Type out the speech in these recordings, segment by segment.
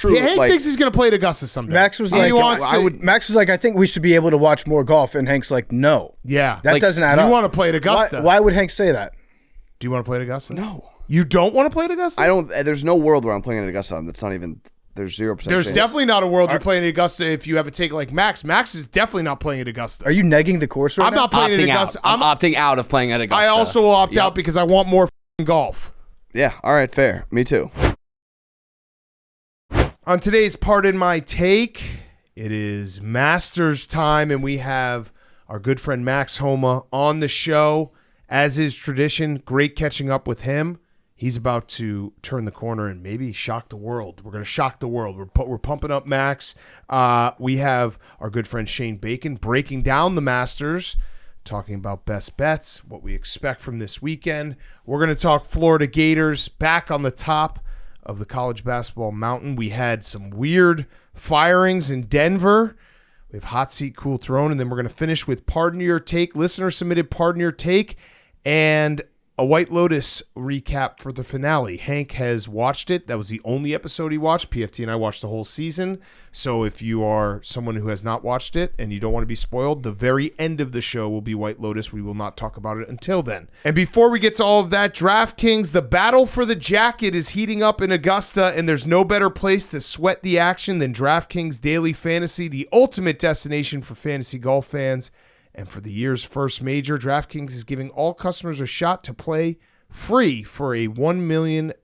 true. Hank thinks he's going to play at Augusta someday. Max was like, I think we should be able to watch more golf, and Hank's like, no. Yeah. That doesn't add up. You want to play at Augusta. Why would Hank say that? Do you want to play at Augusta? No. You don't want to play at Augusta? I don't. There's no world where I'm playing at Augusta. That's not even. There's 0%. There's chance. definitely not a world you're playing at Augusta if you have a take like Max. Max is definitely not playing at Augusta. Are you negging the course right I'm now? not playing at Augusta. I'm opting out of playing at Augusta. I also will opt out because I want more golf. Yeah. All right. Fair. Me too. On today's Pardon My Take, it is Masters time, and we have our good friend Max Homa on the show. As is tradition, great catching up with him. He's about to turn the corner and maybe shock the world. We're going to shock the world. We're pumping up Max. We have our good friend Shane Bacon breaking down the Masters, talking about best bets, what we expect from this weekend. We're going to talk Florida Gators back on the top of the college basketball mountain. We had some weird firings in Denver. We have Hot Seat Cool Throne, and then we're going to finish with Pardon Your Take. Listener submitted Pardon Your Take, and a White Lotus recap for the finale. Hank has watched it. That was the only episode he watched. PFT and I watched the whole season. So if you are someone who has not watched it and you don't want to be spoiled, the very end of the show will be White Lotus. We will not talk about it until then. And before we get to all of that, DraftKings, the battle for the jacket is heating up in Augusta, and there's no better place to sweat the action than DraftKings Daily Fantasy, the ultimate destination for fantasy golf fans. And for the year's first major, DraftKings is giving all customers a shot to play free for a $1 million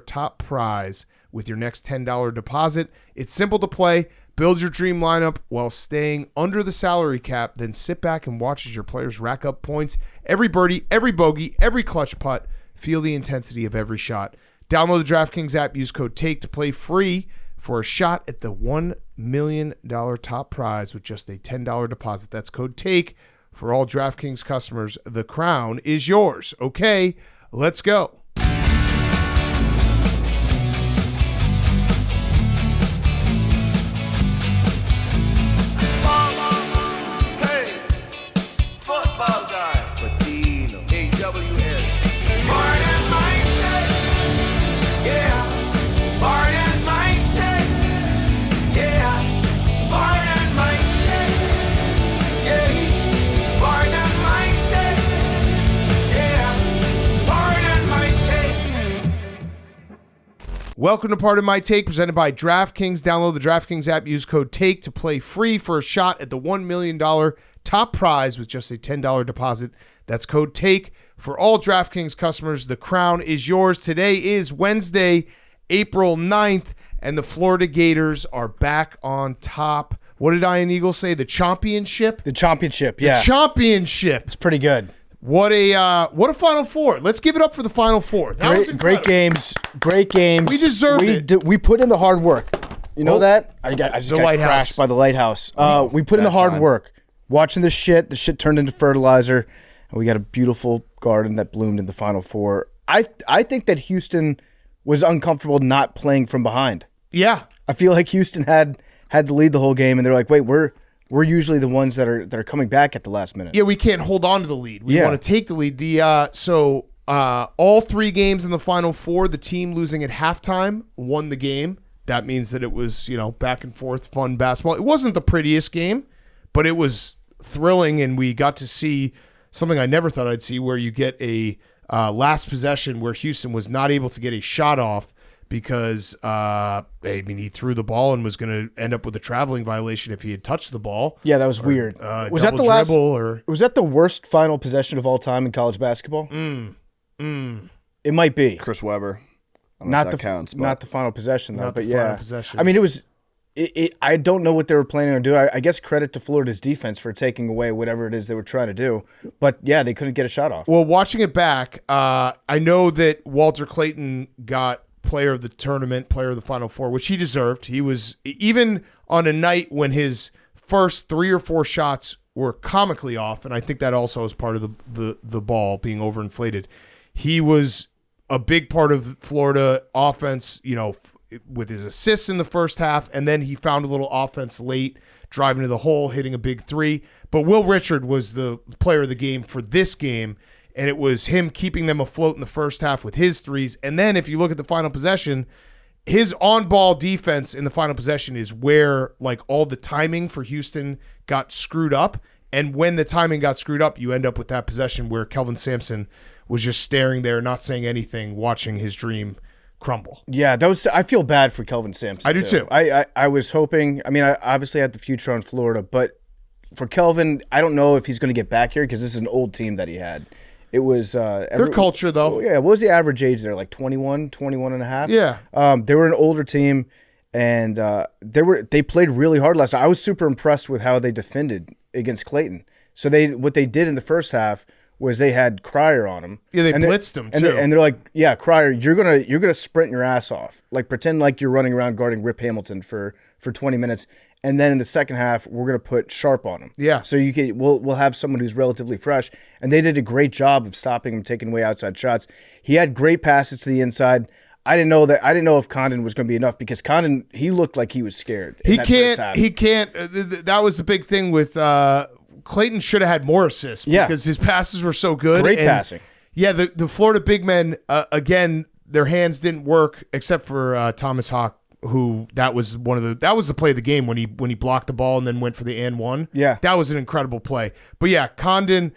top prize with your next $10 deposit. It's simple to play. Build your dream lineup while staying under the salary cap. Then sit back and watch as your players rack up points. Every birdie, every bogey, every clutch putt. Feel the intensity of every shot. Download the DraftKings app. Use code TAKE to play free for a shot at the $1 million top prize with just a $10 deposit. That's code TAKE for all DraftKings customers. The crown is yours. Okay, let's go. Welcome to Pardon My Take, presented by DraftKings. Download the DraftKings app. Use code TAKE to play free for a shot at the $1 million top prize with just a $10 deposit. That's code TAKE for all DraftKings customers. The crown is yours. Today is Wednesday, April 9th, and the Florida Gators are back on top. What did Ian Eagle say? The championship? The championship, yeah. The championship. It's pretty good. What a Final Four. Let's give it up for the Final Four. That was great games. Great games. We deserved it. We put in the hard work. You know that? I just got crashed by the lighthouse. We put in the hard work. Watching the shit turned into fertilizer, and we got a beautiful garden that bloomed in the Final Four. I think that Houston was uncomfortable not playing from behind. Yeah. I feel like Houston had to lead the whole game, and they're like, wait, we're usually the ones that are coming back at the last minute. Yeah, we can't hold on to the lead. We want to take the lead. All three games in the Final Four, the team losing at halftime won the game. That means that it was, back and forth, fun basketball. It wasn't the prettiest game, but it was thrilling, and we got to see something I never thought I'd see, where you get a last possession where Houston was not able to get a shot off because he threw the ball and was going to end up with a traveling violation if he had touched the ball. Yeah, that was weird. Was that the last? Was that the worst final possession of all time in college basketball? It might be. Chris Webber. I don't know if that counts. Not the final possession, though. Not but the yeah, final possession. I mean, it was. I don't know what they were planning on doing. I guess credit to Florida's defense for taking away whatever it is they were trying to do. But yeah, they couldn't get a shot off. Well, watching it back, I know that Walter Clayton got player of the tournament, player of the Final Four, which he deserved. He was, even on a night when his first 3 or 4 shots were comically off, and I think that also is part of the ball being overinflated. He was a big part of Florida offense, with his assists in the first half, and then he found a little offense late, driving to the hole, hitting a big 3. But Will Richard was the player of the game for this game, and it was him keeping them afloat in the first half with his threes. And then if you look at the final possession, his on-ball defense in the final possession is where like all the timing for Houston got screwed up. And when the timing got screwed up, you end up with that possession where Kelvin Sampson was just staring there, not saying anything, watching his dream crumble. Yeah, I feel bad for Kelvin Sampson. I do too. I was hoping. I mean, I obviously had the future on Florida, but for Kelvin, I don't know if he's going to get back here because this is an old team that he had. It was their culture, though. Yeah, what was the average age there? Like 21 and a half? Yeah. They were an older team, and they played really hard last night. I was super impressed with how they defended against Clayton. So what they did in the first half was they had Cryer on him. Yeah, they blitzed him too. And they're like, yeah, Cryer, you're gonna sprint your ass off. Like pretend like you're running around guarding Rip Hamilton for 20 minutes. And then in the second half, we're gonna put Sharp on him. Yeah. So we'll have someone who's relatively fresh. And they did a great job of stopping him, taking away outside shots. He had great passes to the inside. I didn't know if Condon was going to be enough because Condon, he looked like he was scared. He can't. That was the big thing with Clayton. Should have had more assists because his passes were so good. Great passing. Yeah, the Florida big men again. Their hands didn't work except for Thomas Hawk, who that was the play of the game when he blocked the ball and then went for the and one. Yeah, that was an incredible play. But yeah, Condon.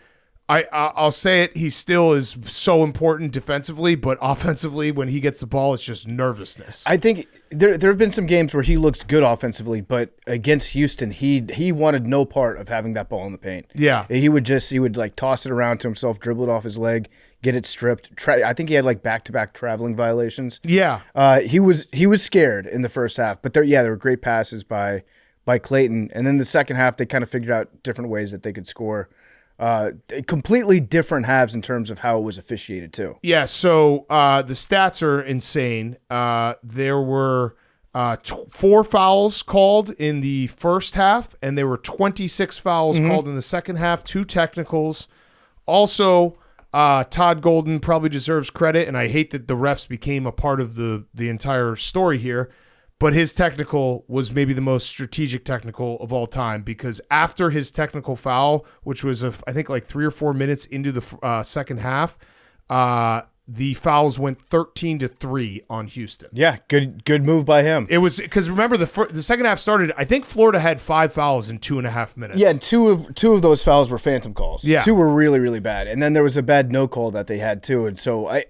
I'll say it. He still is so important defensively, but offensively, when he gets the ball, it's just nervousness. I think there have been some games where he looks good offensively, but against Houston, he wanted no part of having that ball in the paint. Yeah, he would like toss it around to himself, dribble it off his leg, get it stripped. I think he had like back-to-back traveling violations. Yeah, he was scared in the first half, but there were great passes by Clayton, and then the second half they kind of figured out different ways that they could score. Completely different halves in terms of how it was officiated too. Yeah, so the stats are insane. There were 4 fouls called in the first half, and there were 26 fouls called in the second half, 2 technicals. Also, Todd Golden probably deserves credit, and I hate that the refs became a part of the entire story here. But his technical was maybe the most strategic technical of all time because after his technical foul, which was I think like 3 or 4 minutes into the second half, the fouls went 13-3 on Houston. Yeah, good move by him. It was because remember the second half started. I think Florida had 5 fouls in 2.5 minutes. Yeah, two of those fouls were phantom calls. Yeah, 2 were really really bad, and then there was a bad no call that they had too. And so I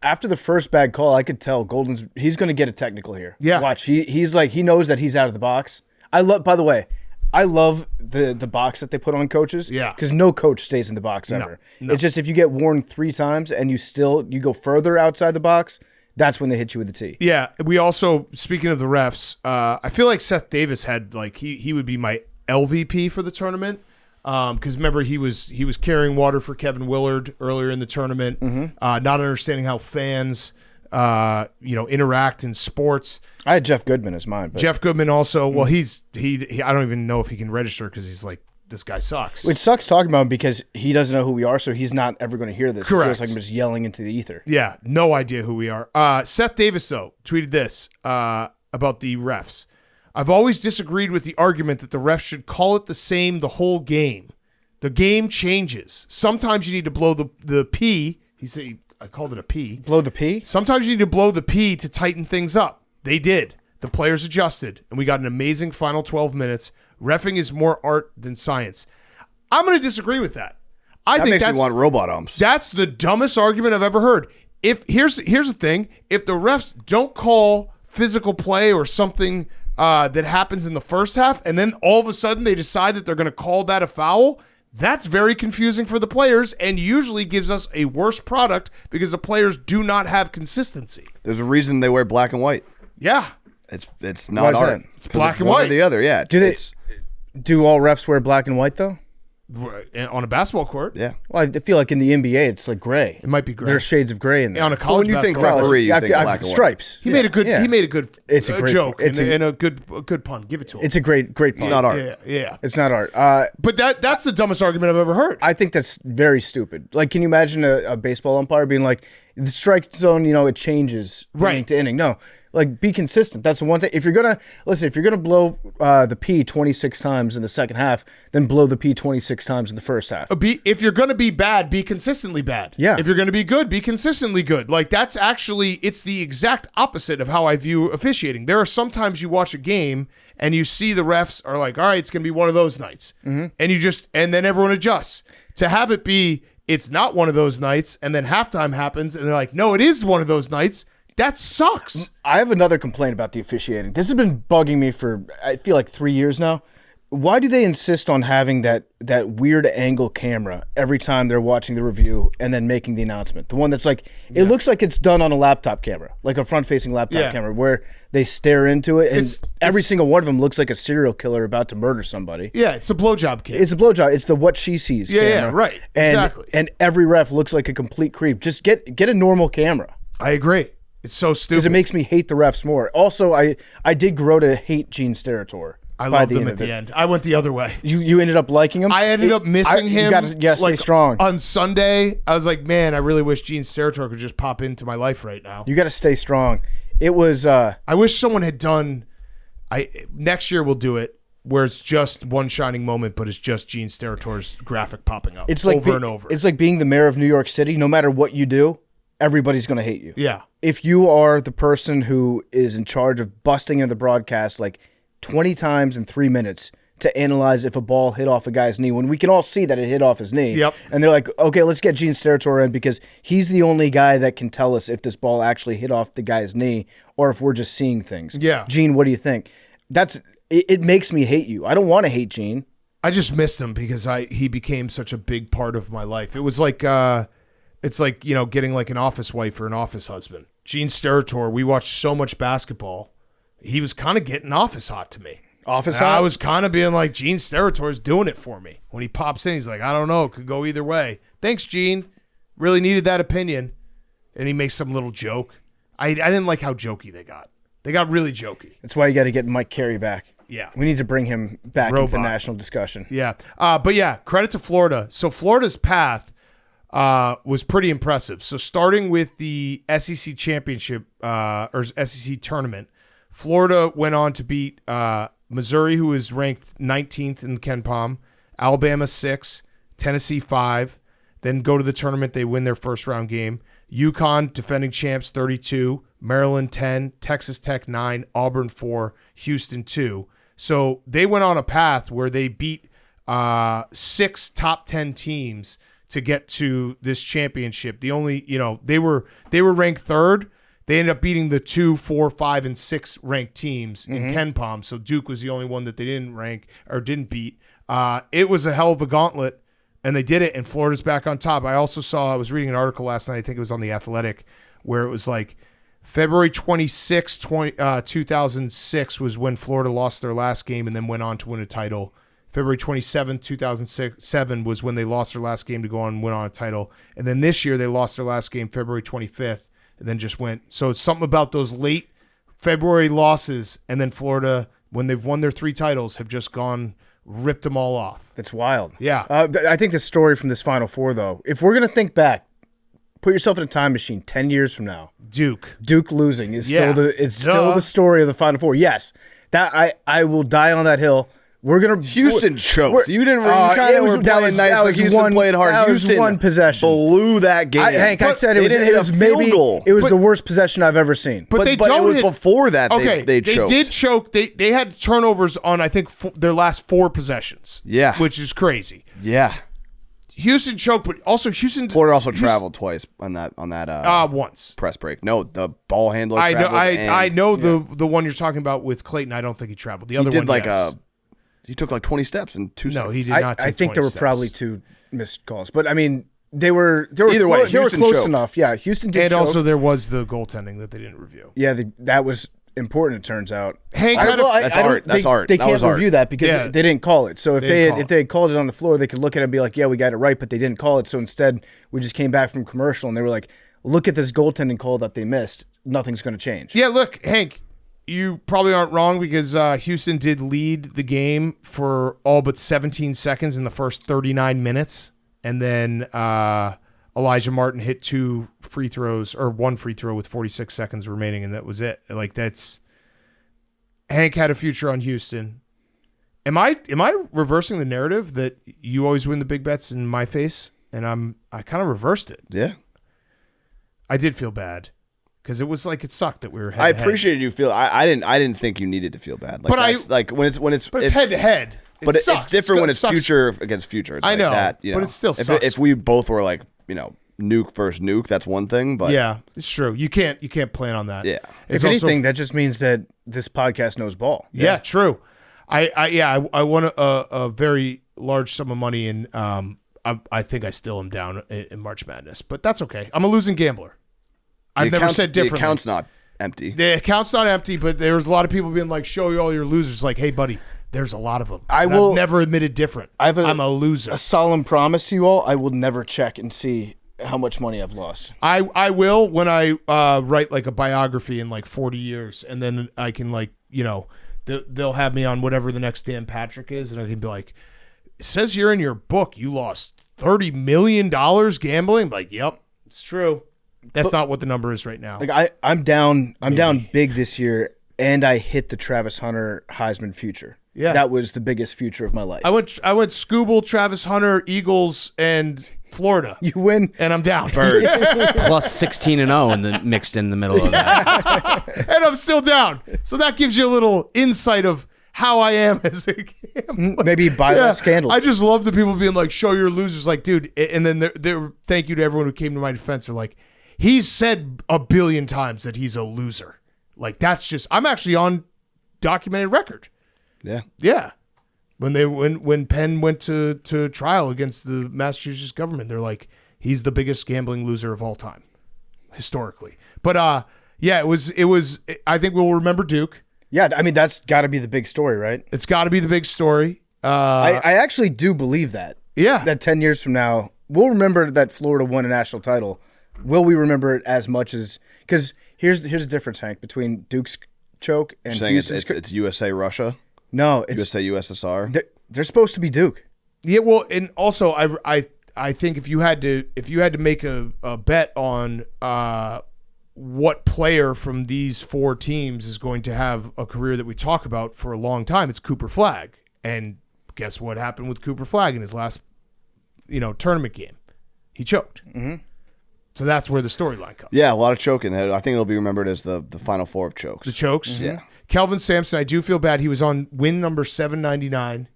after the first bad call, I could tell he's going to get a technical here. Yeah, watch. He's like he knows that he's out of the box. By the way, I love the box that they put on coaches. Yeah, because no coach stays in the box ever. No. It's just if you get warned 3 times and you go further outside the box, that's when they hit you with the T. Yeah, we also speaking of the refs, I feel like Seth Davis had like he would be my LVP for the tournament. Because remember he was carrying water for Kevin Willard earlier in the tournament, not understanding how fans interact in sports. I had Jeff Goodman as mine. But. Jeff Goodman also. Well, he I don't even know if he can register because he's like this guy sucks. It sucks talking about him because he doesn't know who we are, so he's not ever going to hear this. Correct. It feels like I'm just yelling into the ether. Yeah, no idea who we are. Seth Davis though tweeted this about the refs. I've always disagreed with the argument that the refs should call it the same the whole game. The game changes. Sometimes you need to blow the P. He said, I called it a P. Blow the P? Sometimes you need to blow the P to tighten things up. They did. The players adjusted, and we got an amazing final 12 minutes. Reffing is more art than science. I'm going to disagree with that. I think makes that's me want robot umps. That's the dumbest argument I've ever heard. Here's the thing. If the refs don't call physical play or something that happens in the first half, and then all of a sudden they decide that they're going to call that a foul, that's very confusing for the players and usually gives us a worse product because the players do not have consistency. There's a reason they wear black and white. Yeah. It's not art. It's black and one white. or the other, yeah. Do all refs wear black and white, though? On a basketball court? Yeah. Well, I feel like in the NBA, it's like gray. It might be gray. There's shades of gray in there. On a college when you think basketball referee, you think black and white. Stripes. He made a good It's a great, joke and a good pun. Give it to him. It's a great pun. It's not art. Yeah. It's not art. But that's the dumbest argument I've ever heard. I think that's very stupid. Like, can you imagine a baseball umpire being like, the strike zone, it changes inning to inning? No. Like, be consistent. That's the one thing. If you're gonna blow the P 26 times in the second half, then blow the P 26 times in the first half. If you're gonna be bad, be consistently bad. Yeah. If you're gonna be good, be consistently good. Like, that's actually, it's the exact opposite of how I view officiating. There are sometimes you watch a game and you see the refs are like, all right, it's gonna be one of those nights, and then everyone adjusts. To have it be, it's not one of those nights, and then halftime happens, and they're like, no, it is one of those nights. That sucks. I have another complaint about the officiating. This has been bugging me for, I feel like, 3 years now. Why do they insist on having that weird angle camera every time they're watching the review and then making the announcement? The one that's like, it looks like it's done on a laptop camera, like a front-facing laptop camera, where they stare into it, and every single one of them looks like a serial killer about to murder somebody. Yeah, it's a blowjob camera. It's a blowjob. It's the what she sees camera. Yeah, right. Exactly. And every ref looks like a complete creep. Just get a normal camera. I agree. It's so stupid. Because it makes me hate the refs more. Also, I did grow to hate Gene Steratore. I loved him at the end. I went the other way. You ended up liking him? I ended up missing him. You gotta stay strong. On Sunday, I was like, man, I really wish Gene Steratore could just pop into my life right now. You got to stay strong. It was... I wish someone had done... Next year we'll do it, where it's just one shining moment, but it's just Gene Steratore's graphic popping up over and over. It's like being the mayor of New York City. No matter what you do, everybody's going to hate you. Yeah. If you are the person who is in charge of busting in the broadcast like 20 times in 3 minutes to analyze if a ball hit off a guy's knee, when we can all see that it hit off his knee. Yep. And they're like, okay, let's get Gene Steratore in because he's the only guy that can tell us if this ball actually hit off the guy's knee or if we're just seeing things. Yeah. Gene, what do you think? It makes me hate you. I don't want to hate Gene. I just missed him because he became such a big part of my life. It was like... It's like, getting like an office wife or an office husband. Gene Steratore, we watched so much basketball. He was kind of getting office hot to me. Office hot? I was kind of being like, Gene Steratore's doing it for me. When he pops in, he's like, I don't know. It could go either way. Thanks, Gene. Really needed that opinion. And he makes some little joke. I didn't like how jokey they got. They got really jokey. That's why you got to get Mike Carey back. Yeah. We need to bring him back into the national discussion. Yeah. But yeah, credit to Florida. So Florida's path was pretty impressive. So starting with the SEC championship or SEC tournament, Florida went on to beat Missouri, who is ranked 19th in KenPom, Alabama 6, Tennessee 5. Then go to the tournament, they win their first round game. UConn, defending champs, 32, Maryland 10, Texas Tech 9, Auburn 4, Houston 2. So they went on a path where they beat 6 top 10 teams to get to this championship. The only, they were ranked third. They ended up beating the 2, 4, 5, and 6 ranked teams in KenPom. So Duke was the only one that they didn't rank or didn't beat. It was a hell of a gauntlet, and they did it, and Florida's back on top. I was reading an article last night, I think it was on The Athletic, where it was like February 26, 2006 was when Florida lost their last game and then went on to win a title. February 27th, 2007 was when they lost their last game to go on and win on a title. And then this year they lost their last game February 25th and then just went. So it's something about those late February losses, and then Florida, when they've won their 3 titles, have just ripped them all off. That's wild. Yeah. I think the story from this Final Four, though, if we're going to think back, put yourself in a time machine 10 years from now. Duke losing is still the story of the Final Four. Yes. That I will die on that hill. Houston choked. You didn't. You kind of were playing nice. Like Houston played hard. That was one possession. Blew that game. Hank, I said it was maybe it was the worst possession I've ever seen. But it was before that. Okay, they choked. Did choke. They had turnovers on I think their last 4 possessions. Yeah, which is crazy. Yeah. Houston choked, but also Florida also traveled twice on that once press break. No, the ball handler. I know the one you're talking about with Clayton. I don't think he traveled. The other one, he took like 20 steps in 2 seconds. No, he did not. I think there were probably 2 missed calls, but I mean they were either way. They were close enough. Yeah, Houston did. And choke. Also there was the goaltending that they didn't review. Yeah, that was important. It turns out. Hank, that's art. That's art. They can't review that because they didn't call it. So if they had called it on the floor, they could look at it and be like, "Yeah, we got it right," but they didn't call it. So instead, we just came back from commercial and they were like, "Look at this goaltending call that they missed. Nothing's going to change." Yeah, look, Hank, you probably aren't wrong because Houston did lead the game for all but 17 seconds in the first 39 minutes, and then a Elijah Martin hit 2 free throws or 1 free throw with 46 seconds remaining, and that was it. Like that's Hank had a future on Houston. Am I reversing the narrative that you always win the big bets in my face, and I kind of reversed it? Yeah, I did feel bad because it was like it sucked that we were head I to head. appreciated you feel. I didn't think you needed to feel bad. Like, but like when it's head to head. But it's different when it's future against future. It's I know, that, but it still sucks. If we both were like, nuke versus nuke, that's one thing. But yeah, it's true. You can't plan on that. Yeah. If anything, that just means that this podcast knows ball. Yeah, true. I won a very large sum of money, and I think I still am down in March Madness, but that's okay. I'm a losing gambler. I've never said differently. The account's not empty. The account's not empty, but there's a lot of people being like, show you all your losers. Like, hey, buddy, there's a lot of them. I've never admitted different. I'm a loser. A solemn promise to you all, I will never check and see how much money I've lost. I will when I write like a biography in like 40 years, and then I can like, they'll have me on whatever the next Dan Patrick is, and I can be like, it says here in your book you lost $30 million gambling. I'm like, yep, it's true. That's not what the number is right now. Like I'm down big this year, and I hit the Travis Hunter Heisman future. Yeah, that was the biggest future of my life. I went Scooble, Travis Hunter, Eagles, and Florida. You win, and I'm down. Bird. Plus 16-0 mixed in the middle of that. And I'm still down. So that gives you a little insight of how I am as a gambler. Maybe buy less candles. I just love the people being like, show your losers. Like, dude, and then they're thank you to everyone who came to my defense. They're like, he's said a billion times that he's a loser. Like, that's just, I'm actually on documented record. Yeah. Yeah. When Penn went to trial against the Massachusetts government, they're like, he's the biggest gambling loser of all time, historically. But it was. I think we'll remember Duke. Yeah, I mean that's got to be the big story, right? It's got to be the big story. I actually do believe that. Yeah. That 10 years from now, we'll remember that Florida won a national title. Will we remember it as much as? Because here's the difference, Hank, between Duke's choke and Houston's. It's USA USA. No, it's USA USSR. They're supposed to be Duke. Yeah, well, and also I think if you had to make a bet on what player from these 4 teams is going to have a career that we talk about for a long time, it's Cooper Flagg. And guess what happened with Cooper Flagg in his last tournament game? He choked. Mm-hmm. So that's where the storyline comes. Yeah, a lot of choking. I think it'll be remembered as the final 4 of chokes. The chokes? Mm-hmm. Yeah. Kelvin Sampson, I do feel bad. He was on win number 799.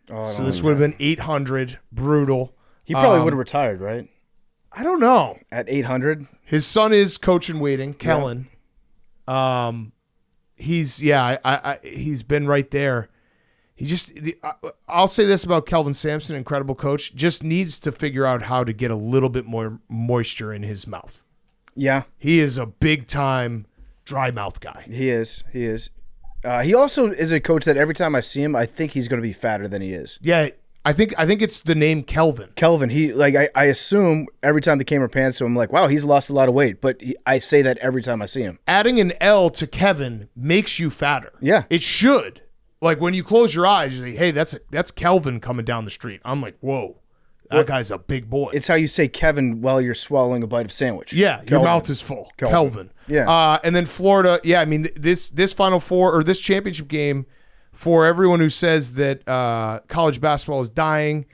So this would have been 800. Brutal. He probably would have retired, right? I don't know. At 800? His son is coach in waiting, Kellen. Yeah. He's been right there. I'll say this about Kelvin Sampson, incredible coach, just needs to figure out how to get a little bit more moisture in his mouth. Yeah. He is a big time dry mouth guy. He is. He also is a coach that every time I see him, I think he's going to be fatter than he is. Yeah, I think it's the name Kelvin. Kelvin. He I assume every time the camera pans to him, I'm like, wow, he's lost a lot of weight. But I say that every time I see him. Adding an L to Kevin makes you fatter. Yeah, it should. Like when you close your eyes, you say, "Hey, that's Kelvin coming down the street." I'm like, "Whoa, that guy's a big boy." It's how you say Kevin while you're swallowing a bite of sandwich. Yeah, Kelvin. your mouth is full. Kelvin. Yeah. And then Florida. Yeah, I mean this Final Four or this championship game, for everyone who says that college basketball is dying.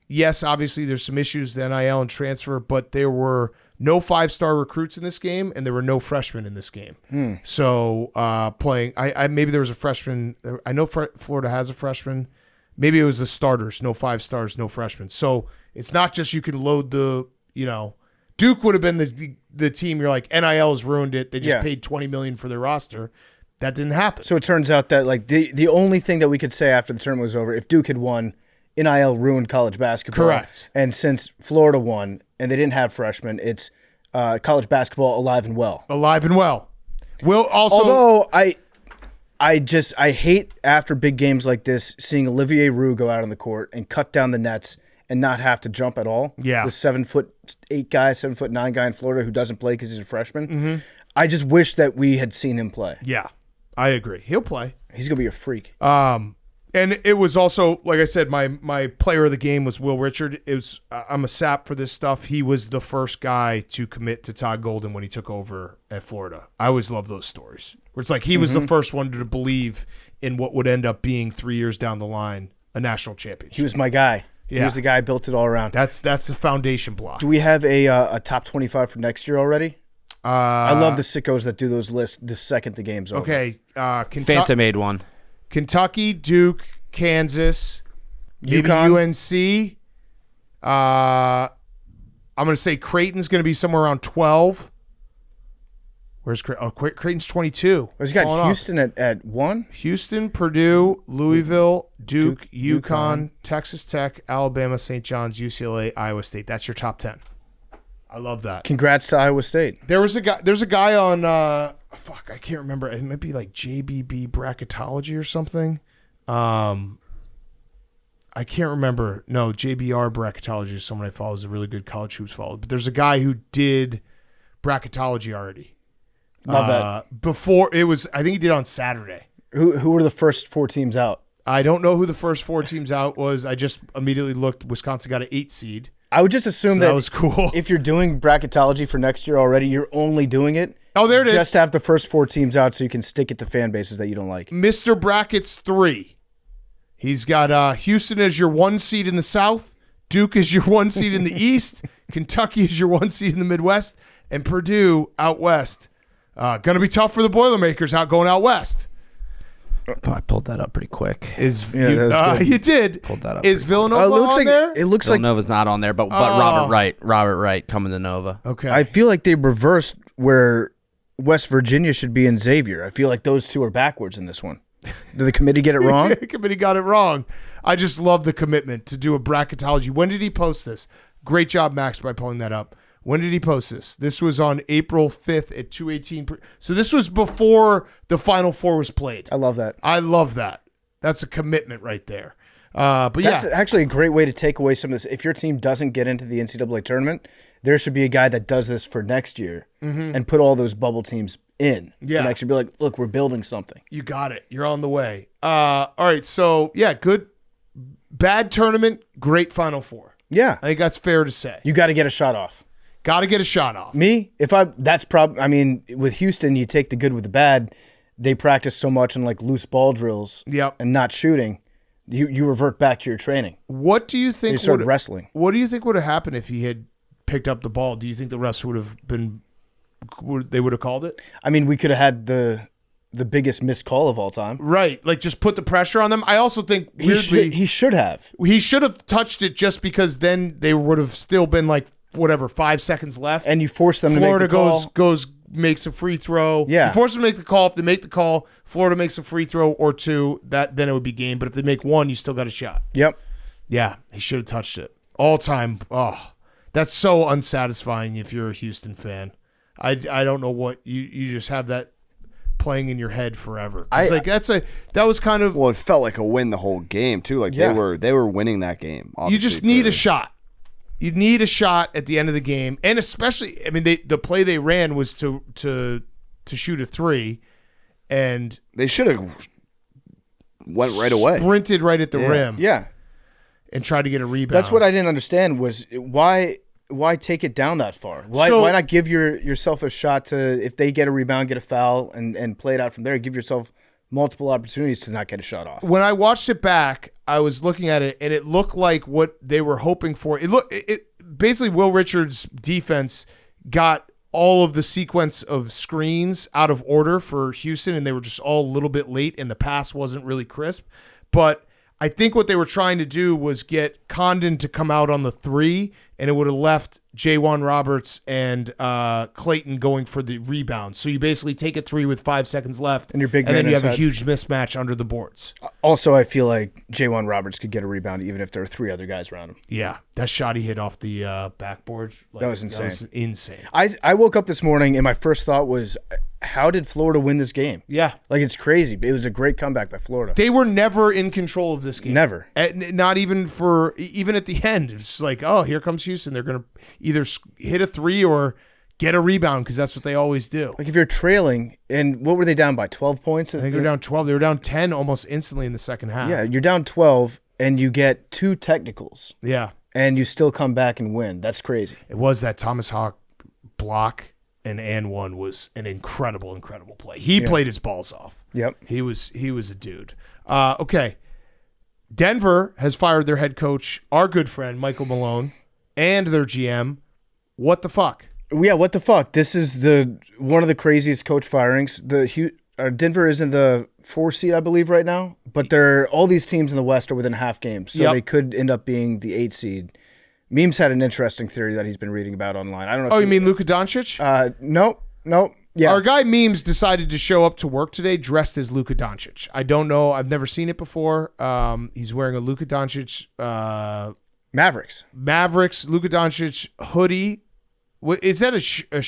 Yes, obviously there's some issues, the NIL and transfer, but there were no 5-star recruits in this game, and there were no freshmen in this game. So playing, I maybe there was a freshman. I know Florida has a freshman. Maybe it was the starters, no 5 stars, no freshmen. So it's not just you can load the, Duke would have been the team. You're like, NIL has ruined it. They just paid $20 million for their roster. That didn't happen. So it turns out that like the only thing that we could say after the tournament was over, if Duke had won, NIL ruined college basketball. Correct. And since Florida won and they didn't have freshmen, it's college basketball alive and well. Alive and well. Will also. Although I hate after big games like this seeing Olivier Roux go out on the court and cut down the nets and not have to jump at all. Yeah. With 7'8" guy, 7'9" guy in Florida who doesn't play because he's a freshman. Mm-hmm. I just wish that we had seen him play. Yeah, I agree. He'll play. He's gonna be a freak. And it was also, like I said, my player of the game was Will Richard. I'm a sap for this stuff. He was the first guy to commit to Todd Golden when he took over at Florida. I always love those stories where it's like he was the first one to believe in what would end up being 3 years down the line a national championship. He was my guy. Yeah. He was the guy who built it all around. That's the foundation block. Do we have a top 25 for next year already? I love the sickos that do those lists the second the game's over. Okay. Fanta made one. Kentucky, Duke, Kansas, maybe UNC. I'm going to say Creighton's going to be somewhere around 12. Where's Creighton? Oh, Creighton's 22. He's got Houston at 1. Houston, Purdue, Louisville, Duke, UConn, Texas Tech, Alabama, St. John's, UCLA, Iowa State. That's your top 10. I love that. Congrats to Iowa State. There's a guy on I can't remember. It might be like JBB Bracketology or something. I can't remember. No, JBR Bracketology is someone I follow. Is a really good college hoops follow. But there's a guy who did bracketology already. Love that. Before it was, I think he did on Saturday. Who were the first 4 teams out? I don't know who the first 4 teams out was. I just immediately looked. Wisconsin got an 8 seed. I would just assume that was cool. If you're doing bracketology for next year already, you're only doing it. Oh, there it is. Just have the first 4 teams out so you can stick it to fan bases that you don't like. Mr. Brackets 3. He's got Houston as your 1 seed in the South, Duke is your 1 seed in the East, Kentucky is your 1 seed in the Midwest, and Purdue out West. Going to be tough for the Boilermakers going out West. Oh, I pulled that up pretty quick. You did. Pulled that up. Is Villanova on there? It looks Villanova's not on there, but Robert Wright coming to Nova. Okay. I feel like they reversed where West Virginia should be in Xavier. I feel like those two are backwards in this one. Did the committee get it wrong? The committee got it wrong. I just love the commitment to do a bracketology. When did he post this? Great job, Max, by pulling that up. When did he post this? This was on April 5th at 2:18. So this was before the Final Four was played. I love that. I love that. That's a commitment right there. That's actually a great way to take away some of this. If your team doesn't get into the NCAA tournament, there should be a guy that does this for next year and put all those bubble teams in. Yeah. And actually be like, look, we're building something. You got it. You're on the way. All right. So, yeah, good. Bad tournament, great Final Four. Yeah. I think that's fair to say. You got to get a shot off. Got to get a shot off. With Houston, you take the good with the bad. They practice so much in like loose ball drills and not shooting. You revert back to your training. What do you think? You start wrestling. What do you think would have happened if he had picked up the ball? Do you think the refs would have been? They would have called it? I mean, we could have had the biggest missed call of all time. Right, like just put the pressure on them. I also think weirdly, he should have. He should have touched it just because then they would have still been like 5 seconds left, and you force them to make the call. Florida makes a free throw. Yeah, you force them to make the call. If they make the call, Florida makes a free throw or 2. Then it would be game. But if they make 1, you still got a shot. Yep. Yeah, he should have touched it all time. Oh, that's so unsatisfying if you're a Houston fan. I don't know what you just have that playing in your head forever. That was kind of it felt like a win the whole game too. Like they were winning that game. You just need a shot. You need a shot at the end of the game, and especially, I mean, the play they ran was to shoot a 3, and they should have went right away, sprinted right at the rim, and tried to get a rebound. That's what I didn't understand was why take it down that far? Why not give yourself a shot to, if they get a rebound, get a foul, and play it out from there? Give yourself multiple opportunities to not get a shot off. When I watched it back, I was looking at it, and it looked like what they were hoping for. It basically Will Richards' defense got all of the sequence of screens out of order for Houston, and they were just all a little bit late, and the pass wasn't really crisp. But I think what they were trying to do was get Condon to come out on the 3, and it would have left J1 Roberts and Clayton going for the rebound. So you basically take a 3 with 5 seconds left, and then you have a huge mismatch under the boards. Also, I feel like J1 Roberts could get a rebound even if there are 3 other guys around him. Yeah, that shot he hit off the backboard. That was insane. That was insane. I woke up this morning, and my first thought was, how did Florida win this game? Yeah. Like, it's crazy. It was a great comeback by Florida. They were never in control of this game. Never. Not even at the end. It's like, oh, here comes Houston. They're going to either hit a 3 or get a rebound because that's what they always do. Like if you're trailing, and what were they down by, 12 points? I think they were down 12. They were down 10 almost instantly in the second half. Yeah, you're down 12, and you get 2 technicals. Yeah. And you still come back and win. That's crazy. It was that Thomas Hawk block and one was an incredible play. He played his balls off. Yep. He was a dude. Okay. Denver has fired their head coach, our good friend Michael Malone, and their GM. What the fuck? Yeah, what the fuck? This is one of the craziest coach firings. Denver is in the 4 seed, I believe, right now, but all these teams in the West are within a half game, so they could end up being the 8 seed. Memes had an interesting theory that he's been reading about online. I don't know. You mean Luka Doncic? No. Yeah. Our guy Memes decided to show up to work today dressed as Luka Doncic. I don't know. I've never seen it before. He's wearing a Luka Doncic Mavericks Luka Doncic hoodie. Is that it's a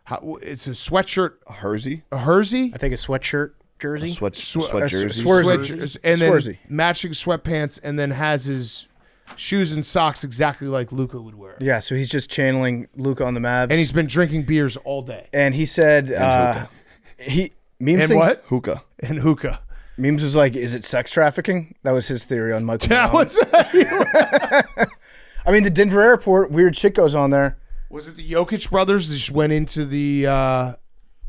sweatshirt? A jersey? A jersey? I think a sweatshirt jersey. Sweat jersey. Sweatshirt. And then matching sweatpants, and then has his shoes and socks exactly like Luka would wear. Yeah, so he's just channeling Luka on the Mavs. And he's been drinking beers all day. And he said Memes and what? Hookah. And hookah. Memes was like, is it sex trafficking? That was his theory on Michael Malone. I mean, the Denver airport, weird shit goes on there. Was it the Jokic brothers that just went into the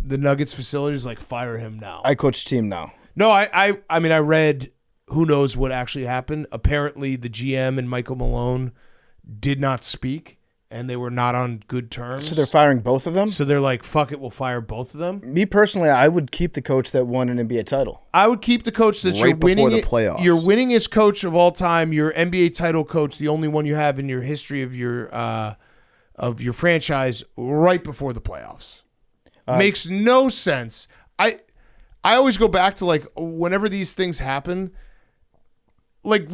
Nuggets facilities like, fire him now? I coach team now. No, I mean, I read, who knows what actually happened. Apparently, the GM and Michael Malone did not speak, and they were not on good terms. So they're firing both of them? So they're like, fuck it, we'll fire both of them. Me personally, I would keep the coach that won an NBA title. I would keep the coach that Right before the playoffs. Your winningest coach of all time, your NBA title coach, the only one you have in your history of your franchise, right before the playoffs. Makes no sense. I always go back to, like, whenever these things happen, like,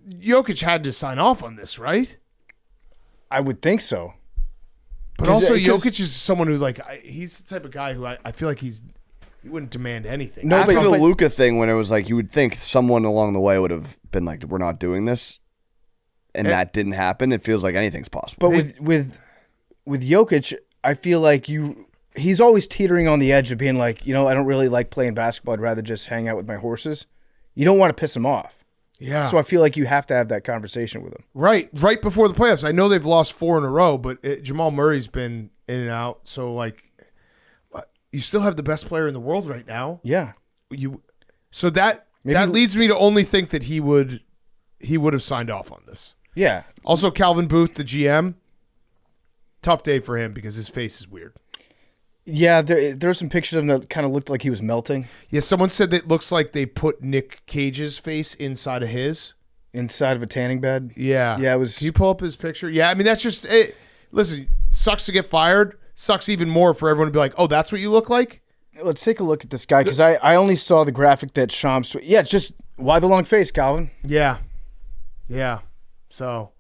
Jokic had to sign off on this, right? I would think so. But also, Jokic is someone who, like, he's the type of guy who I feel like he wouldn't demand anything. No, after the Luka thing, when it was like, you would think someone along the way would have been like, we're not doing this, and that didn't happen. It feels like anything's possible. But with Jokic, I feel like he's always teetering on the edge of being like, I don't really like playing basketball. I'd rather just hang out with my horses. You don't want to piss him off. Yeah. So I feel like you have to have that conversation with him. Right before the playoffs. I know they've lost 4 in a row, but Jamal Murray's been in and out. So, like, you still have the best player in the world right now. Yeah. So that leads me to only think that he would have signed off on this. Yeah. Also, Calvin Booth, the GM, tough day for him because his face is weird. Yeah, there were some pictures of him that kind of looked like he was melting. Yeah, someone said that it looks like they put Nick Cage's face inside of his. Inside of a tanning bed? Yeah. Yeah, it was... Can you pull up his picture? Yeah, I mean, that's just... it. Listen, sucks to get fired. Sucks even more for everyone to be like, oh, that's what you look like? Let's take a look at this guy, because I only saw the graphic that Shams... Yeah, it's just, why the long face, Calvin? Yeah. Yeah. So,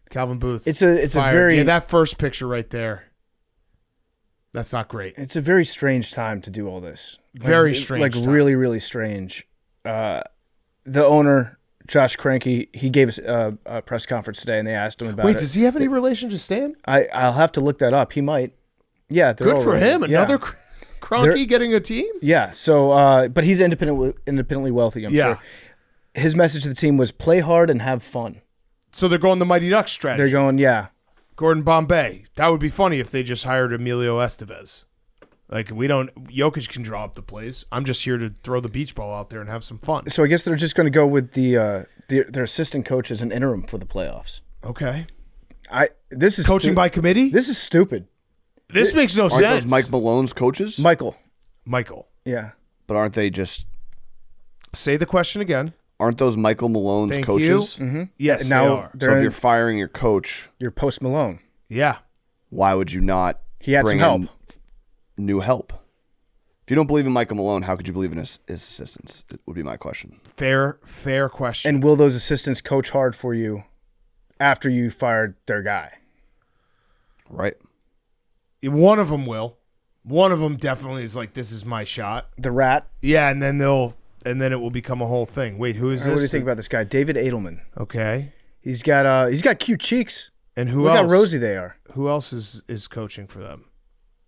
Calvin Booth. It's a very... Yeah, that first picture right there. That's not great. It's a very strange time to do all this. Very strange. Like, really, really strange. The owner, Josh Kroenke, he gave us a press conference today, and they asked him about it. Wait, does he have any relation to Stan? I'll have to look that up. He might. Yeah. Good for him. Another Kroenke getting a team? Yeah. So, but he's independently wealthy, I'm sure. His message to the team was play hard and have fun. So they're going the Mighty Ducks strategy. They're going, yeah. Gordon Bombay. That would be funny if they just hired Emilio Estevez. Like, Jokic can draw up the plays. I'm just here to throw the beach ball out there and have some fun. So I guess they're just going to go with their assistant coach as an interim for the playoffs. Okay. This is coaching by committee? This is stupid. This makes no sense. Aren't those Mike Malone's coaches? Michael. Yeah. But aren't they just... Say the question again. Aren't those Michael Malone's Thank coaches? You. Mm-hmm. Yes, now they are. So if you're firing your coach... You're post Malone. Yeah. Why would you not He had bring some help. New help? If you don't believe in Michael Malone, how could you believe in his assistants? It would be my question. Fair question. And will those assistants coach hard for you after you fired their guy? Right. One of them will. One of them definitely is like, this is my shot. The rat? Yeah, and then it will become a whole thing. Wait, who is this? What do you think about this guy? David Edelman. Okay. He's got cute cheeks. And who Look else? how rosy they are. Who else is coaching for them?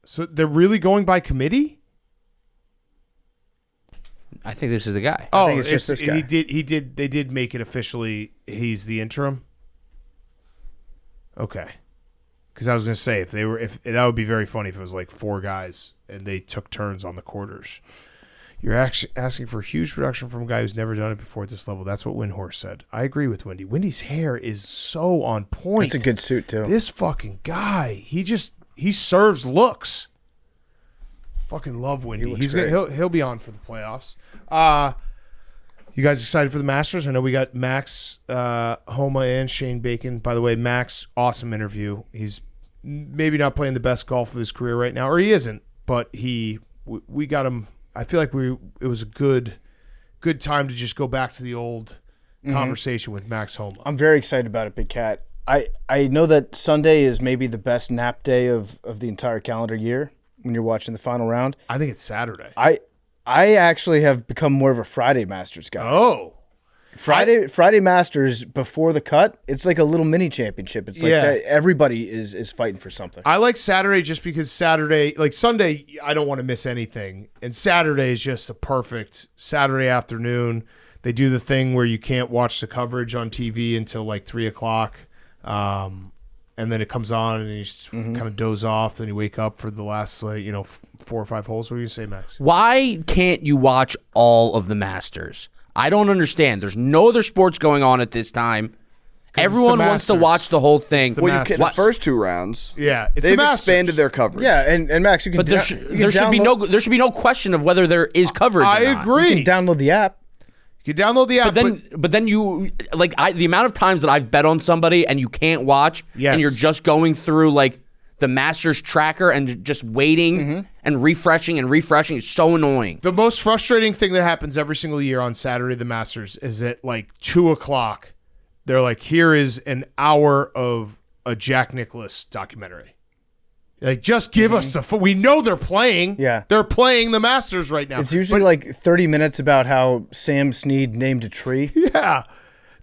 So they're really going by committee? I think this is the guy. Oh, I think it's just this guy. They did make it officially. He's the interim. Okay, because I was going to say if that would be very funny if it was like 4 guys and they took turns on the quarters. You're actually asking for a huge production from a guy who's never done it before at this level. That's what Windhorse said. I agree with Windy. Windy's hair is so on point. It's a good suit too. This fucking guy, he serves looks. Fucking love Windy. He'll be on for the playoffs. You guys excited for the Masters? I know we got Max Homa and Shane Bacon. By the way, Max, awesome interview. He's maybe not playing the best golf of his career right now, or he isn't, but we got him. I feel like it was a good time to just go back to the old conversation with Max Homa. I'm very excited about it, Big Cat. I know that Sunday is maybe the best nap day of the entire calendar year when you're watching the final round. I think it's Saturday. I actually have become more of a Friday Masters guy. Oh. Friday Masters before the cut, it's like a little mini championship. It's like everybody is fighting for something. I like Saturday just because Saturday, like Sunday, I don't want to miss anything. And Saturday is just a perfect Saturday afternoon. They do the thing where you can't watch the coverage on TV until like 3 o'clock. And then it comes on and you just kind of doze off. Then you wake up for the last 4 or 5 holes. What do you say, Max? Why can't you watch all of the Masters? I don't understand. There's no other sports going on at this time. Everyone wants to watch the whole thing. Well, the first 2 rounds. Yeah, it's they've expanded their coverage. Yeah, and Max, you can. But there should be no question of whether there is coverage. I agree. You can download the app. You can download the app. But then you the amount of times that I've bet on somebody and you can't watch, and you're just going through like the Masters tracker and just waiting and refreshing is so annoying. The most frustrating thing that happens every single year on Saturday, the Masters, is at like 2 o'clock. They're like, here is an hour of a Jack Nicklaus documentary. Like, just give us the. We know they're playing. Yeah, they're playing the Masters right now. It's usually like 30 minutes about how Sam Snead named a tree. Yeah,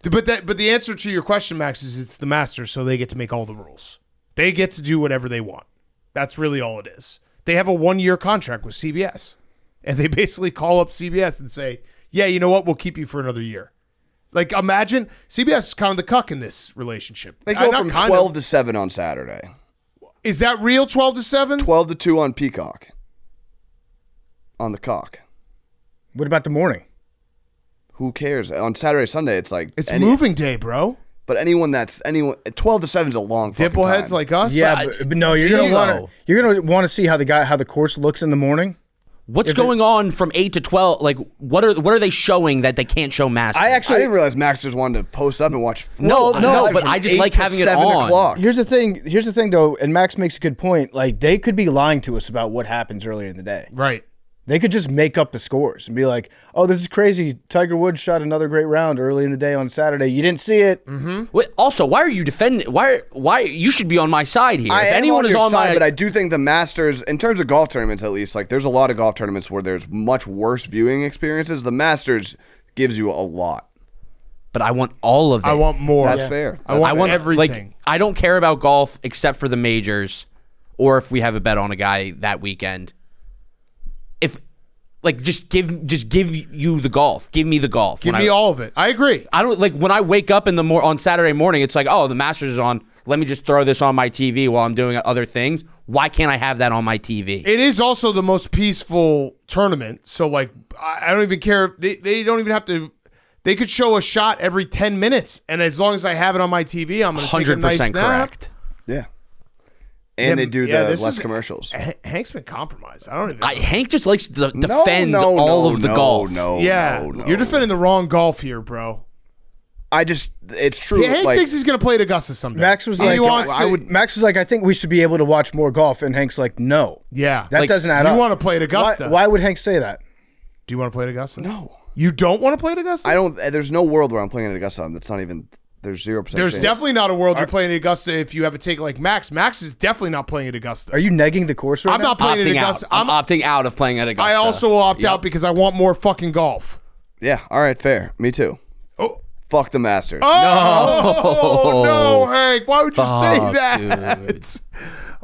but the answer to your question, Max, is it's the Masters, so they get to make all the rules. They get to do whatever they want. That's really all it is. They have a 1-year contract with CBS, and they basically call up CBS and say, "Yeah, you know what? We'll keep you for another year." Like, imagine CBS is kind of the cuck in this relationship. They go from 12 to 7 on Saturday. Is that real? 12 to 7? 12 to 2 on Peacock. On the cock. What about the morning? Who cares? On Saturday, Sunday, it's like it's moving day, bro. But anyone 12 to 7 is a long fucking Dimpleheads time. like us. Yeah, but no, you're gonna want to see how the course looks in the morning. What's going on from 8 to 12? Like, what are they showing that they can't show Masters? I didn't realize Masters wanted to post up and watch. No, but I just like having it on. O'clock. Here's the thing, though, and Max makes a good point. Like, they could be lying to us about what happens earlier in the day. Right. They could just make up the scores and be like, "Oh, this is crazy. Tiger Woods shot another great round early in the day on Saturday. You didn't see it." Mm-hmm. Wait, also, why are you defending? Why you should be on my side here? If anyone is on my, but I do think the Masters, in terms of golf tournaments, at least, like there's a lot of golf tournaments where there's much worse viewing experiences. The Masters gives you a lot. But I want all of it. I want more. That's fair. I want everything. Like, I don't care about golf except for the majors, or if we have a bet on a guy that weekend. Just give you the golf. Give me the golf. Give me all of it. I agree. I don't like when I wake up on Saturday morning. It's like, oh, the Masters is on. Let me just throw this on my TV while I'm doing other things. Why can't I have that on my TV? It is also the most peaceful tournament. So like, I don't even care. They don't even have to. They could show a shot every 10 minutes, and as long as I have it on my TV, I'm going to take a nice nap. 100% correct. Yeah. And they do the less commercials. Hank's been compromised. I don't even. Hank just likes to defend all of the golf. No, you're defending the wrong golf here, bro. It's true. Hank thinks he's going to play at Augusta someday. Max was like, I think we should be able to watch more golf, and Hank's like, no. Yeah, that doesn't add up. You want to play at Augusta? Why would Hank say that? Do you want to play at Augusta? No, you don't want to play at Augusta. I don't. There's no world where I'm playing at Augusta. That's not even. There's 0%. There's definitely not a world you're playing at Augusta if you have a take like Max. Max is definitely not playing at Augusta. Are you negging the course right now? I'm not playing at Augusta. I'm opting out of playing at Augusta. I also will opt out because I want more fucking golf. Yeah. All right. Fair. Me too. Oh, Fuck the Masters. Oh, no, Hank. Why would you say that? Dude.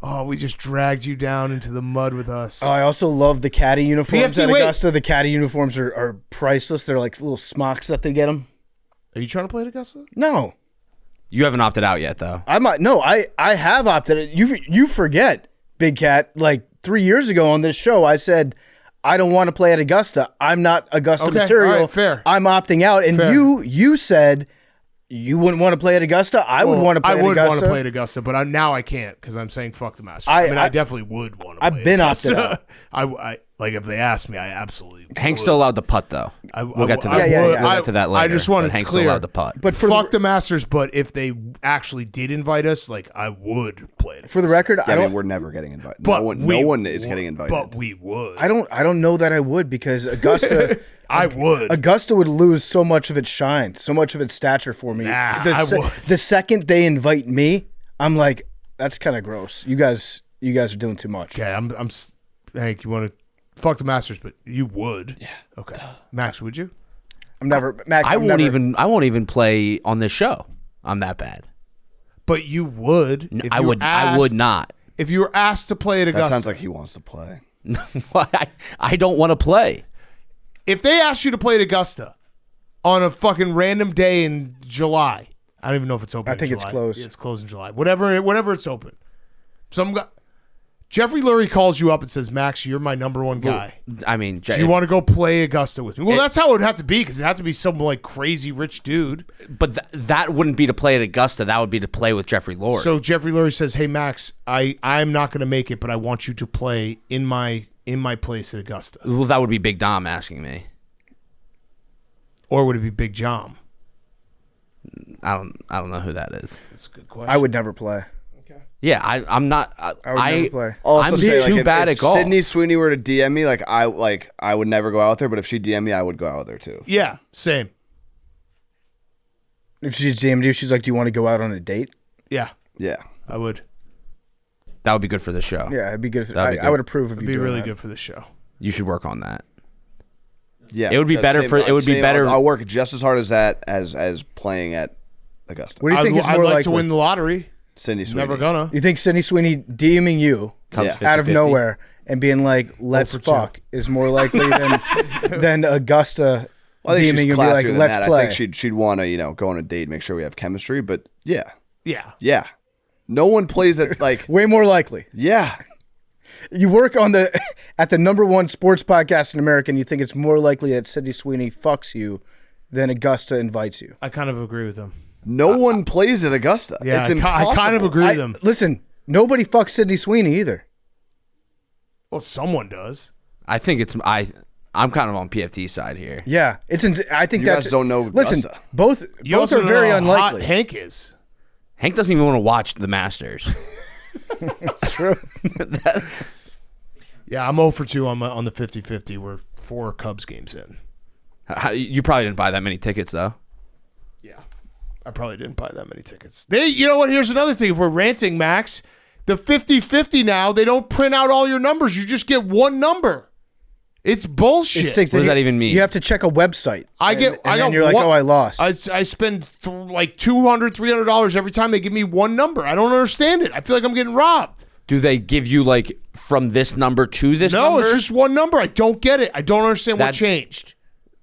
Oh, we just dragged you down into the mud with us. Oh, I also love the caddy uniforms PFT, at wait. Augusta. The caddy uniforms are priceless. They're like little smocks that they get them. Are you trying to play at Augusta? No. You haven't opted out yet, though. I have opted. You forget, Big Cat. Like 3 years ago on this show, I said I don't want to play at Augusta. I'm not Augusta material. All right, fair. I'm opting out. And Fair. you said you wouldn't want to play at Augusta. I would want to play at Augusta. I would want to play at Augusta, but now I can't because I'm saying fuck the Masters. I definitely would want to play I've been at opted Augusta. out. I like if they asked me, I absolutely Hank's would. still alled to putt, though. We'll get to that. Yeah. We'll get to that later. I just want but to Hank's clear. still allowed to putt. But fuck the Masters. But if they actually did invite us, like I would play it. For the record, Yeah, I mean, we're never getting invited. But no one is getting invited. But we would. I don't know that I would because Augusta. I would. Augusta would lose so much of its shine, so much of its stature for me. Nah, I would. The second they invite me, I'm like, that's kind of gross. You guys are doing too much. Okay, I'm Hank, you want to fuck the Masters, but you would. Yeah. Okay. Max, would you? I won't even play on this show. I'm that bad. But you would. No, if I you were would. I would not. If you were asked to play at Augusta. That sounds like he wants to play. I don't want to play. If they asked you to play at Augusta on a fucking random day in July, I don't even know if it's open. I think it's closed. Yeah, it's closed in July. Whenever it's open. Jeffrey Lurie calls you up and says, Max, you're my number one guy. I mean, Do you want to go play Augusta with me? Well, that's how it would have to be because it'd have to be some like crazy rich dude. But that wouldn't be to play at Augusta. That would be to play with Jeffrey Lurie. So Jeffrey Lurie says, hey, Max, I'm not going to make it, but I want you to play in my place at Augusta. Well, that would be Big Dom asking me. Or would it be Big Jom? I don't know who that is. That's a good question. I would never play. Yeah, I'm not. I would never play. Also I'm say, too if bad at golf. Sydney Sweeney were to DM me, I would never go out there. But if she DM me, I would go out there too. Yeah, same. If she's DM'd you, she's like, do you want to go out on a date? Yeah, Yeah. I would. That would be good for the show. Yeah, it'd be good. That'd be I would approve of It'd you be doing really that. good for the show. You should work on that. Yeah. It would be better for. It would be better. I'll work just as hard as that as playing at Augusta. What do you think is more I'd like likely? to win the lottery. Sydney Sweeney. Never gonna. You think Sydney Sweeney DMing you Cubs Yeah. out of 50-50? nowhere and being like, let's 0 for 2. fuck, is more likely than Augusta I think DMing she's and be classier like, than let's that. play. I think she'd want to go on a date, make sure we have chemistry. But yeah, Yeah. no one plays it like Way more likely. yeah. You work on at the #1 sports podcast in America, and you think it's more likely that Sydney Sweeney fucks you than Augusta invites you. I kind of agree with him. No one plays at Augusta. Yeah, It's I impossible. kind of agree with him. Listen, nobody fucks Sydney Sweeney either. Well, someone does. I think it's. I'm kind of on PFT side here. Yeah, I think You that's. guys don't know Listen, Augusta. both You also are don't very know how hot unlikely. Hank is. Hank doesn't even want to watch the Masters. That's true. Yeah, I'm 0 for 2 on the 50-50. We're 4 Cubs games in. You probably didn't buy that many tickets though. Yeah, I probably didn't buy that many tickets. You know what? Here's another thing. If we're ranting, Max, the 50-50 now, they don't print out all your numbers. You just get one number. It's bullshit. It stinks. What does that even mean? You have to check a website. And then you're like, oh, I lost. I spend like $200, $300 every time they give me one number. I don't understand it. I feel like I'm getting robbed. Do they give you like from this number to this No, number? it's just one number. I don't get it. I don't understand what That- changed.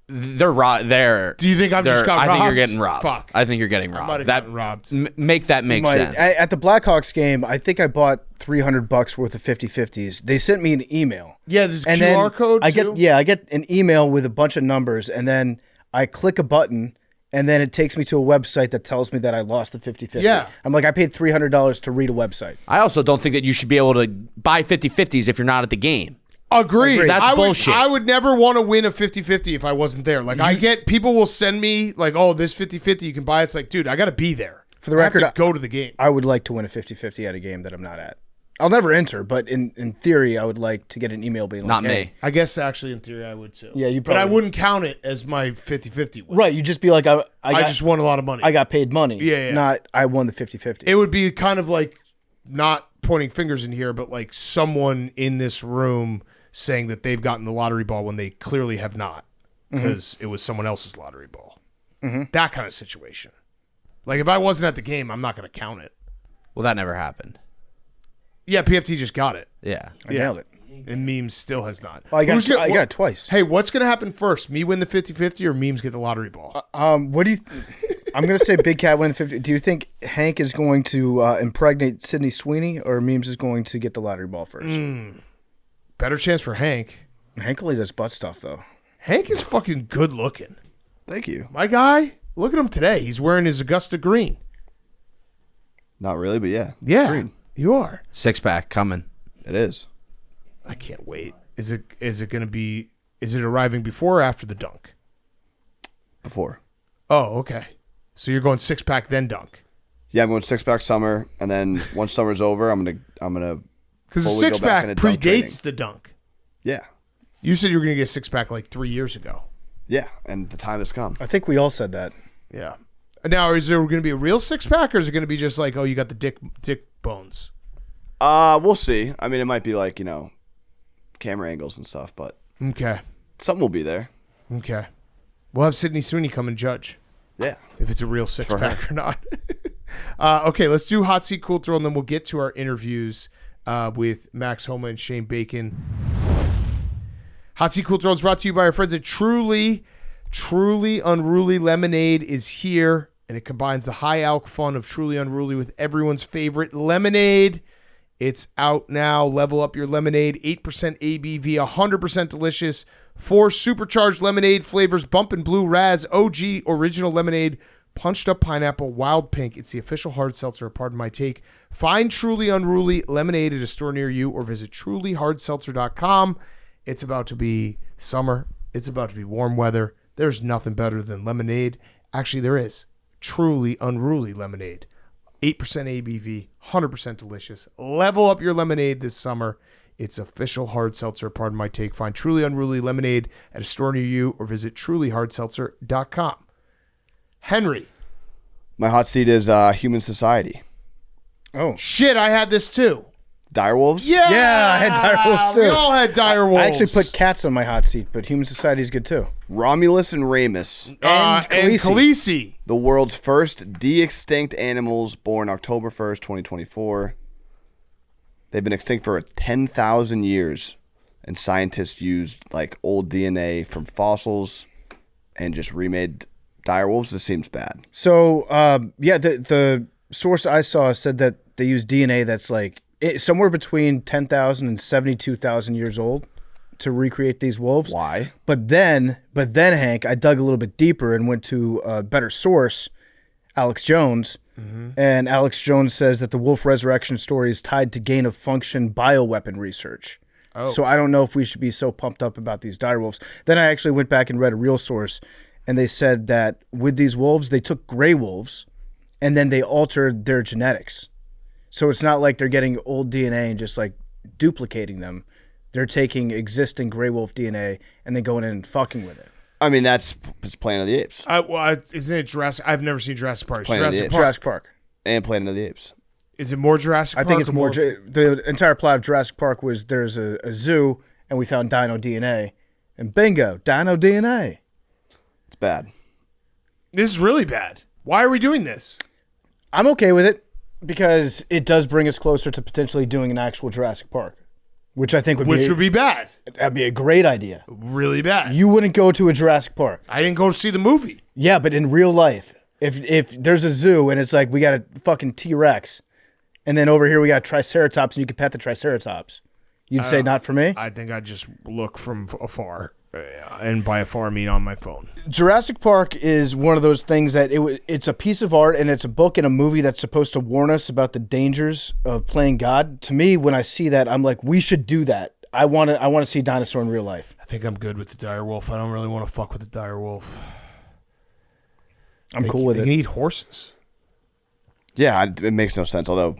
They're robbed. Do you think I've just got I think you're robbed? getting robbed. Fuck. I think you're getting robbed. might have That gotten robbed. Make that make sense. At the Blackhawks game, I think I bought $300 worth of 50-50s. They sent me an email. Yeah, there's a And QR then code I too? get an email with a bunch of numbers, and then I click a button, and then it takes me to a website that tells me that I lost the 50-50. Yeah. I'm like, I paid $300 to read a website. I also don't think that you should be able to buy 50-50s if you're not at the game. Agreed. That's bullshit. I would never want to win a 50-50 if I wasn't there. Like, I get people will send me, like, oh, this 50-50 you can buy. It's like, dude, I got to be there. For the record, I have to go to the game. I would like to win a 50-50 at a game that I'm not at. I'll never enter, but in theory, I would like to get an email being like, Not hey. me. I guess, actually, in theory, I would too. Yeah, you But I probably- wouldn't count it as my 50-50 win. Right, you just be like, I just won a lot of money. I got paid money. Yeah. Not, I won the 50-50. It would be kind of like, not pointing fingers in here, but like someone in this room saying that they've gotten the lottery ball when they clearly have not, because it was someone else's lottery ball. That kind of situation. Like, if I wasn't at the game, I'm not going to count it. Well, that never happened. Yeah, PFT just got it. Yeah. I nailed it. And Memes still has not. Well, I got it twice. Hey, what's going to happen first? Me win the 50-50 or Memes get the lottery ball? What do you... I'm going to say Big Cat win the 50. Do you think Hank is going to impregnate Sydney Sweeney, or Memes is going to get the lottery ball first? Better chance for Hank. Hank only does butt stuff, though. Hank is fucking good looking. Thank you. My guy, look at him today. He's wearing his Augusta green. Not really, but yeah. Yeah, Green. you are. 6-pack coming. It is. I can't wait. Is it going to be? Is it arriving before or after the dunk? Before. Oh, okay. So you're going 6-pack then dunk. Yeah, I'm going 6-pack summer, and then once summer's over, I'm gonna because the 6-pack predates the dunk. Yeah. You said you were going to get a 6-pack like 3 years ago. Yeah, and the time has come. I think we all said that. Yeah. Now, is there going to be a real 6-pack, or is it going to be just like, oh, you got the dick bones? We'll see. I mean, it might be like, camera angles and stuff, but okay, something will be there. Okay. We'll have Sydney Sweeney come and judge. Yeah. If it's a real 6-pack or not. Okay, let's do Hot Seat Cool Throw, and then we'll get to our interviews with Max Homa and Shane Bacon. Hot Seat Cool Throw is brought to you by our friends at Truly. Truly Unruly Lemonade is here, and it combines the high alc fun of Truly Unruly with everyone's favorite lemonade. It's out now. Level up your lemonade. 8% ABV, 100% delicious. 4 supercharged lemonade flavors: Bumpin' Blue, Raz, OG, Original Lemonade, Punched Up Pineapple, Wild Pink. It's the official hard seltzer, pardon my take. Find Truly Unruly Lemonade at a store near you, or visit trulyhardseltzer.com. It's about to be summer. It's about to be warm weather. There's nothing better than lemonade. Actually, there is. Truly Unruly Lemonade. 8% ABV, 100% delicious. Level up your lemonade this summer. It's official hard seltzer, pardon my take. Find Truly Unruly Lemonade at a store near you, or visit trulyhardseltzer.com. Henry. My hot seat is Human Society. Oh. Shit, I had this too. Direwolves? Yeah, I had direwolves too. We all had direwolves. I actually put cats on my hot seat, but Human Society is good too. Romulus and Remus. And Khaleesi. The world's first de-extinct animals born October 1st, 2024. They've been extinct for 10,000 years, and scientists used like old DNA from fossils and just remade direwolves. This seems bad. So, the source I saw said that they use DNA that's like somewhere between 10,000 and 72,000 years old to recreate these wolves. Why? But then, Hank, I dug a little bit deeper and went to a better source, Alex Jones. Mm-hmm. And Alex Jones says that the wolf resurrection story is tied to gain-of-function bioweapon research. Oh. So I don't know if we should be so pumped up about these direwolves. Then I actually went back and read a real source, and they said that with these wolves, they took gray wolves, and then they altered their genetics. So it's not like they're getting old DNA and just like duplicating them. They're taking existing gray wolf DNA and then going in and fucking with it. I mean, it's Planet of the Apes. Isn't it Jurassic? I've never seen Jurassic Park. Jurassic Park. And Planet of the Apes. Is it more Jurassic Park? I think it's more. The entire plot of Jurassic Park was there's a zoo and we found dino DNA. And bingo, dino DNA. It's bad. This is really bad. Why are we doing this? I'm okay with it because it does bring us closer to potentially doing an actual Jurassic Park. Which I think would be bad. That'd be a great idea. Really bad. You wouldn't go to a Jurassic Park. I didn't go to see the movie. Yeah, but in real life, if there's a zoo and it's like we got a fucking T-Rex, and then over here we got Triceratops and you can pet the Triceratops, you'd say not for me? I think I'd just look from afar. And by afar, I mean on my phone. Jurassic Park is one of those things that it's a piece of art and it's a book and a movie that's supposed to warn us about the dangers of playing God. To me, when I see that, I'm like, we should do that. I want to see a dinosaur in real life. I think I'm good with the direwolf. I don't really want to fuck with the direwolf. I'm cool with it. They can eat horses. Yeah, it makes no sense. Although,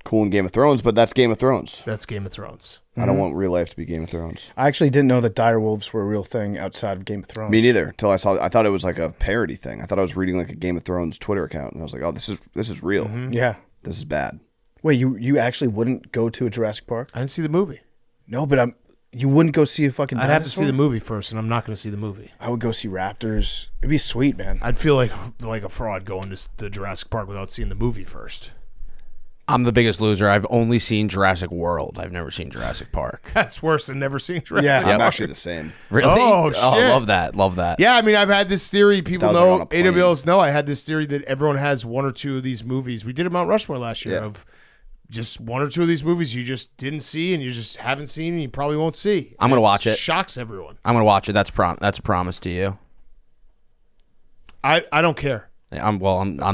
cool in Game of Thrones, but that's Game of Thrones. That's Game of Thrones. I don't want real life to be Game of Thrones. I actually didn't know that direwolves were a real thing outside of Game of Thrones. Me neither. Until I thought it was like a parody thing. I thought I was reading like a Game of Thrones Twitter account, and I was like, oh, this is real. Mm-hmm. Yeah. This is bad. Wait, you actually wouldn't go to a Jurassic Park? I didn't see the movie. No, but You wouldn't go see a fucking dinosaur? I'd have to see the movie first, and I'm not going to see the movie. I would go see raptors. It'd be sweet, man. I'd feel like a fraud going to the Jurassic Park without seeing the movie first. I'm the biggest loser. I've only seen Jurassic World. I've never seen Jurassic Park. That's worse than never seeing Jurassic Park. I'm actually the same. Really? Oh, shit. Love that. Love that. Yeah, I mean, I've had this theory. People That was, like, on know, a plane. AWLs know, I had this theory that everyone has one or two of these movies. We did a Mount Rushmore last year of just one or two of these movies you just didn't see and you just haven't seen and you probably won't see. I'm going to watch it. Shocks everyone. I'm going to watch it. That's a promise to you. I don't care. I'm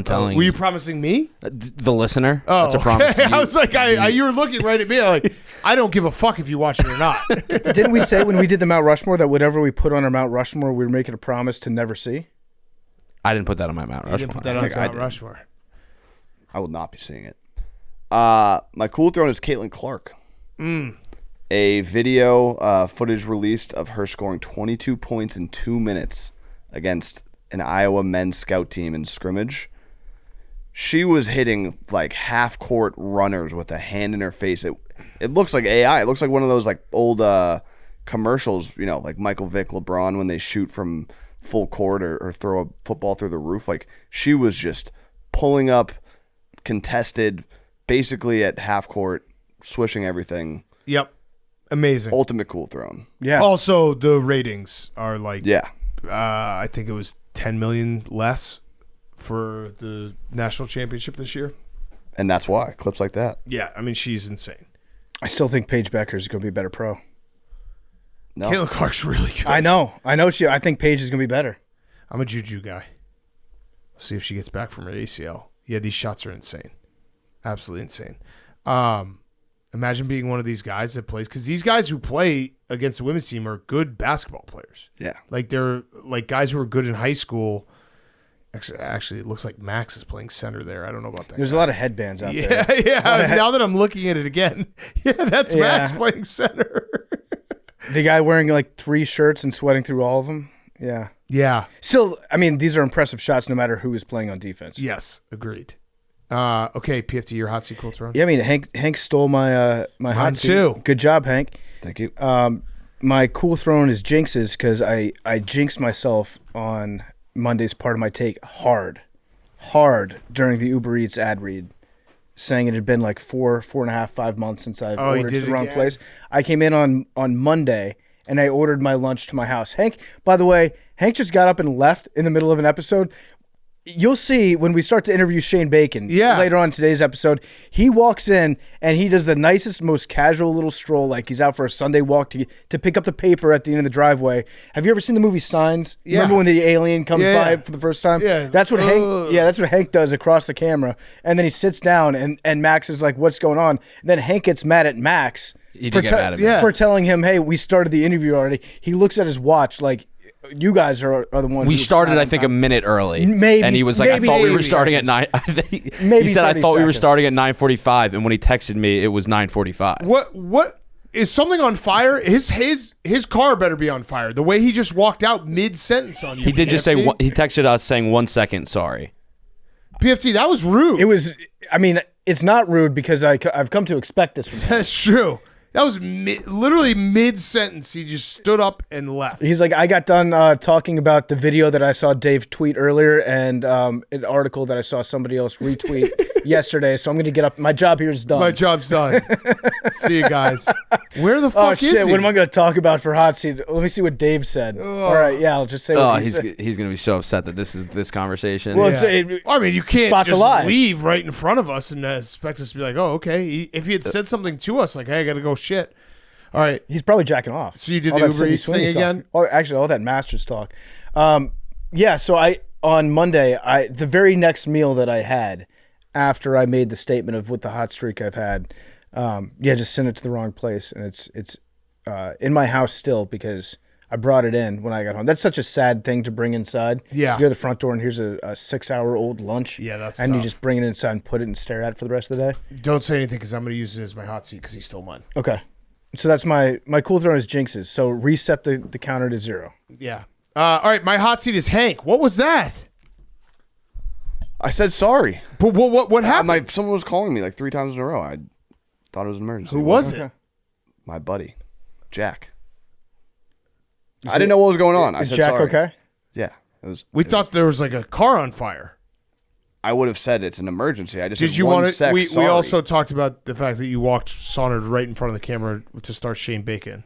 telling Were you promising me? the listener. Oh, That's a promise. To you. I was like, you were looking right at me. Like, I don't give a fuck if you watch it or not. Didn't we say when we did the Mount Rushmore that whatever we put on our Mount Rushmore, we were making a promise to never see? I didn't put that on my Mount Rushmore. You didn't put that on Mount Rushmore. I will not be seeing it. My cool throne is Caitlin Clark. A video footage released of her scoring 22 points in 2 minutes against an Iowa men's scout team in scrimmage. She was hitting like half court runners with a hand in her face. It looks like AI. It looks like one of those like old commercials, you know, like Michael Vick, LeBron when they shoot from full court or throw a football through the roof. Like she was just pulling up, contested, basically at half court, swishing everything. Yep. Amazing. Ultimate cool throne. Yeah. Also, the ratings are like, I think it was 10 million less for the national championship this year. And that's why. Clips like that. Yeah, I mean, she's insane. I still think Paige Becker is going to be a better pro. No. Caitlin Clark's really good. I know. I think Paige is going to be better. I'm a juju guy. We'll see if she gets back from her ACL. Yeah, these shots are insane. Absolutely insane. Imagine being one of these guys that plays, because these guys who play against the women's team are good basketball players. Yeah. Like they're like guys who were good in high school. Actually, it looks like Max is playing center there. I don't know about that. There's a lot of headbands out there. Yeah. Now that I'm looking at it again, that's Max playing center. The guy wearing like 3 shirts and sweating through all of them. Yeah. Yeah. Still, I mean, these are impressive shots no matter who is playing on defense. Yes, agreed. Okay, PFT, your hot seat cool throne. Yeah, I mean, Hank stole my hot seat. Mine too. Good job, Hank. Thank you. My cool throne is Jinx's because I jinxed myself on Monday's part of my take hard during the Uber Eats ad read, saying it had been like 4.5, 5 months since I've ordered to the wrong place. I came in on Monday and I ordered my lunch to my house. Hank, by the way, Hank just got up and left in the middle of an episode. You'll see when we start to interview Shane Bacon later on in today's episode, he walks in and he does the nicest, most casual little stroll, like he's out for a Sunday walk to pick up the paper at the end of the driveway. Have you ever seen the movie Signs? Yeah. Remember when the alien comes by for the first time? Yeah. That's what Hank does across the camera. And then he sits down and Max is like, what's going on? And then Hank gets mad at Max for telling him, hey, we started the interview already. He looks at his watch like, you guys are the ones. We started, I think, a minute early. Maybe, and he was like, "I thought we were starting at 9." He said, "I thought we were starting at 9:45," and when he texted me, it was 9:45. What is something on fire? His car better be on fire. The way he just walked out mid sentence on you. He did just say he texted us saying 1 second, sorry. PFT, that was rude. It was. I mean, it's not rude because I've come to expect this from him. That's true. That was literally mid-sentence. He just stood up and left. He's like, I got done talking about the video that I saw Dave tweet earlier and an article that I saw somebody else retweet yesterday, so I'm going to get up. My job here is done. My job's done. See you guys. Where the fuck is he? What am I going to talk about for Hot Seat? Let me see what Dave said. All right, yeah, I'll just say what he said. He's going to be so upset that this is this conversation. Well, I mean, you can't just leave right in front of us and expect us to be like, oh, okay. If he had said something to us, like, hey, I got to go shit. All right. He's probably jacking off. So you did the Uber Eats thing again? Actually, all that Masters talk. Yeah, so on Monday, the very next meal that I had after I made the statement of what the hot streak I've had, just sent it to the wrong place. And it's in my house still because I brought it in when I got home. That's such a sad thing to bring inside. Yeah. You're at the front door and here's a 6-hour-old lunch. Yeah, that's And tough. you just bring it inside and put it and stare at it for the rest of the day. Don't say anything because I'm going to use it as my hot seat because he stole mine. Okay. So that's my cool throne is Jinx's. So reset the counter to 0. Yeah. All right, my hot seat is Hank. What was that? I said sorry. But what happened? Someone was calling me like 3 times in a row. I thought it was an emergency. Who was it? My buddy, Jack. I didn't know what was going on. I Is said Jack sorry. okay? Yeah. We thought there was like a car on fire. I would have said it's an emergency. I just Did said you one want to? sec, We sorry. also talked about the fact that you sauntered right in front of the camera to start Shane Bacon.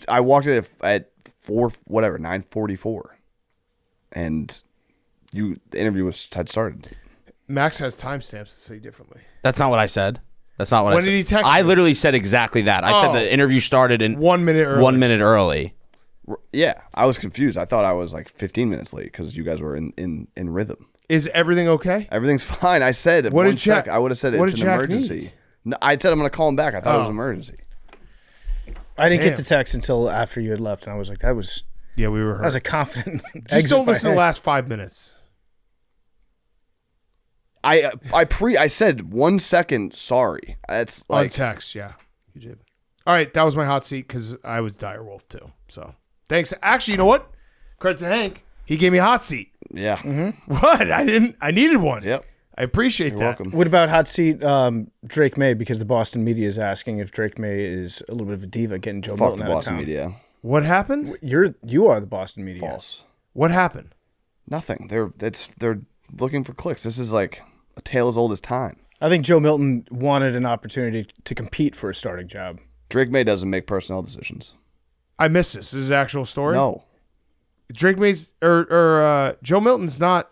I walked it at 9:44, and the interview had started. Max has timestamps to say differently. That's not what I said. That's not what When I said. did he text I you? literally said exactly that. I said the interview started in 1 minute early. 1 minute early. Yeah, I was confused. I thought I was like 15 minutes late because you guys were in rhythm. Is everything okay? Everything's fine. I said What one did Jack- sec. I would have said what it's did an Jack emergency. need? No, I said I'm going to call him back. I thought it was an emergency. I didn't Damn. get the text until after you had left, and I was like, that was Yeah, we were hurt. a confident. Just exit don't by listen to the Hank. last 5 minutes. I said 1 second sorry. That's On like text, yeah. You did. All right, that was my hot seat because I was direwolf too. So thanks. Actually, you know what? Credit to Hank. He gave me a hot seat. yeah. Mm-hmm. What? I needed one. Yep. I appreciate You're that. welcome. What about hot seat Drake May? Because the Boston media is asking if Drake May is a little bit of a diva getting Joe Fuck Milton the out of Boston town. media. What happened? You are the Boston media. False. What happened? Nothing. They're looking for clicks. This is like a tale as old as time. I think Joe Milton wanted an opportunity to compete for a starting job. Drake May doesn't make personnel decisions. I missed this. This is an actual story? No. Drake May's or Joe Milton's not.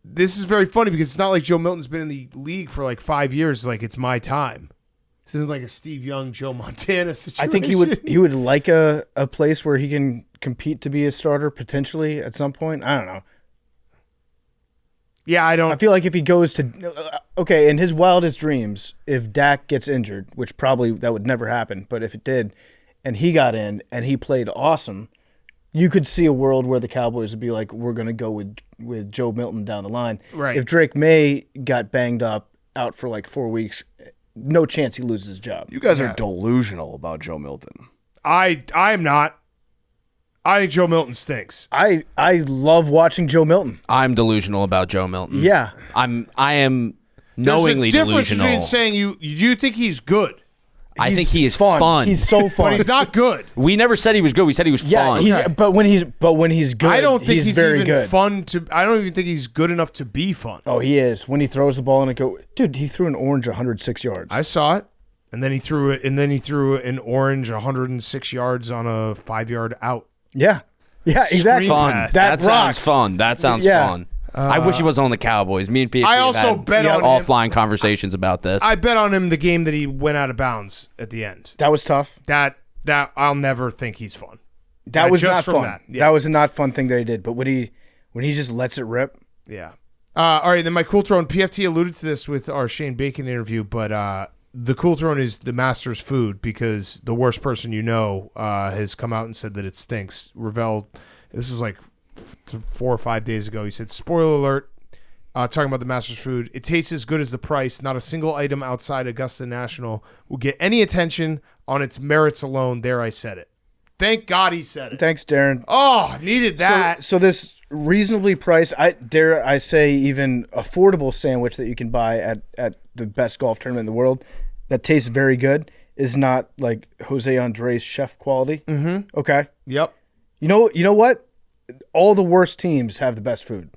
This is very funny because it's not like Joe Milton's been in the league for like 5 years. Like it's my time. This isn't like a Steve Young, Joe Montana situation. I think he would like a place where he can compete to be a starter potentially at some point. I don't know. Yeah, I don't. I feel like if he goes to okay, in his wildest dreams, if Dak gets injured, which probably that would never happen, but if it did, and he got in and he played awesome, you could see a world where the Cowboys would be like, we're going to go with Joe Milton down the line. Right. If Drake May got banged up out for like 4 weeks, no chance he loses his job. You guys are delusional about Joe Milton. I am not. I think Joe Milton stinks. I love watching Joe Milton. I'm delusional about Joe Milton. Yeah. I am knowingly There's a difference delusional. between saying you think he's good, I think he is fun. He's so fun. but he's not good. We never said he was good. We said he was Yeah, fun. but when he's good, I don't think he's very even good. fun to. I don't even think he's good enough to be fun. Oh, he is. When he throws the ball and it go, dude, he threw an orange 106 yards. I saw it, and then he threw it, and then he threw an orange 106 yards on a 5-yard out. Yeah, exactly. Fun. pass. That rocks. sounds fun. That sounds Yeah. fun. I wish he wasn't on the Cowboys. Me and PFC I have also had bet on him. offline conversations about this. I bet on him the game that he went out of bounds at the end. That was tough. That I'll never think he's fun. That was just not from fun. that, yeah. That was a not fun thing that he did. But when he just lets it rip, Yeah. All right, then my cool throne. PFT alluded to this with our Shane Bacon interview, but the cool throne is the Masters food because the worst person you know has come out and said that it stinks. Ravel, this was like 4 or 5 days ago. He said, spoiler alert, talking about the Masters food. It tastes as good as the price. Not a single item outside Augusta National will get any attention on its merits alone. There, I said it. Thank God he said it. thanks, Darren. Oh, needed that. So this reasonably priced, dare I say, even affordable sandwich that you can buy at the best golf tournament in the world that tastes very good is not like Jose Andres chef quality. Mm-hmm. Okay. Yep. You know what? All the worst teams have the best food.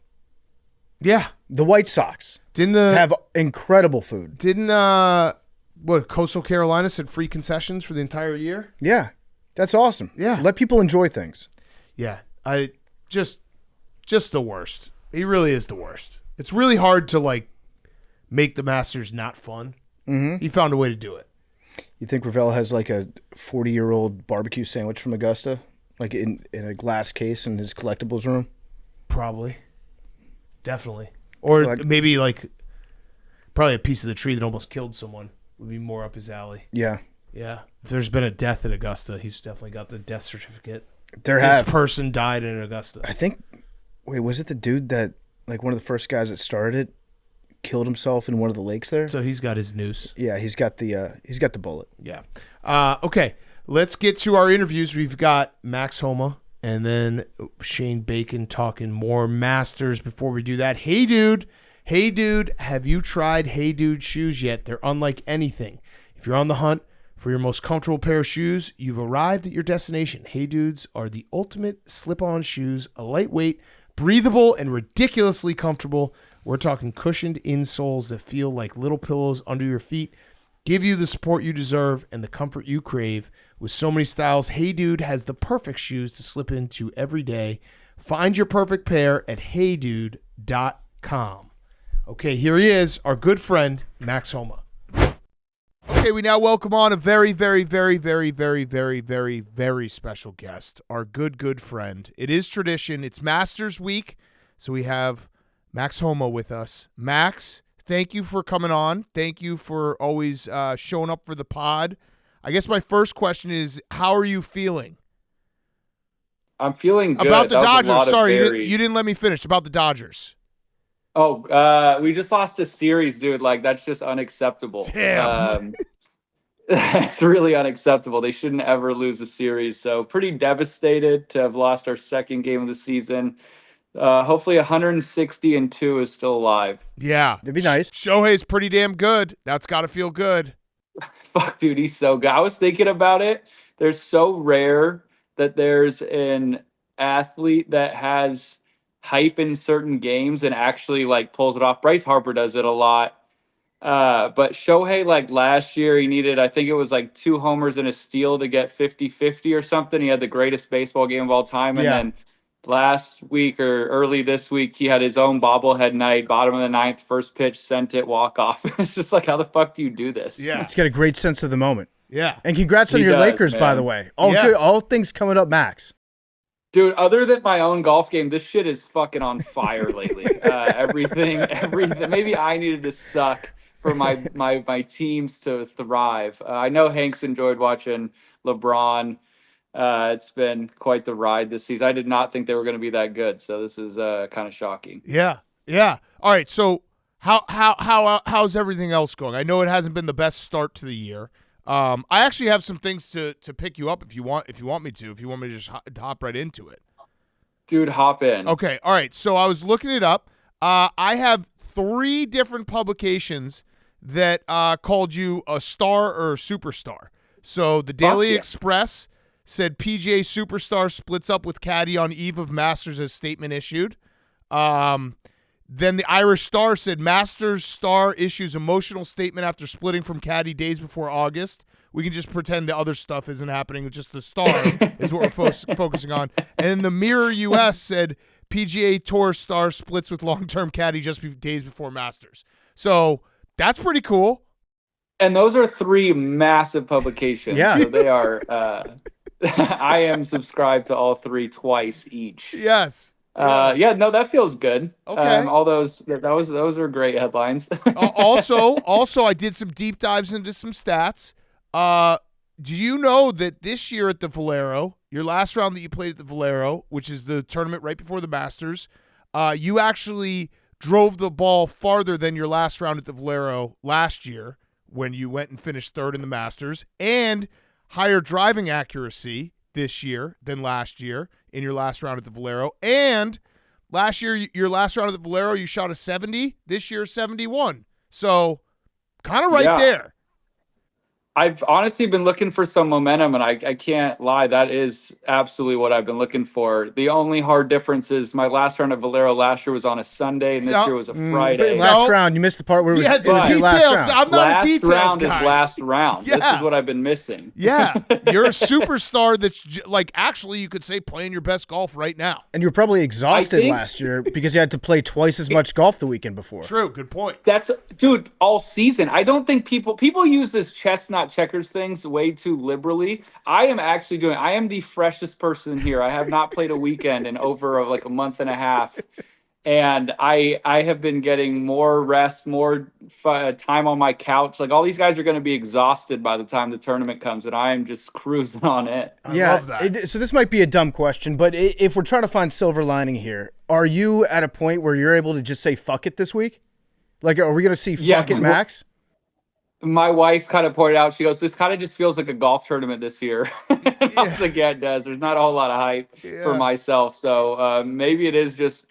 Yeah. The White Sox have incredible food. Didn't Coastal Carolina said free concessions for the entire year? Yeah, that's awesome. Yeah. Let people enjoy things. Yeah. I just the worst. He really is the worst. It's really hard to like make the Masters not fun. Mm-hmm. He found a way to do it. You think Ravel has like a 40-year-old barbecue sandwich from Augusta, like in a glass case in his collectibles room? Probably. Definitely. Or maybe like probably a piece of the tree that almost killed someone would be more up his alley. Yeah. Yeah. If there's been a death at Augusta, he's definitely got the death certificate. This person died in Augusta. I think. Wait, was it the dude that like one of the first guys that started it killed himself in one of the lakes there? So he's got his noose. Yeah, he's got the bullet. Yeah. Okay. Let's get to our interviews. We've got Max Homa and then Shane Bacon talking more Masters. Before we do that, hey dude, have you tried Hey Dude shoes yet? They're unlike anything. If you're on the hunt For your most comfortable pair of shoes, you've arrived at your destination. Hey Dudes are the ultimate slip-on shoes, a lightweight, breathable, and ridiculously comfortable. We're talking cushioned insoles that feel like little pillows under your feet, give you the support you deserve and the comfort you crave. With so many styles, Hey Dude has the perfect shoes to slip into every day. Find your perfect pair at heydude.com. Okay, here he is, our good friend, Max Homa. Okay, we now welcome on a very, very, very, very, very, very, very, very special guest, our good friend. It is tradition. It's Masters Week, so we have Max Homa with us. Max, thank you for coming on. Thank you for always showing up for the pod. I guess my first question is, how are you feeling? I'm feeling good. About the Dodgers. Sorry, you didn't let me finish. About the Dodgers. Oh, we just lost a series, dude. Like, that's just unacceptable. Damn. It's really unacceptable. They shouldn't ever lose a series. So pretty devastated to have lost our second game of the season. Hopefully 160-2 is still alive. Yeah. It'd be nice. Shohei's pretty damn good. That's got to feel good. Fuck, dude, he's so good. I was thinking about it. They're so rare that there's an athlete that has hype in certain games and actually like pulls it off. Bryce Harper does it a lot. But Shohei, like last year, he needed, I think it was like 2 homers and a steal to get 50-50 or something. He had the greatest baseball game of all time. And then last week or early this week, he had his own bobblehead night, bottom of the ninth, first pitch, sent it, walk off. It's just like, how the fuck do you do this? Yeah. He's got a great sense of the moment. Yeah. And congrats on your Lakers, man. By the way. All things coming up, Max. Dude, other than my own golf game, this shit is fucking on fire lately. Everything. Maybe I needed to suck for my teams to thrive. I know Hank's enjoyed watching LeBron. It's been quite the ride this season. I did not think they were going to be that good, so this is kind of shocking. Yeah. All right, so how's everything else going? I know it hasn't been the best start to the year. I actually have some things to pick you up if you want me to just hop right into it. Dude, hop in. Okay, all right. So I was looking it up. I have 3 different publications that called you a star or a superstar. So the Daily Express said PGA superstar splits up with caddy on eve of Masters as statement issued. Then the Irish Star said Masters star issues emotional statement after splitting from caddy days before August. We can just pretend the other stuff isn't happening. Just the star is what we're focusing on. And then the Mirror US said PGA Tour star splits with long-term caddy just days before Masters. So that's pretty cool. And those are 3 massive publications. Yeah. So they are I am subscribed to all 3 twice each. Yes. Yeah, no, that feels good. Okay. All those are great headlines. Also, I did some deep dives into some stats. Do you know that this year at the Valero, your last round that you played at the Valero, which is the tournament right before the Masters, you actually drove the ball farther than your last round at the Valero last year when you went and finished 3rd in the Masters, and higher driving accuracy this year than last year in your last round at the Valero. And last year, your last round at the Valero, you shot a 70. This year, 71. So kind of there. I've honestly been looking for some momentum, and I can't lie. That is absolutely what I've been looking for. The only hard difference is my last round at Valero last year was on a Sunday, and this year was a Friday. Last round, you missed the part where it was details. last round. I'm not a details round guy. Is last round. Yeah. This is what I've been missing. Yeah, you're a superstar that's like actually you could say playing your best golf right now. And you were probably exhausted last year because you had to play twice as much golf the weekend before. True, good point. Dude, all season. I don't think people use this chestnut checkers things way too liberally. I am the freshest person here. I have not played a weekend in over like a month and a half. And I have been getting more rest, more time on my couch. Like all these guys are going to be exhausted by the time the tournament comes, and I am just cruising on it. I love that. So this might be a dumb question, but if we're trying to find silver lining here, are you at a point where you're able to just say fuck it this week? Like, are we going to see fuck it, Max? My wife kind of pointed out, she goes, this kind of just feels like a golf tournament this year. I was like, yeah, it does. There's not a whole lot of hype for myself. So maybe it is just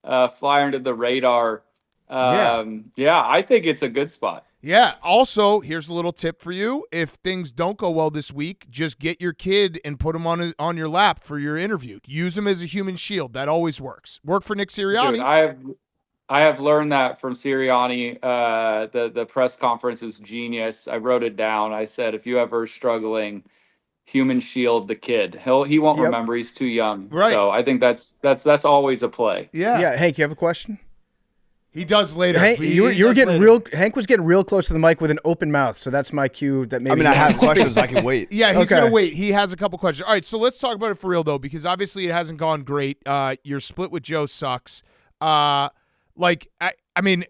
fly under the radar. I think it's a good spot. Yeah. Also, here's a little tip for you. If things don't go well this week, just get your kid and put him on your lap for your interview. Use him as a human shield. That always works. Work for Nick Sirianni. Dude, I have learned that from Sirianni. The press conference is genius. I wrote it down. I said, if you ever struggling, human shield the kid. He won't remember. He's too young. Right. So I think that's always a play. Yeah. Hank, you have a question? He does later. Hank, you were getting later. Hank was getting real close to the mic with an open mouth, so that's my cue. That maybe. I have questions. I can wait. Yeah, he's gonna wait. He has a couple questions. All right, so let's talk about it for real though, because obviously it hasn't gone great. Your split with Joe sucks. I mean,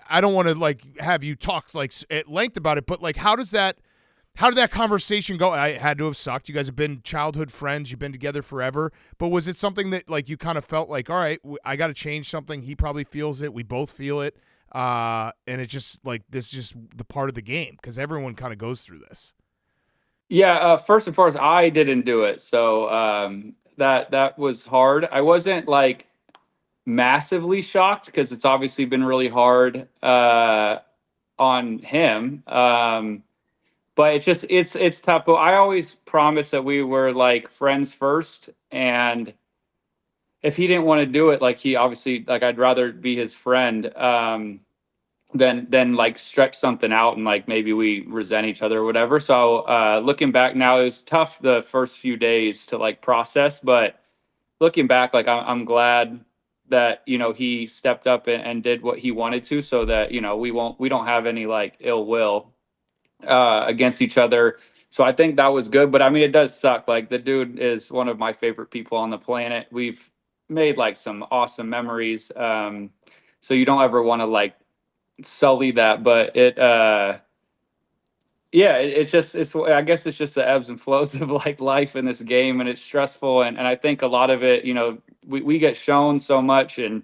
I don't want to have you talk at length about it, but how did that conversation go? I had to have sucked. You guys have been childhood friends. You've been together forever. But was it something that you kind of felt like, all right, I got to change something. He probably feels it. We both feel it. And it's just this is just the part of the game because everyone kind of goes through this. Yeah. First and foremost, I didn't do it. So that was hard. I wasn't massively shocked because it's obviously been really hard on him. But it's tough. But I always promised that we were friends first, and if he didn't want to do it, he obviously I'd rather be his friend than stretch something out and maybe we resent each other or whatever. So looking back now, it was tough the first few days to process, but looking back, I'm glad that he stepped up and did what he wanted to, so that we don't have any ill will against each other. So I think that was good, but I mean, it does suck. The dude is one of my favorite people on the planet. We've made some awesome memories. So you don't ever want to sully that, but I guess it's just the ebbs and flows of life in this game, and it's stressful. And I think a lot of it, we get shown so much, and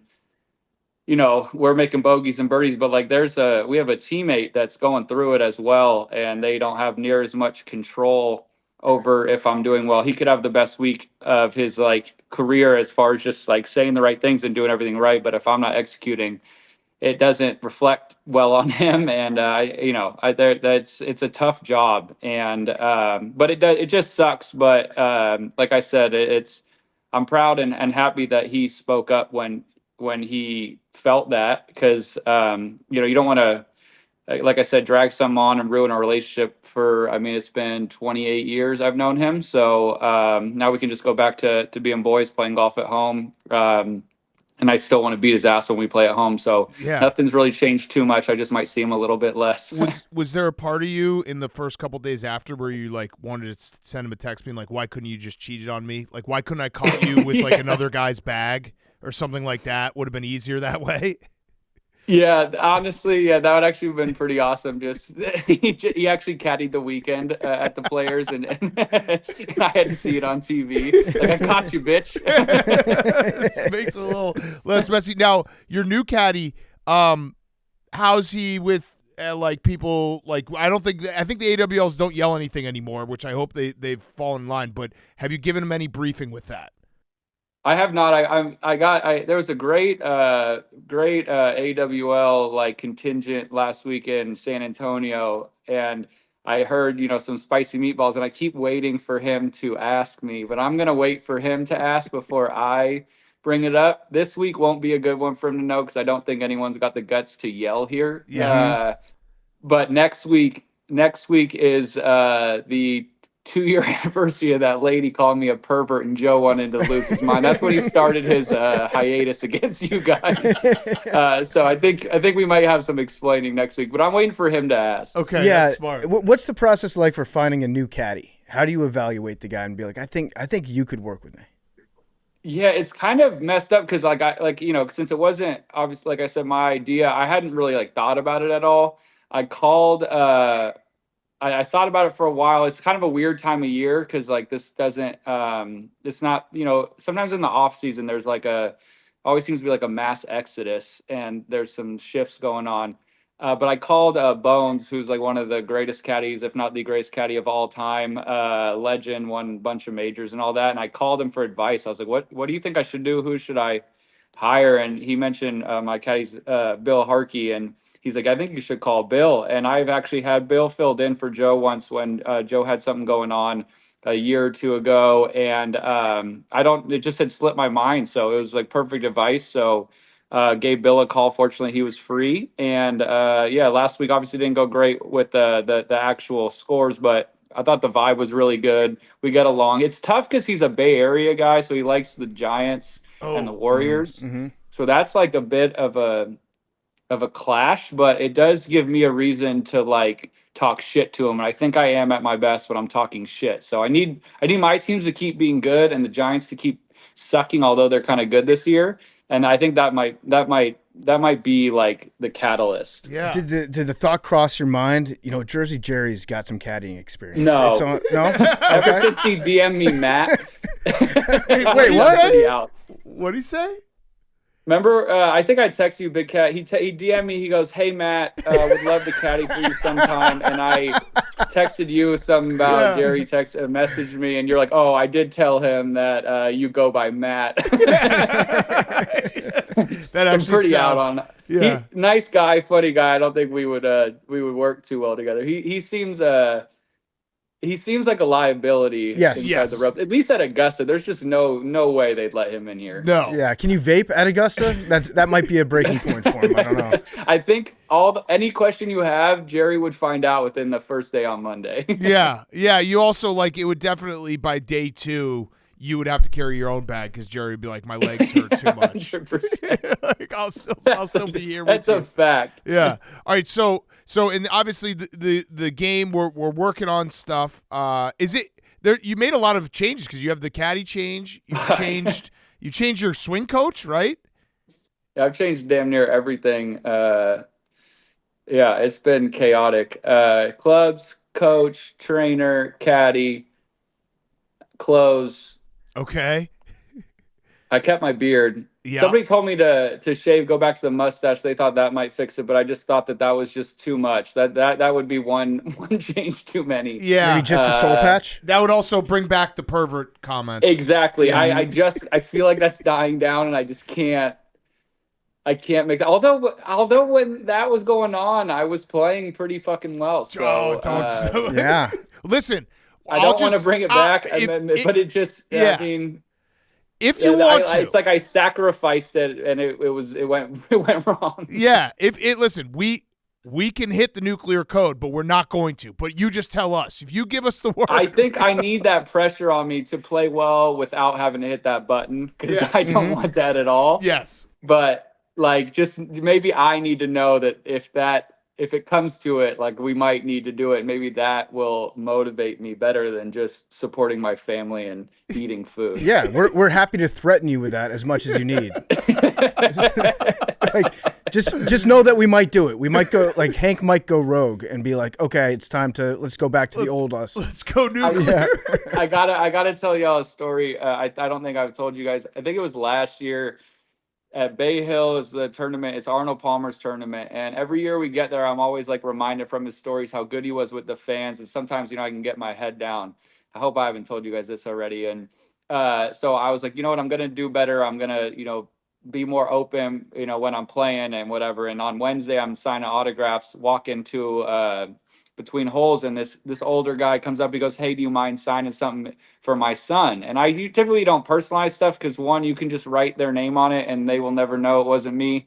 we're making bogeys and birdies, but we have a teammate that's going through it as well, and they don't have near as much control over if I'm doing well. He could have the best week of his career as far as just saying the right things and doing everything right, but if I'm not executing, it doesn't reflect well on him. And it's a tough job, and but it just sucks. But like I said, I'm proud and happy that he spoke up when he felt that, because you don't want to, like I said, drag someone on and ruin a relationship it's been 28 years I've known him. So now we can just go back to being boys, playing golf at home. And I still want to beat his ass when we play at home. So nothing's really changed too much. I just might see him a little bit less. Was there a part of you in the first couple days after where you wanted to send him a text being why couldn't you just cheated on me? Why couldn't I caught you with another guy's bag or something like that? Would have been easier that way. Yeah, honestly, that would actually have been pretty awesome. Just he actually caddied the weekend at the Players, and I had to see it on TV. I caught you, bitch. This makes it a little less messy. Now, your new caddy, how's he with people? I think the AWLs don't yell anything anymore, which I hope they've fallen in line. But have you given him any briefing with that? I have not. There was a great AWL contingent last week in San Antonio, and I heard some spicy meatballs, and I keep waiting for him to ask me, but I'm gonna wait for him to ask before I bring it up. This week won't be a good one for him to know, because I don't think anyone's got the guts to yell here. Yeah. But next week is the 2-year anniversary of that lady calling me a pervert and Joe wanted to lose his mind. That's when he started his hiatus against you guys. So I think we might have some explaining next week, but I'm waiting for him to ask. Okay, yeah, that's smart. What's the process like for finding a new caddy? How do you evaluate the guy and be I think you could work with me? Yeah, it's kind of messed up because since it wasn't obviously, like I said, my idea, I hadn't really thought about it at all. I called I thought about it for a while. It's kind of a weird time of year because this doesn't it's not, sometimes in the off season there's always seems to be a mass exodus, and there's some shifts going on. But I called Bones, who's one of the greatest caddies, if not the greatest caddy of all time, legend, won a bunch of majors and all that. And I called him for advice. I was like, what do you think I should do? Who should I hire, and he mentioned my caddy's Bill Harkey, and he's like, I think you should call Bill. And I've actually had Bill filled in for Joe once when Joe had something going on a year or two ago, and it just had slipped my mind. So it was like perfect advice. So gave Bill a call. Fortunately, he was free. And last week obviously didn't go great with the actual scores, but I thought the vibe was really good. We got along. It's tough because he's a Bay Area guy, so he likes the Giants and the Warriors. Mm-hmm. So that's like a bit of a clash, but it does give me a reason to like talk shit to him. And I think I am at my best when I'm talking shit. So I need my teams to keep being good and the Giants to keep sucking, although they're kind of good this year. And I think that might be like the catalyst. Yeah. Did the thought cross your mind? Jersey Jerry's got some caddying experience. No. No. Ever since he DM'd me, Matt. Wait, what? What'd he say? Remember, I think I texted you, Big Cat. He DM'd me. He goes, "Hey Matt, would love to caddy for you sometime." And I texted you something about Jerry messaged me, and you're like, "Oh, I did tell him that you go by Matt." That I'm pretty out on. Yeah, nice guy, funny guy. I don't think we would work too well together. He seems like a liability inside the ropes. At least at Augusta, there's just no way they'd let him in here. No. Yeah, can you vape at Augusta? That might be a breaking point for him. I don't know. I think any question you have, Jerry would find out within the first day on Monday. Yeah. You also it would definitely by day 2. You would have to carry your own bag because Jerry would be like, my legs hurt too much. 100%. I'll still be here with you. That's a fact. Yeah. All right. So and obviously the game we're working on stuff. Is it there? You made a lot of changes because you have the caddy change. You changed your swing coach, right? Yeah, I've changed damn near everything. It's been chaotic. Clubs, coach, trainer, caddy, clothes. Okay. I kept my beard. Yeah. Somebody told me to shave, go back to the mustache. They thought that might fix it, but I just thought that was just too much. That would be one change too many. Yeah. Maybe just a soul patch? That would also bring back the pervert comments. Exactly. Yeah. I feel like that's dying down and I just can't make that. Although when that was going on, I was playing pretty fucking well. So yeah. Listen, I don't want to bring it back, but it just. Yeah. I mean, if you want to, it's like I sacrificed it, and it went wrong. Yeah. Listen, we can hit the nuclear code, but we're not going to. But you just tell us if you give us the word. I think I need that pressure on me to play well without having to hit that button because I don't want that at all. Yes, but just maybe I need to know that if it comes to it, we might need to do it. Maybe that will motivate me better than just supporting my family and eating food. Yeah, we're happy to threaten you with that as much as you need. Just know that we might do it. We might go Hank might go rogue and be like, okay, it's time let's go back to the old us. Let's go nuclear. I gotta tell y'all a story. I don't think I've told you guys. I think it was last year. At Bay Hill is the tournament. It's Arnold Palmer's tournament. And every year we get there, I'm always reminded from his stories how good he was with the fans. And sometimes, I can get my head down. I hope I haven't told you guys this already. And so I was like, you know what, I'm going to do better. I'm going to, be more open, when I'm playing and whatever. And on Wednesday, I'm signing autographs, walk into between holes, and this older guy comes up. He goes, "Hey, do you mind signing something for my son?" And you typically don't personalize stuff because one, you can just write their name on it and they will never know it wasn't me.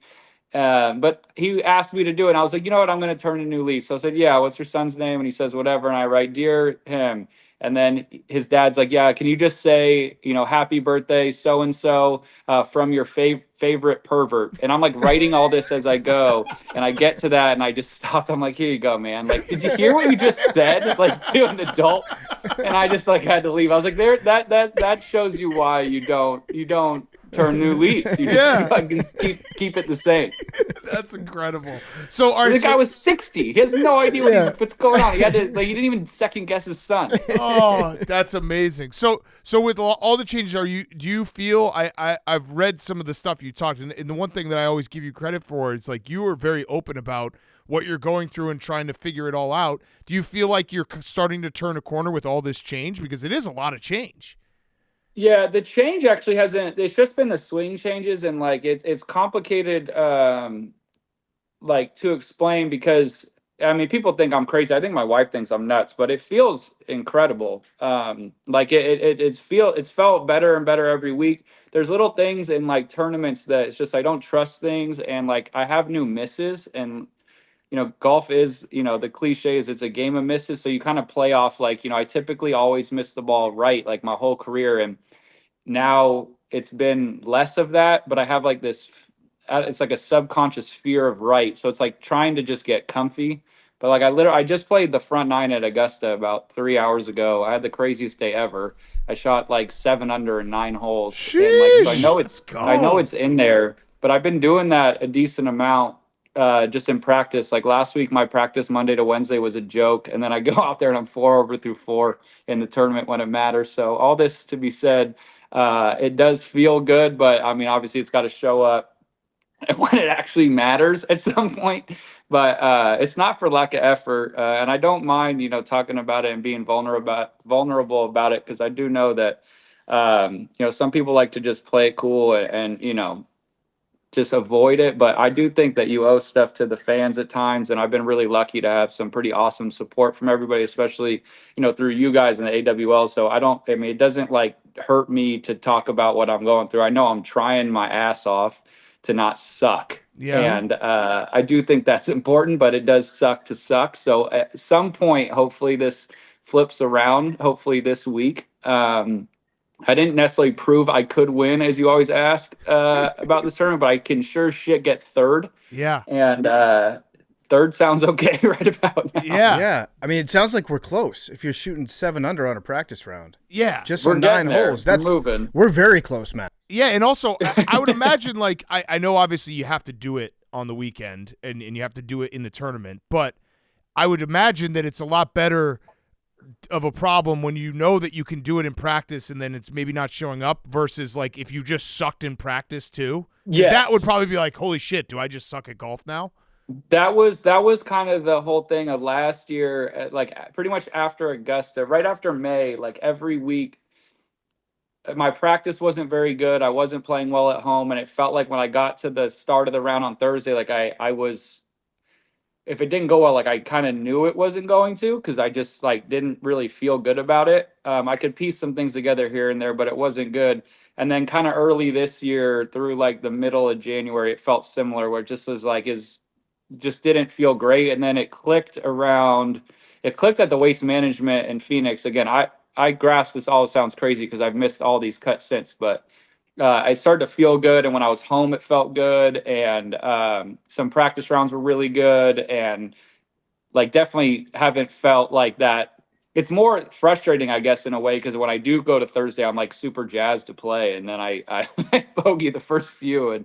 But he asked me to do it. And I was like, you know what, I'm going to turn a new leaf. So I said, yeah, what's your son's name? And he says, whatever. And I write, dear him. And then his dad's like, yeah, can you just say, happy birthday, so-and-so, from your favorite pervert? And I'm writing all this as I go. And I get to that and I just stopped. I'm like, here you go, man. Did you hear what you just said? To an adult. And I just had to leave. I was like, that shows you why you don't turn new leaves. You just keep it the same. That's incredible. So the guy was 60. He has no idea what's going on. He had to he didn't even second guess his son. Oh, that's amazing. So with all the changes, do you feel I've read some of the stuff you talked, and the one thing that I always give you credit for is you were very open about what you're going through and trying to figure it all out. Do you feel like you're starting to turn a corner with all this change? Because it is a lot of change. Yeah, the change actually hasn't. It's just been the swing changes, and like it's complicated, like to explain because I mean people think I'm crazy. I think my wife thinks I'm nuts, but it feels incredible. Like it's felt better and better every week. There's little things in like tournaments that it's just I don't trust things, and like I have new misses, and golf is, the cliche is it's a game of misses. So you kind of play off like, I typically always miss the ball right, like my whole career. And now it's been less of that, but I have like this, it's like a subconscious fear of right. So it's like trying to just get comfy. But like I just played the front nine at Augusta about 3 hours ago. I had the craziest day ever. I shot like 7 under in 9 holes. Sheesh, and like, so I know go. it's in there, but I've been doing that a decent amount just in practice. Like last week, my practice Monday to Wednesday was a joke. And then I go out there and I'm 4 over through 4 in the tournament when it matters. So all this to be said, it does feel good, but I mean, obviously it's got to show up when it actually matters at some point. But it's not for lack of effort. And I don't mind, talking about it and being vulnerable about it. Cause I do know that, some people like to just play it cool and just avoid it. But I do think that you owe stuff to the fans at times. And I've been really lucky to have some pretty awesome support from everybody, especially, through you guys in the AWL. So I mean, it doesn't like hurt me to talk about what I'm going through. I know I'm trying my ass off to not suck. Yeah. And I do think that's important, but it does suck to suck. So at some point, hopefully this flips around, hopefully this week. I didn't necessarily prove I could win, as you always ask about this tournament, but I can sure shit get third. Yeah. And third sounds okay right about now. Yeah. I mean, it sounds like we're close. If you're shooting 7 under on a practice round. Yeah. Just from 9 holes. That's moving. We're very close, man. Yeah, and also I would imagine like I know obviously you have to do it on the weekend and you have to do it in the tournament, but I would imagine that it's a lot better of a problem when you know that you can do it in practice and then it's maybe not showing up versus like if you just sucked in practice too. Yeah, that would probably be like, holy shit, do I just suck at golf now? That was kind of the whole thing of last year, like pretty much after Augusta, right after May, like every week my practice wasn't very good. I wasn't playing well at home, and it felt like when I got to the start of the round on Thursday, like I was, if it didn't go well, like I kind of knew it wasn't going to, because I just like didn't really feel good about it. I could piece some things together here and there, but it wasn't good. And then kind of early this year through like the middle of January, it felt similar, where it just was like just didn't feel great. And then it clicked at the Waste Management in Phoenix. Again, I grasp this all sounds crazy because I've missed all these cuts since, but I started to feel good. And when I was home, it felt good. And some practice rounds were really good. And like, definitely haven't felt like that. It's more frustrating, I guess, in a way, because when I do go to Thursday, I'm like super jazzed to play. And then I bogey the first few and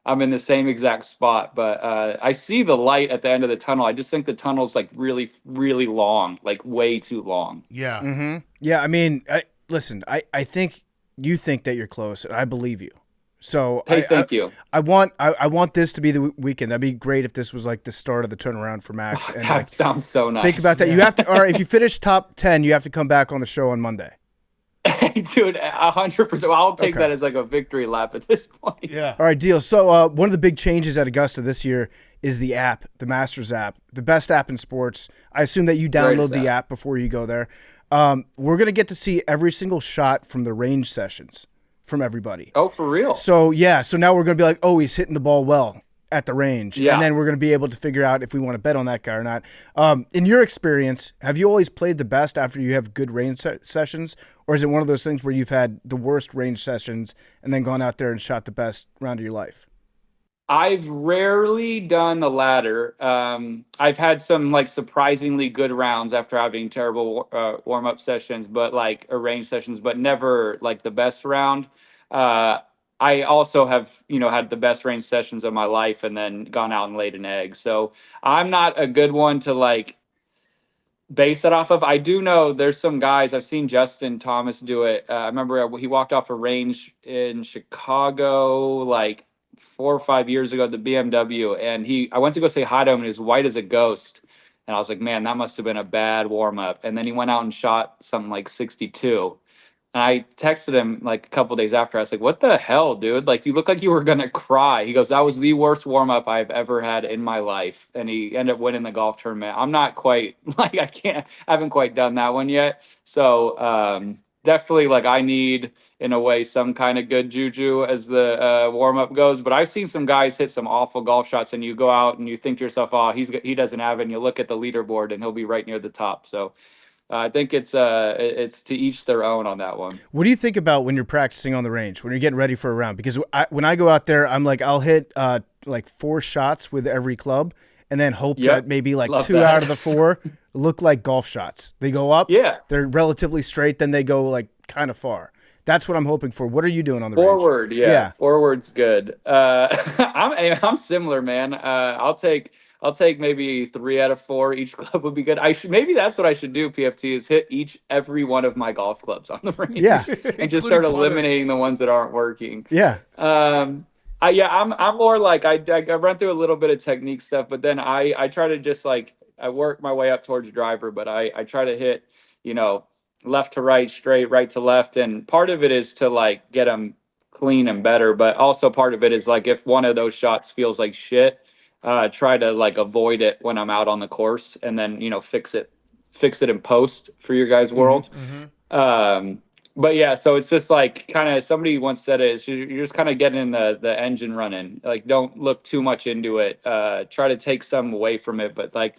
I'm in the same exact spot. But I see the light at the end of the tunnel. I just think the tunnel's like really, really long, like way too long. Yeah. Mm-hmm. Yeah. I mean, listen, I think you think that you're close, and I believe you. So hey, thank you. I want this to be the weekend. That'd be great if this was like the start of the turnaround for Max. And that like, sounds so nice. Think about that. Yeah. You have to, or if you finish top 10, you have to come back on the show on Monday. Dude, 100%. I'll take that as like a victory lap at this point. Yeah. All right, deal. So one of the big changes at Augusta this year is the app, the Masters app, the best app in sports. I assume that you download the app before you go there. We're going to get to see every single shot from the range sessions from everybody. Oh, for real? So, yeah. So now we're going to be like, oh, he's hitting the ball well at the range. Yeah. And then we're going to be able to figure out if we want to bet on that guy or not. In your experience, have you always played the best after you have good range sessions? Or is it one of those things where you've had the worst range sessions and then gone out there and shot the best round of your life? I've rarely done the latter. I've had some like surprisingly good rounds after having terrible warm-up sessions, but like range sessions, but never like the best round. I also have, had the best range sessions of my life and then gone out and laid an egg. So I'm not a good one to like base it off of. I do know there's some guys, I've seen Justin Thomas do it. I remember he walked off a range in Chicago like 4 or 5 years ago at the BMW, and I went to go say hi to him and he was white as a ghost. And I was like, man, that must have been a bad warm up. And then he went out and shot something like 62. And I texted him like a couple days after. I was like, "What the hell, dude? Like, you look like you were gonna cry." He goes, "That was the worst warm up I've ever had in my life." And he ended up winning the golf tournament. I'm not quite like I haven't quite done that one yet. So definitely, like, I need, in a way, some kind of good juju as the warm up goes. But I've seen some guys hit some awful golf shots, and you go out and you think to yourself, "Oh, he doesn't have it." And you look at the leaderboard, and he'll be right near the top. So. I think it's to each their own on that one. What do you think about when you're practicing on the range, when you're getting ready for a round? Because when I go out there, I'm like, I'll hit like 4 shots with every club and then hope that maybe like 2 out of the 4 look like golf shots. They go up, they're relatively straight, then they go like kind of far. That's what I'm hoping for. What are you doing on the Forward, range? yeah. Forward's good. I'm similar, man. I'll take maybe 3 out of 4. Each club would be good. Maybe that's what I should do. PFT is hit every one of my golf clubs on the range. Yeah, and just start eliminating the ones that aren't working. Yeah. I'm more like I run through a little bit of technique stuff, but then I try to just like I work my way up towards driver, but I try to hit left to right, straight, right to left, and part of it is to like get them clean and better, but also part of it is like if one of those shots feels like shit. Try to like avoid it when I'm out on the course, and then fix it in post for your guys' world. But yeah, so it's just like kind of somebody once said it. You're just kind of getting the engine running. Like, don't look too much into it. Try to take some away from it, but like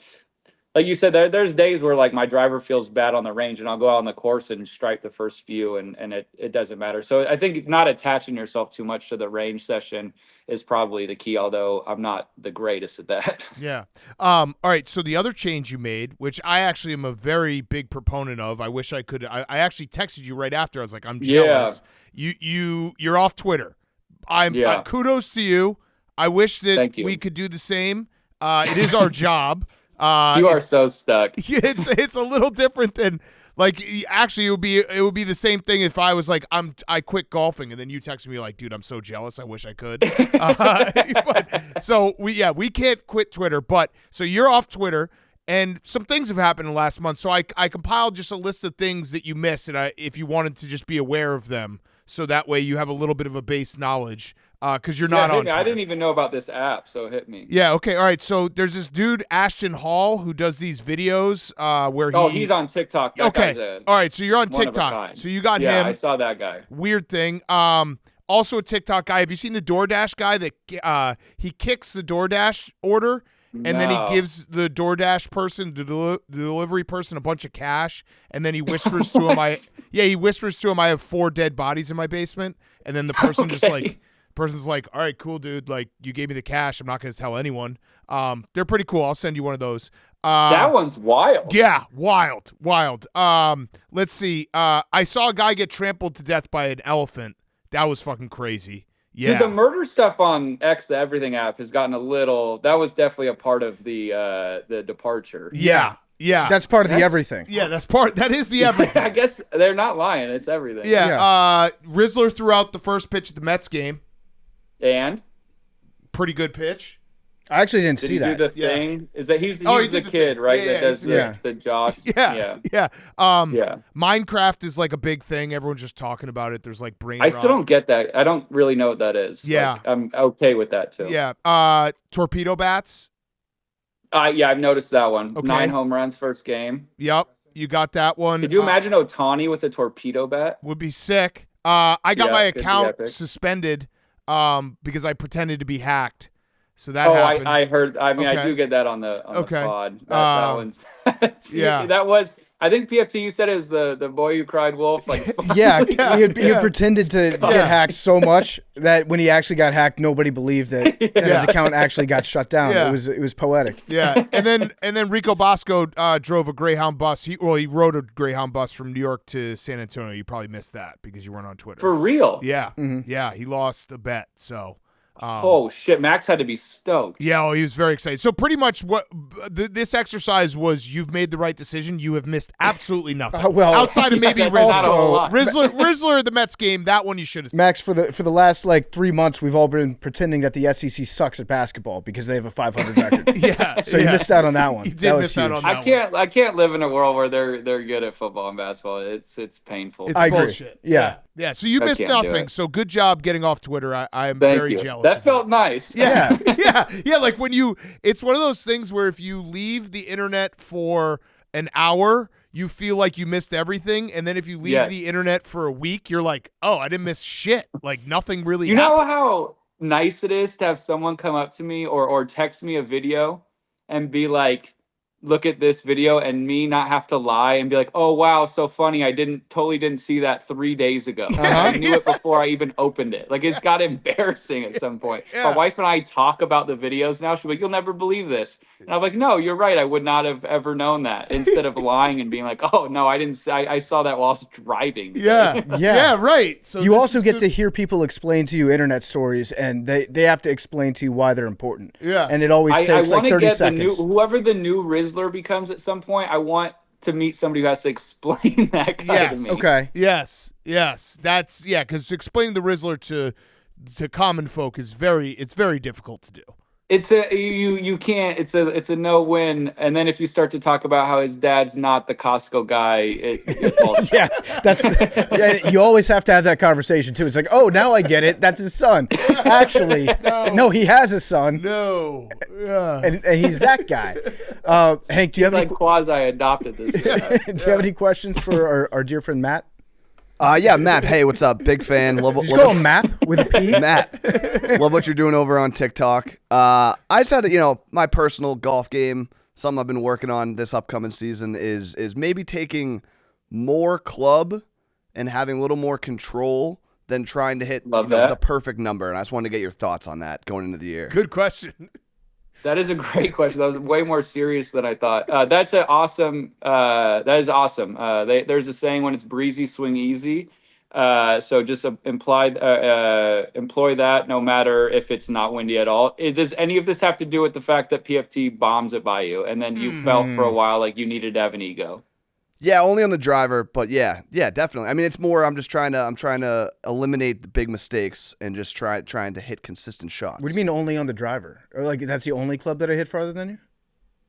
you said, there's days where like my driver feels bad on the range, and I'll go out on the course and stripe the first few, and it doesn't matter. So I think not attaching yourself too much to the range session is probably the key, although I'm not the greatest at that. Yeah. All right. So the other change you made, which I actually am a very big proponent of, I wish I could. I actually texted you right after. I was like, I'm jealous. Yeah. You're off Twitter. Kudos to you. I wish that we could do the same. It is our job. You are so stuck. It's a little different than like actually it would be the same thing if I was like I quit golfing and then you text me like, dude, I'm so jealous, I wish I could. So we can't quit Twitter, but so you're off Twitter and some things have happened in the last month. So I compiled just a list of things that you missed, and if you wanted to just be aware of them, so that way you have a little bit of a base knowledge. Because you're not on Twitter. I didn't even know about this app, so hit me. Yeah, okay, all right. So there's this dude, Ashton Hall, who does these videos where he's on TikTok. All right, so you're on TikTok. So you got him. Yeah, I saw that guy. Weird thing. Also a TikTok guy. Have you seen the DoorDash guy that he kicks the DoorDash order and then he gives the DoorDash person, the delivery person, a bunch of cash, and then he whispers to him, I have 4 dead bodies in my basement, and then the person just like... Person's like, all right, cool, dude. Like, you gave me the cash. I'm not going to tell anyone. They're pretty cool. I'll send you one of those. That one's wild. Yeah, wild. Let's see. I saw a guy get trampled to death by an elephant. That was fucking crazy. Yeah. Dude, the murder stuff on X, the Everything app, has gotten a little. That was definitely a part of the departure. Yeah. Yeah. That's part of the everything. Yeah, that is the everything. I guess they're not lying. It's everything. Yeah. Rizzler threw out the first pitch at the Mets game. And pretty good pitch. I actually didn't see that. Did he do the thing? Is that he's the kid, right? That does the Josh. Yeah. Minecraft is like a big thing. Everyone's just talking about it. There's like brain rot. Still don't get that. I don't really know what that is. Yeah. Like, I'm okay with that too. Yeah. Torpedo bats. I've noticed that one. Okay. 9 home runs first game. Yep. You got that one. Could you imagine Ohtani with a torpedo bat? Would be sick. I got my account suspended because I pretended to be hacked. So that happened. I heard. I mean, I do get that on the pod. That one's. That was. I think PFT, you said it was the boy who cried wolf. Like, he had pretended to get hacked so much that when he actually got hacked, nobody believed that his account actually got shut down. Yeah. It was poetic. Yeah, and then Rico Bosco drove a Greyhound bus. He rode a Greyhound bus from New York to San Antonio. You probably missed that because you weren't on Twitter. For real? Yeah, Mm-hmm. yeah. He lost a bet. So. Oh shit, Max had to be stoked. Yeah, he was very excited. So pretty much what this exercise was, you've made the right decision. You have missed absolutely nothing. Outside of maybe Rizzler, the Mets game, that one you should have seen. Max, for the last 3 months, we've all been pretending that the SEC sucks at basketball because they have a 500 record. Yeah. So you missed out on that one. You did miss out on that one. I can't live in a world where they're good at football and basketball. It's painful. It's bullshit. Yeah. Yeah, so you missed nothing. So good job getting off Twitter. I am Thank very you. jealous. That felt nice. Yeah. Yeah. Like when it's one of those things where if you leave the internet for an hour, you feel like you missed everything. And then if you leave the internet for a week, you're like, oh, I didn't miss shit. Like nothing really happened. You know how nice it is to have someone come up to me or text me a video and be like, look at this video, and me not have to lie and be like, oh wow, so funny, I totally didn't see that 3 days ago. I knew it before I even opened it. Like it's got embarrassing at some point. My wife and I talk about the videos now. She's like, you'll never believe this, and I'm like, no, you're right, I would not have ever known that, instead of lying and being like, oh no, I didn't. I saw that while I was driving. Yeah, right. So you also get to hear people explain to you internet stories, and they have to explain to you why they're important. Yeah, and it always takes 30 seconds. Whoever the new Rizzler becomes at some point, I want to meet somebody who has to explain that guy to me. Okay. Yes. That's because explaining the Rizzler to common folk is very difficult to do. It's you can't. It's a no win. And then if you start to talk about how his dad's not the Costco guy, it falls. You always have to have that conversation too. It's like, oh, now I get it. That's his son. Actually, no, he has a son. No, yeah, and he's that guy. Hank, do you have any quasi adopted this? Do you have any questions for our dear friend Matt? Yeah, Matt. Hey, what's up? Big fan. Just call him Matt with a P. Matt, love what you're doing over on TikTok. I just had my personal golf game. Something I've been working on this upcoming season is maybe taking more club and having a little more control than trying to hit the perfect number. And I just wanted to get your thoughts on that going into the year. Good question. That is a great question. That was way more serious than I thought. That's an awesome. That is awesome. There's a saying, when it's breezy, swing easy. So just employ that, no matter if it's not windy at all. Does any of this have to do with the fact that PFT bombs it by you, and then you felt for a while like you needed to have an ego? Yeah, only on the driver, but yeah, definitely. I mean, it's more. I'm trying to eliminate the big mistakes and just trying to hit consistent shots. What do you mean only on the driver? Or like that's the only club that I hit farther than you?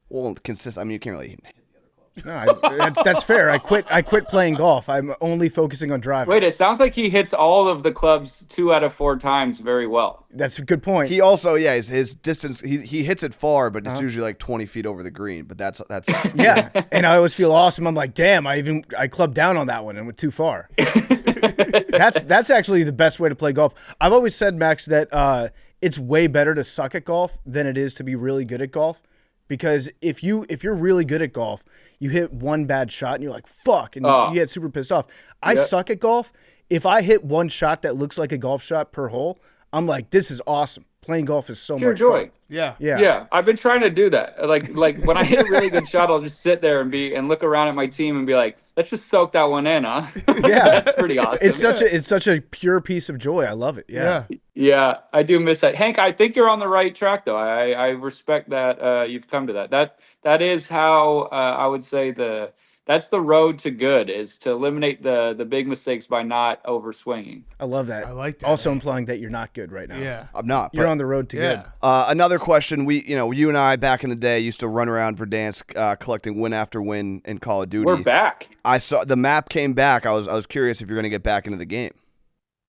Well, consistent. I mean, you can't really hit the other No, clubs. that's fair. I quit playing golf. I'm only focusing on driving. Wait, it sounds like he hits all of the clubs 2 out of 4 times very well. That's a good point. He also, his distance. He hits it far, but it's usually like 20 feet over the green. But that's yeah. And I always feel awesome. I'm like, damn, I clubbed down on that one and went too far. That's actually the best way to play golf. I've always said, Max, that it's way better to suck at golf than it is to be really good at golf. Because if you're really good at golf, you hit one bad shot and you're like, fuck, and you get super pissed off. I suck at golf. If I hit one shot that looks like a golf shot per hole, I'm like, this is awesome. Playing golf is so much joy. fun. Yeah. I've been trying to do that. Like when I hit a really good shot, I'll just sit there and look around at my team and be like, let's just soak that one in, huh? Yeah. It's pretty awesome. It's such a pure piece of joy. I love it. Yeah, I do miss that. Hank, I think you're on the right track, though. I respect that you've come to that. That is how I would say that's the road to good, is to eliminate the big mistakes by not over swinging. I love that. I like that. Also implying that you're not good right now. Yeah, I'm not. You're on the road to good. Another question. You and I back in the day used to run around Verdansk collecting win after win in Call of Duty. We're back. I saw the map came back. I was curious if you're going to get back into the game.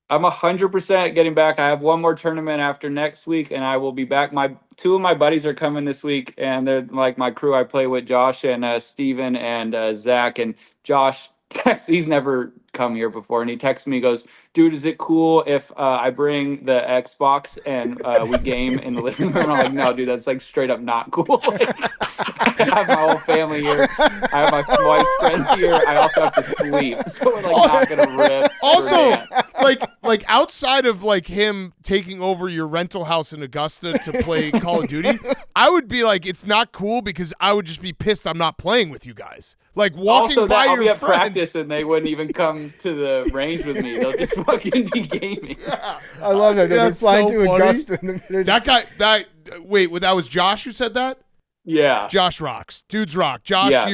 I'm 100% getting back. I have one more tournament after next week, and I will be back. Two of my buddies are coming this week, and they're like my crew. I play with Josh and Steven and Zach. And Josh he's never come here before, and he texts me, goes, dude, is it cool if I bring the Xbox and we game in the living room? And I'm like, no, dude, that's like straight up not cool. I have my whole family here. I have my wife's friends here. I also have to sleep, so we're like not gonna rip. like outside of like him taking over your rental house in Augusta to play Call of Duty, I would be like, it's not cool because I would just be pissed I'm not playing with you guys. Like walking also, by I'll your be at friends. practice and they wouldn't even come to the range with me. They'll just fucking be gaming. Yeah. I love that. They're flying to Augusta. That guy. Wait, that was Josh who said that? Yeah. Josh rocks. Dudes rock. Josh,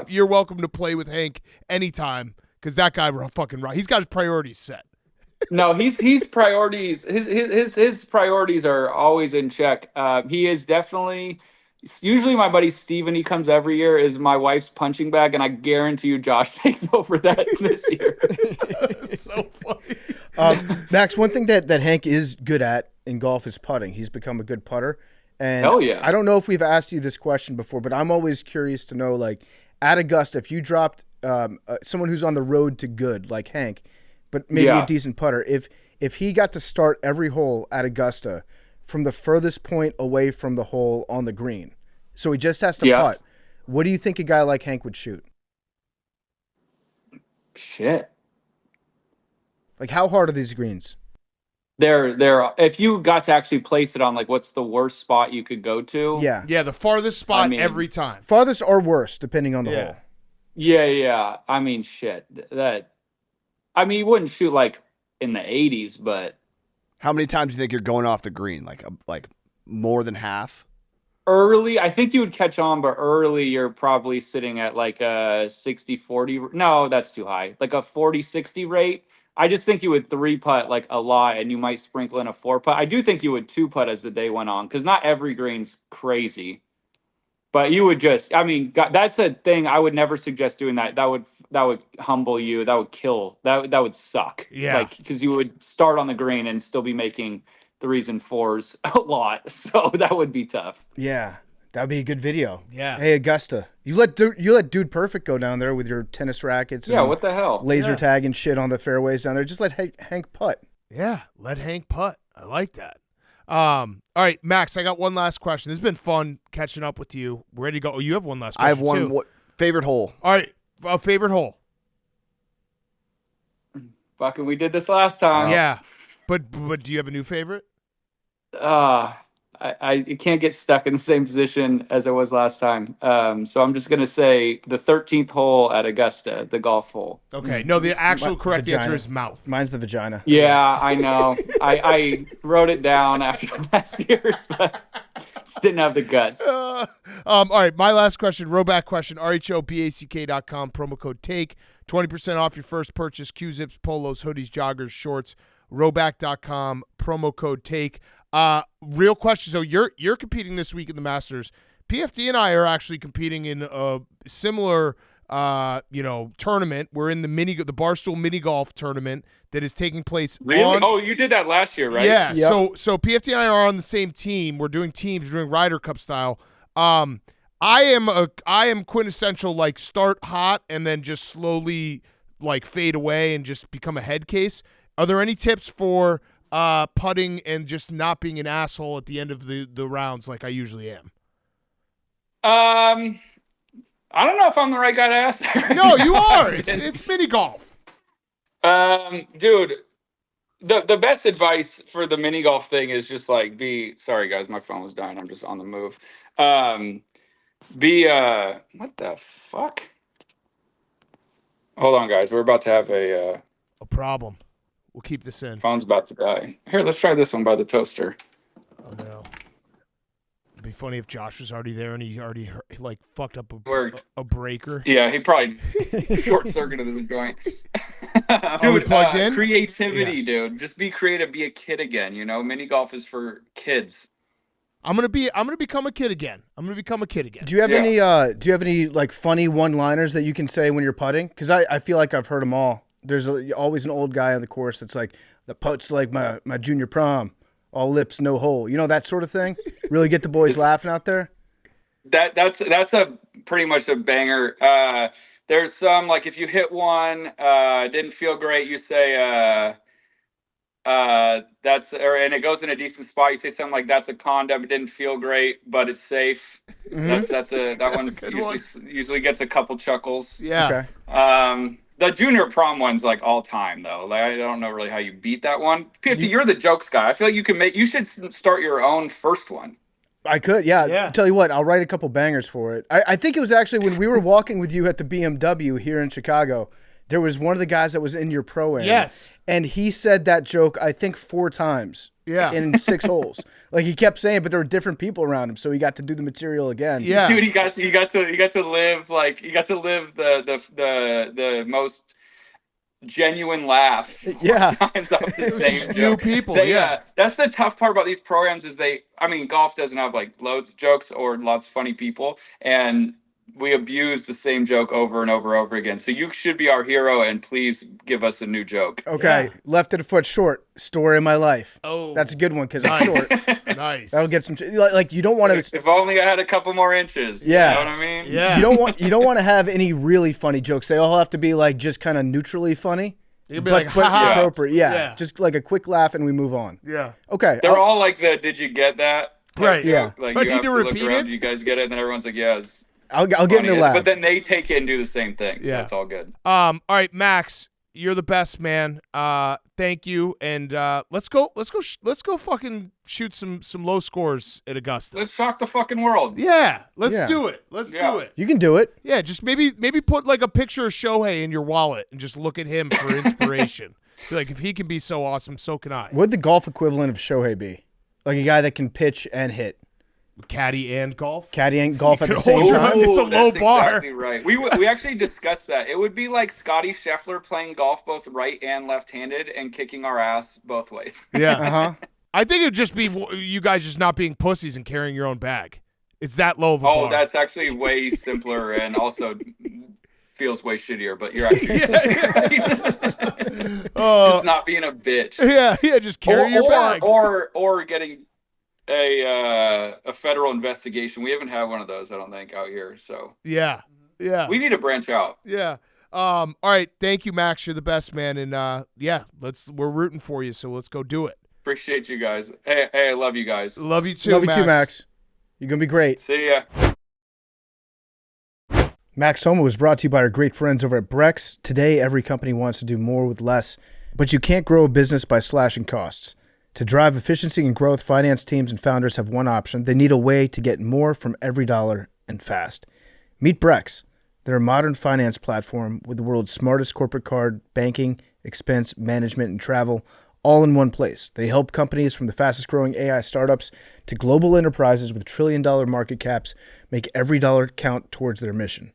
you're welcome to play with Hank anytime because that guy fucking rock. He's got his priorities set. No, he's priorities. His priorities are always in check. He is definitely. Usually, my buddy Steven, he comes every year, is my wife's punching bag, and I guarantee you, Josh takes over that this year. It's so funny. Max, one thing that Hank is good at in golf is putting. He's become a good putter. And hell yeah. I don't know if we've asked you this question before, but I'm always curious to know, like, at Augusta, if you dropped someone who's on the road to good, like Hank, but maybe a decent putter, if he got to start every hole at Augusta from the furthest point away from the hole on the green, so he just has to putt, what do you think a guy like Hank would shoot? Shit. Like, how hard are these greens? They're if you got to actually place it on, like, what's the worst spot you could go to? Yeah, the farthest spot every time. Farthest or worst, depending on the hole. Yeah. I mean, shit. You wouldn't shoot, like, in the 80s, but... How many times do you think you're going off the green? Like more than half? Early, I think you would catch on, but early you're probably sitting at like a 60-40. No, that's too high. Like a 40-60 rate. I just think you would 3-putt like a lot, and you might sprinkle in a 4-putt. I do think you would 2-putt as the day went on, because not every green's crazy. But you would just, that's a thing. I would never suggest doing that. That would humble you. That would kill. That would suck. Yeah. Because you would start on the green and still be making 3s and 4s a lot. So that would be tough. Yeah. That'd be a good video. Yeah. Hey, Augusta, you let Dude Perfect go down there with your tennis rackets. Yeah, and what the hell? Laser tag and shit on the fairways down there. Just let Hank putt. Yeah, let Hank putt. I like that. All right, Max, I got one last question. This has been fun catching up with you. We're ready to go. Oh, you have one last question, I have one. too. Favorite hole? All right, favorite hole. Fucking, we did this last time. Yeah, but do you have a new favorite? I can't get stuck in the same position as I was last time. So I'm just going to say the 13th hole at Augusta, the golf hole. Okay. No, the actual correct answer is mouth. Mine's the vagina. Yeah, I know. I wrote it down after last year's, but just didn't have the guts. All right. My last question, roback question, RHOBACK.com, promo code TAKE, 20% off your first purchase, Q-zips, polos, hoodies, joggers, shorts, roback.com, promo code TAKE. Real question. So you're competing this week in the Masters. PFD and I are actually competing in a similar, tournament. We're in the Barstool mini golf tournament that is taking place. Really? Oh, you did that last year, right? Yeah. Yep. So PFD and I are on the same team. We're doing teams. We're doing Ryder Cup style. I am quintessential, like, start hot and then just slowly, like, fade away and just become a head case. Are there any tips for putting and just not being an asshole at the end of the rounds like I usually am? I don't know if I'm the right guy to ask that. No, you are. It's mini golf. Dude, the best advice for the mini golf thing is just like sorry guys, my phone was dying. I'm just on the move. What the fuck? Hold on, guys. We're about to have a problem. We'll keep this in. Phone's about to die. Here, let's try this one by the toaster. Oh, no. It'd be funny if Josh was already there and he already, like, fucked up a breaker. Yeah, he probably short-circuited his joint. Dude, plugged in? Creativity, dude. Just be creative. Be a kid again, Mini golf is for kids. I'm gonna become a kid again. Do you have any like funny one-liners that you can say when you're putting? Because I feel like I've heard them all. There's always an old guy on the course that's like, the putt's like my junior prom, all lips, no hole. That sort of thing. Really get the boys laughing out there. That's a pretty much a banger. There's some, like, if you hit one, didn't feel great, you say and it goes in a decent spot, you say something like, that's a condom, it didn't feel great, but it's safe. Mm-hmm. That one usually gets a couple chuckles. Yeah. Okay. The junior prom one's like all time though. Like I don't know really how you beat that one. PFT, you're the jokes guy. I feel like you should start your own first one. I could, yeah. Tell you what, I'll write a couple bangers for it. I think it was actually when we were walking with you at the BMW here in Chicago. There was one of the guys that was in your pro-am. Yes. And he said that joke, I think, 4 times. Yeah. In 6 holes. Like he kept saying, but there were different people around him, so he got to do the material again. Yeah. Dude, he got to live the most genuine laugh. Yeah. Times off the same new joke. people. That's the tough part about these programs is golf doesn't have like loads of jokes or lots of funny people, and we abuse the same joke over and over again. So you should be our hero, and please give us a new joke. Okay, yeah. Left of the foot short. Story of my life. Oh, that's a good one because it's short. Nice. That'll get some. Like you don't want to. If only I had a couple more inches. Yeah. You know what I mean? Yeah. You don't want to have any really funny jokes. They all have to be like just kind of neutrally funny. You'd be like, appropriate. Yeah. Just like a quick laugh and we move on. Yeah. Okay. They're all like the "Did you get that?" Right. Yeah. Like I you need have to to repeat look around. it. You guys get it, and then everyone's like, "Yes." I'll get in the lab. But then they take it and do the same thing. So it's all good. All right, Max, you're the best, man. Thank you. And let's go fucking shoot some low scores at Augusta. Let's shock the fucking world. Yeah. Let's do it. Let's do it. You can do it. Yeah, just maybe put like a picture of Shohei in your wallet and just look at him for inspiration. Be like, if he can be so awesome, so can I. What would the golf equivalent of Shohei be? Like a guy that can pitch and hit. Caddy and golf? Caddy and golf at the same time? It's a low bar. Exactly right. We actually discussed that. It would be like Scotty Scheffler playing golf both right and left-handed and kicking our ass both ways. Yeah. Uh-huh. I think it'd just be you guys just not being pussies and carrying your own bag. It's that low of a bar. Oh, that's actually way simpler and also feels way shittier, but you're actually just not being a bitch. Yeah, just carry your bag. Or getting a federal investigation. We haven't had one of those, I don't think, out here. So yeah, we need to branch out. Yeah. All right. Thank you, Max. You're the best, man. And we're rooting for you. So let's go do it. Appreciate you guys. Hey, I love you guys. Love you too. Love you too, Max. You're gonna be great. See ya. Max Homa was brought to you by our great friends over at Brex. Today, every company wants to do more with less, but you can't grow a business by slashing costs. To drive efficiency and growth, finance teams and founders have one option. They need a way to get more from every dollar and fast. Meet Brex. They're a modern finance platform with the world's smartest corporate card, banking, expense, management, and travel all in one place. They help companies from the fastest growing AI startups to global enterprises with trillion-dollar market caps make every dollar count towards their mission.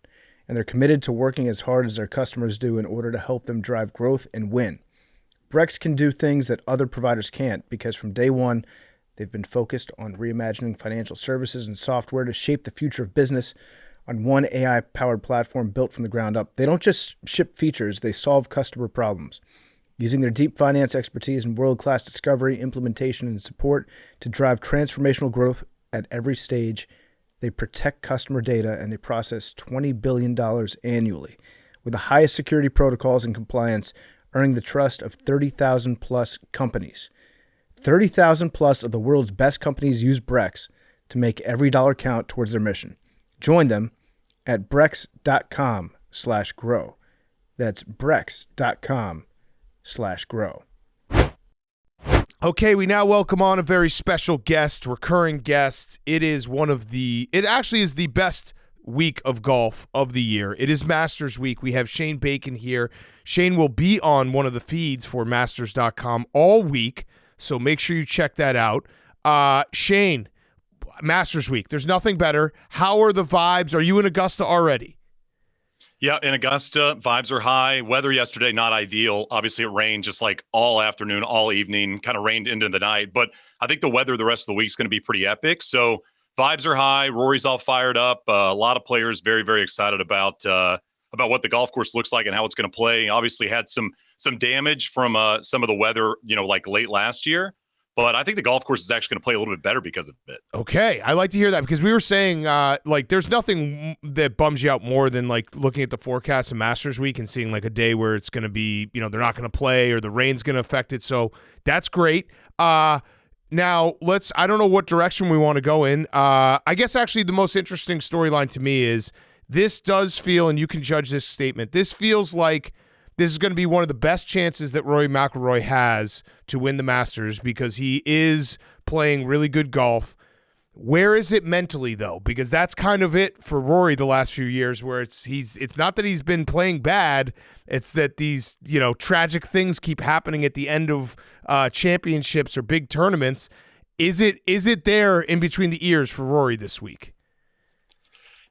And they're committed to working as hard as their customers do in order to help them drive growth and win. Brex can do things that other providers can't because from day one, they've been focused on reimagining financial services and software to shape the future of business on one AI-powered platform built from the ground up. They don't just ship features, they solve customer problems. Using their deep finance expertise and world-class discovery, implementation, and support to drive transformational growth at every stage, they protect customer data and they process $20 billion annually with the highest security protocols and compliance, earning the trust of 30,000 plus companies. 30,000 plus of the world's best companies use Brex to make every dollar count towards their mission. Join them at brex.com/grow. That's brex.com/grow. Okay, we now welcome on a very special guest, recurring guest. It actually is the best week of golf of the year. It is Masters week. We have Shane Bacon here. Shane will be on one of the feeds for Masters.com all week, so make sure you check that out. Shane, Masters week. There's nothing better. How are the vibes? Are you in Augusta already? Yeah, in Augusta, vibes are high. Weather yesterday, not ideal. Obviously, it rained just like all afternoon, all evening, kind of rained into the night. But I think the weather the rest of the week is going to be pretty epic. So vibes are high. Rory's all fired up. A lot of players very, very excited about what the golf course looks like and how it's going to play. Obviously, had some damage from some of the weather, like late last year. But I think the golf course is actually going to play a little bit better because of it. Okay, I like to hear that because we were saying there's nothing that bums you out more than like looking at the forecast of Masters week and seeing like a day where it's going to be, they're not going to play or the rain's going to affect it. So that's great. Now I don't know what direction we want to go in. I guess actually the most interesting storyline to me is this does feel, and you can judge this statement, this feels like this is going to be one of the best chances that Rory McIlroy has to win the Masters because he is playing really good golf. Where is it mentally, though? Because that's kind of it for Rory the last few years, where it's not that he's been playing bad, it's that these tragic things keep happening at the end of championships or big tournaments. Is it there in between the ears for Rory this week?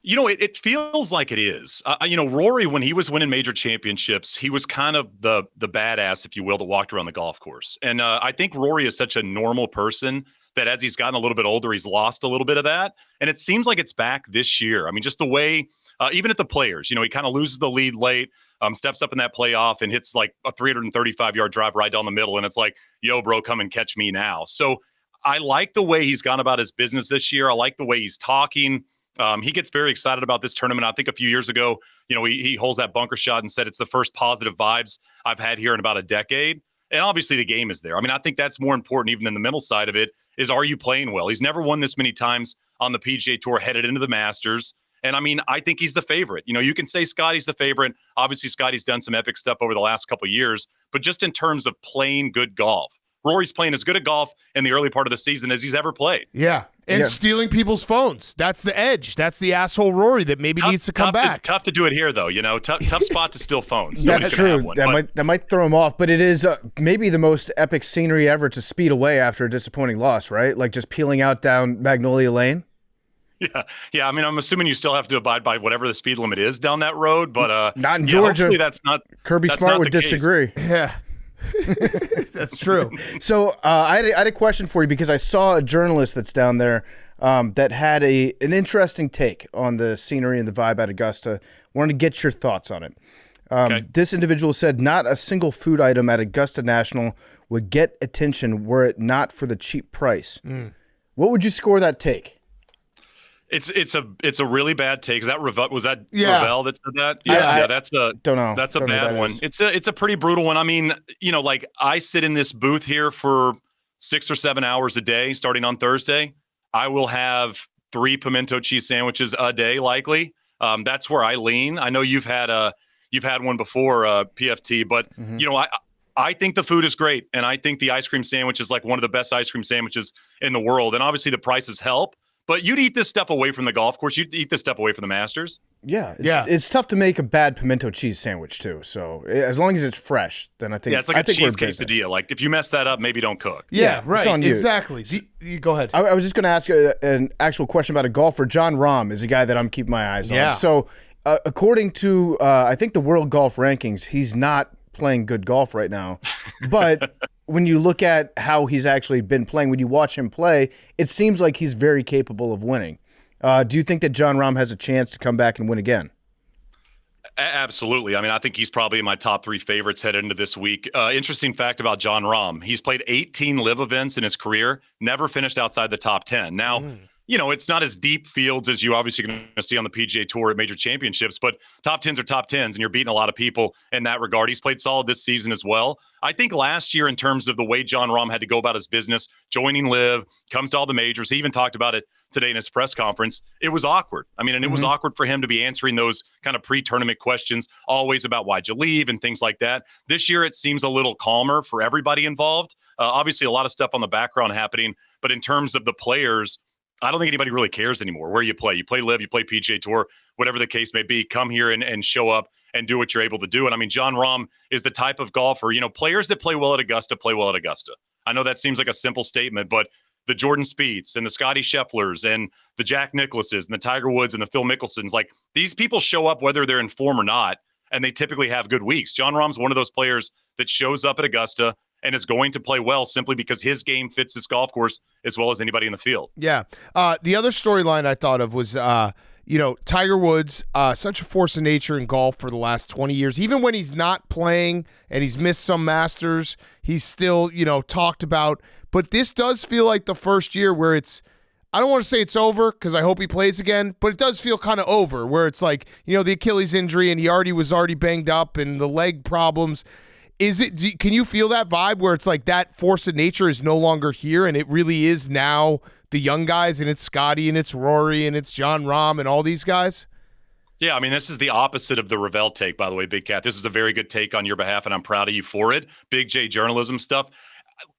It feels like it is. Rory, when he was winning major championships, he was kind of the badass, if you will, that walked around the golf course. And I think Rory is such a normal person that as he's gotten a little bit older, he's lost a little bit of that. And it seems like it's back this year. I mean, just the way, even at the Players, he kind of loses the lead late, steps up in that playoff and hits like a 335-yard drive right down the middle. And it's like, yo, bro, come and catch me now. So I like the way he's gone about his business this year. I like the way he's talking. He gets very excited about this tournament. I think a few years ago, he holds that bunker shot and said it's the first positive vibes I've had here in about a decade. And obviously the game is there. I mean, I think that's more important even than the mental side of it is, are you playing well? He's never won this many times on the PGA Tour headed into the Masters. And I mean, I think he's the favorite. You can say Scotty's the favorite. Obviously, Scotty's done some epic stuff over the last couple of years. But just in terms of playing good golf, Rory's playing as good at golf in the early part of the season as he's ever played. Yeah. And stealing people's phones. That's the edge. That's the asshole Rory that maybe needs to come back. Tough to do it here, though. Tough spot to steal phones. That's true. That might throw him off, but it is maybe the most epic scenery ever to speed away after a disappointing loss, right? Like just peeling out down Magnolia Lane. Yeah. I mean, I'm assuming you still have to abide by whatever the speed limit is down that road, but not in Georgia. Hopefully that's not. Kirby Smart would disagree. Yeah. That's true. So I had a question for you because I saw a journalist that's down there that had an interesting take on the scenery and the vibe at Augusta. Wanted to get your thoughts on it. Okay. This individual said not a single food item at Augusta National would get attention were it not for the cheap price. What would you score that take? It's a really bad take. Is that was that Ravel that said that? Yeah, that's a don't know. That's a bad one. It's a pretty brutal one. I mean, like I sit in this booth here for 6 or 7 hours a day, starting on Thursday. I will have 3 pimento cheese sandwiches a day, likely. That's where I lean. I know you've had one before, PFT, but I think the food is great, and I think the ice cream sandwich is like one of the best ice cream sandwiches in the world. And obviously the prices help. But you'd eat this stuff away from the golf course. You'd eat this stuff away from the Masters. Yeah. It's tough to make a bad pimento cheese sandwich, too. So as long as it's fresh, then I think it's like a cheese quesadilla. Like, if you mess that up, maybe don't cook. Yeah, right. It's on you. Exactly. You go ahead. I was just going to ask an actual question about a golfer. John Rahm is a guy that I'm keeping my eyes on. So according to, I think, the World Golf Rankings, he's not playing good golf right now. But when you look at how he's actually been playing, when you watch him play, it seems like he's very capable of winning. Do you think that John Rahm has a chance to come back and win again? Absolutely. I mean, I think he's probably in my top 3 favorites headed into this week. Interesting fact about John Rahm. He's played 18 live events in his career, never finished outside the top 10. Now, it's not as deep fields as you obviously going to see on the PGA Tour at major championships, but top 10s are top 10s, and you're beating a lot of people in that regard. He's played solid this season as well. I think last year, in terms of the way John Rahm had to go about his business, joining live, comes to all the majors. He even talked about it today in his press conference. It was awkward. I mean, and it was awkward for him to be answering those kind of pre-tournament questions, always about why'd you leave and things like that. This year, it seems a little calmer for everybody involved. Obviously, a lot of stuff on the background happening, but in terms of the players, I don't think anybody really cares anymore where you play. You play live, you play PGA Tour, whatever the case may be. Come here and show up and do what you're able to do. And I mean, John Rahm is the type of golfer, players that play well at Augusta play well at Augusta. I know that seems like a simple statement, but the Jordan Spieths and the Scotty Schefflers and the Jack Nicklauses and the Tiger Woods and the Phil Mickelsons, like these people show up whether they're in form or not, and they typically have good weeks. John Rahm's one of those players that shows up at Augusta and is going to play well simply because his game fits this golf course as well as anybody in the field. Yeah. The other storyline I thought of was, Tiger Woods, such a force of nature in golf for the last 20 years. Even when he's not playing and he's missed some Masters, he's still, talked about. But this does feel like the first year where I don't want to say it's over because I hope he plays again, but it does feel kind of over where it's like, the Achilles injury and he was already banged up and the leg problems. Can you feel that vibe where it's like that force of nature is no longer here and it really is now the young guys and it's Scotty and it's Rory and it's John Rahm and all these guys? Yeah, I mean, this is the opposite of the Ravel take, by the way, Big Cat. This is a very good take on your behalf, and I'm proud of you for it. Big J journalism stuff.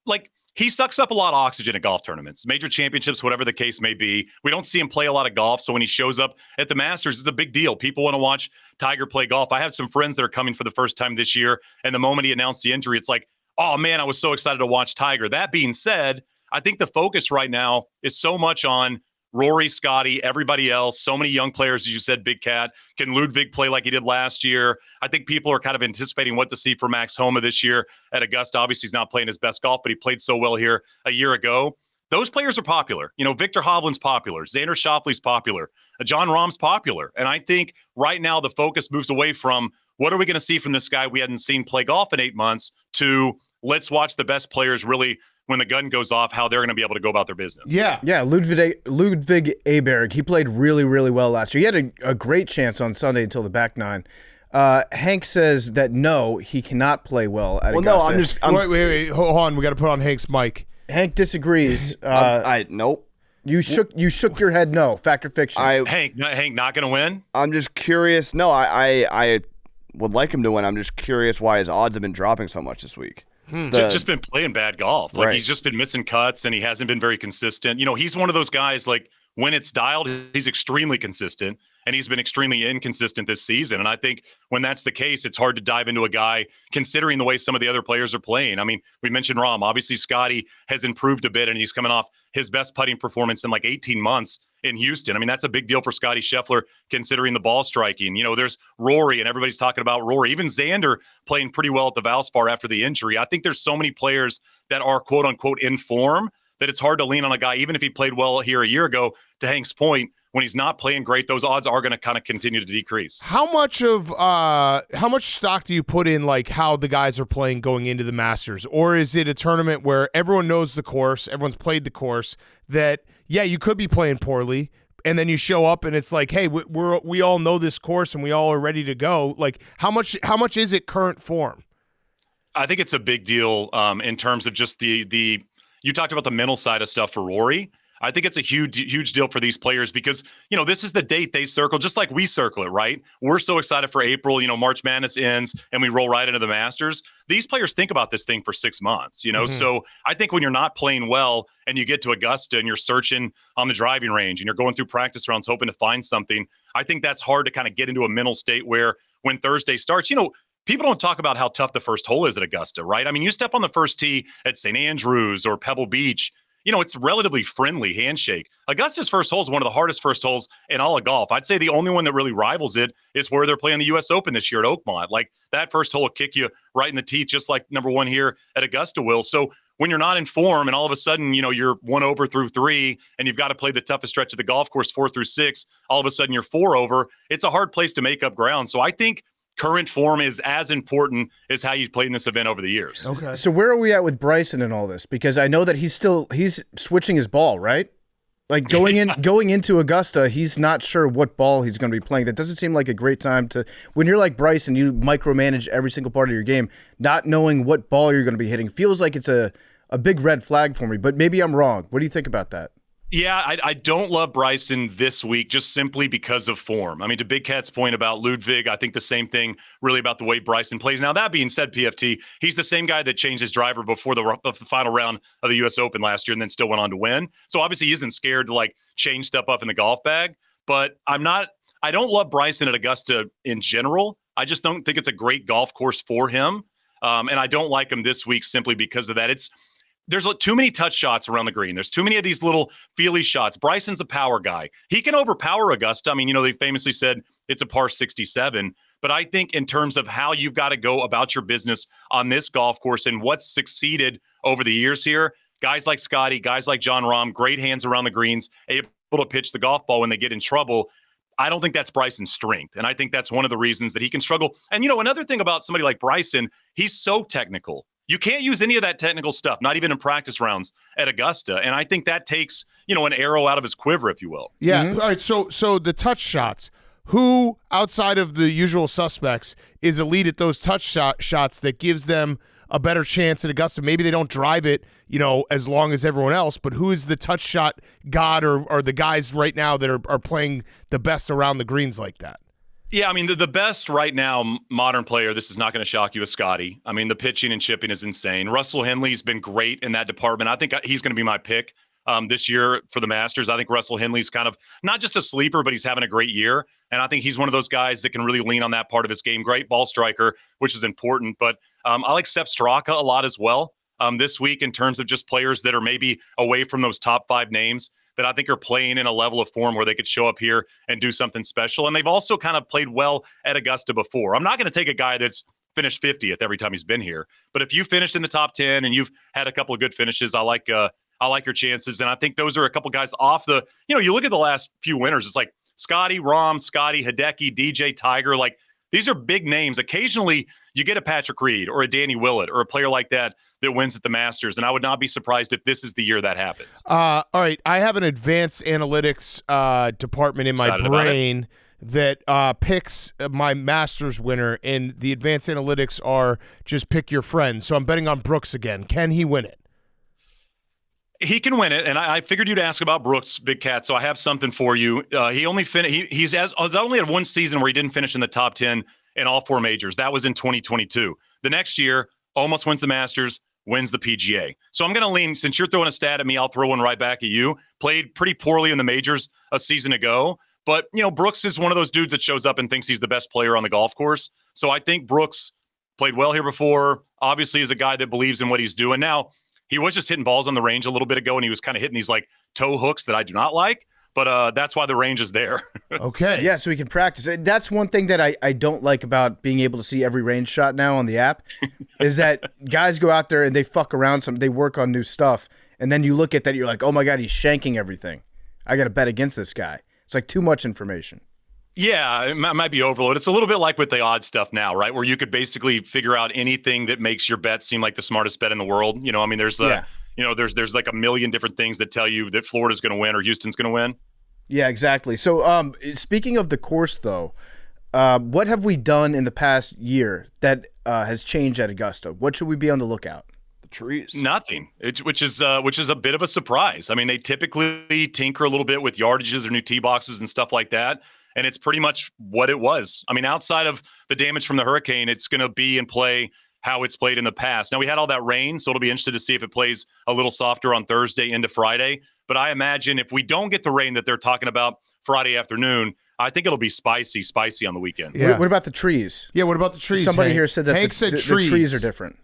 Like, he sucks up a lot of oxygen at golf tournaments, major championships, whatever the case may be. We don't see him play a lot of golf, so when he shows up at the Masters, it's a big deal. People want to watch Tiger play golf. I have some friends that are coming for the first time this year, and the moment he announced the injury, it's like, oh, man, I was so excited to watch Tiger. That being said, I think the focus right now is so much on Rory, Scotty, everybody else, so many young players, as you said, Big Cat. Can Ludwig play like he did last year? I think people are kind of anticipating what to see for Max Homa this year at Augusta. Obviously, he's not playing his best golf, but he played so well here a year ago. Those players are popular. You know, Victor Hovland's popular. Xander Schauffele's popular. John Rahm's popular. And I think right now the focus moves away from what are we going to see from this guy we hadn't seen play golf in 8 months to let's watch the best players really when the gun goes off, how they're going to be able to go about their business. Yeah. Ludwig Aberg, he played really, really well last year. He had a great chance on Sunday until the back nine. Hank says that no, he cannot play well at Augusta. No, wait, hold on. We got to put on Hank's mic. Hank disagrees. Nope. You shook your head no. Fact or fiction? Hank not going to win? I'm just curious. No, I would like him to win. I'm just curious why his odds have been dropping so much this week. Just been playing bad golf. Like, he's just been missing cuts and he hasn't been very consistent. You know, he's one of those guys, like, when it's dialed, he's extremely consistent, and he's been extremely inconsistent this season. And I think when that's the case, it's hard to dive into a guy considering the way some of the other players are playing. I mean, we mentioned Rahm. Obviously, Scotty has improved a bit, and he's coming off his best putting performance in like 18 months in Houston. I mean, that's a big deal for Scotty Scheffler considering the ball striking. You know, there's Rory, and everybody's talking about Rory. Even Xander playing pretty well at the Valspar after the injury. I think there's so many players that are quote-unquote in form that it's hard to lean on a guy, even if he played well here a year ago, to Hank's point, when he's not playing great, those odds are going to kind of continue to decrease. How much stock do you put in, like, how the guys are playing going into the Masters? Or is it a tournament where everyone knows the course, everyone's played the course, that, yeah, you could be playing poorly, and then you show up and it's like, hey, we all know this course and we all are ready to go. Like, how much is it current form? I think it's a big deal in terms of just the you talked about the mental side of stuff for Rory. I think it's a huge deal for these players because, you know, this is the date they circle, just like we circle it, right? We're so excited for April, you know, March Madness ends and we roll right into the Masters. These players think about this thing for 6 months, you know? Mm-hmm. So I think when you're not playing well and you get to Augusta and you're searching on the driving range and you're going through practice rounds hoping to find something, I think that's hard to kind of get into a mental state where when Thursday starts, you know, people don't talk about how tough the first hole is at Augusta, right? I mean, you step on the first tee at St. Andrews or Pebble Beach, you know, it's relatively friendly handshake. Augusta's first hole is one of the hardest first holes in all of golf. I'd say the only one that really rivals it is where they're playing the U.S. Open this year at Oakmont. Like, that first hole will kick you right in the teeth, just like number one here at Augusta will. So when you're not in form and all of a sudden, you know, you're 1 over through 3 and you've got to play the toughest stretch of the golf course 4 through 6, all of a sudden you're 4 over. It's a hard place to make up ground. So I think current form is as important as how you played in this event over the years. Okay. So where are we at with Bryson and all this? Because I know that he's switching his ball, right? Like going into Augusta, he's not sure what ball he's going to be playing. That doesn't seem like a great time to, when you're like Bryson, you micromanage every single part of your game, not knowing what ball you're going to be hitting. Feels like it's a big red flag for me, but maybe I'm wrong. What do you think about that? Yeah, I don't love Bryson this week just simply because of form. I mean, to Big Cat's point about Ludwig, I think the same thing really about the way Bryson plays. Now, that being said, PFT, he's the same guy that changed his driver before the final round of the U.S. Open last year and then still went on to win. So obviously he isn't scared to, like, change stuff up in the golf bag. But I don't love Bryson at Augusta in general. I just don't think it's a great golf course for him. And I don't like him this week simply because of that. There's too many touch shots around the green. There's too many of these little feely shots. Bryson's a power guy. He can overpower Augusta. I mean, you know, they famously said it's a par 67. But I think in terms of how you've got to go about your business on this golf course and what's succeeded over the years here, guys like Scotty, guys like John Rahm, great hands around the greens, able to pitch the golf ball when they get in trouble. I don't think that's Bryson's strength. And I think that's one of the reasons that he can struggle. And, you know, another thing about somebody like Bryson, he's so technical. You can't use any of that technical stuff, not even in practice rounds at Augusta. And I think that takes, you know, an arrow out of his quiver, if you will. Yeah. Mm-hmm. All right. So the touch shots, who outside of the usual suspects is elite at those touch shots that gives them a better chance at Augusta? Maybe they don't drive it, you know, as long as everyone else, but who is the touch shot god or the guys right now that are playing the best around the greens like that? Yeah, I mean, the best right now modern player, this is not going to shock you, is Scotty. I mean, the pitching and chipping is insane. Russell Henley's been great in that department. I think he's going to be my pick this year for the Masters. I think Russell Henley's kind of not just a sleeper, but he's having a great year. And I think he's one of those guys that can really lean on that part of his game. Great ball striker, which is important. But I like Sepp Straka a lot as well this week in terms of just players that are maybe away from those top 5 names that I think are playing in a level of form where they could show up here and do something special. And they've also kind of played well at Augusta before. I'm not going to take a guy that's finished 50th every time he's been here. But if you finished in the top 10 and you've had a couple of good finishes, I like your chances. And I think those are a couple guys off the, you look at the last few winners, it's like Scotty, Rahm, Scotty, Hideki, DJ, Tiger. Like, these are big names. Occasionally you get a Patrick Reed or a Danny Willett or a player like that wins at the Masters, and I would not be surprised if this is the year that happens. All right, I have an advanced analytics department in my brain that picks my Masters winner, and the advanced analytics are just pick your friend. So I'm betting on Brooks again. Can he win it? He can win it, and I figured you'd ask about Brooks, Big Cat, so I have something for you. He only he's only had one season where he didn't finish in the top 10 in all 4 majors. That was in 2022. The next year, almost wins the Masters, wins the PGA. So I'm going to lean, since you're throwing a stat at me, I'll throw one right back at you. Played pretty poorly in the majors a season ago, but Brooks is one of those dudes that shows up and thinks he's the best player on the golf course. So I think Brooks played well here before, obviously is a guy that believes in what he's doing. Now, he was just hitting balls on the range a little bit ago, and he was kind of hitting these like toe hooks that I do not like. But that's why the range is there. Okay. Yeah, so we can practice. That's one thing that I don't like about being able to see every range shot now on the app is that guys go out there and they fuck around they work on new stuff, and then you look at that, you're like, oh my God, he's shanking everything. I got to bet against this guy. It's like too much information. Yeah, it might be overload. It's a little bit like with the odd stuff now, right? Where you could basically figure out anything that makes your bet seem like the smartest bet in the world. I mean, there's there's like a million different things that tell you that Florida's going to win or Houston's going to win. Yeah, exactly. So speaking of the course, though, what have we done in the past year that has changed at Augusta? What should we be on the lookout? The trees. Nothing, which is a bit of a surprise. I mean, they typically tinker a little bit with yardages or new tee boxes and stuff like that, and it's pretty much what it was. I mean, outside of the damage from the hurricane, it's going to be in play how it's played in the past. Now, we had all that rain, so it'll be interesting to see if it plays a little softer on Thursday into Friday. But I imagine if we don't get the rain that they're talking about Friday afternoon, I think it'll be spicy on the weekend. Yeah. What about the trees? Yeah, what about the trees? Somebody here said that Hank said the trees are different.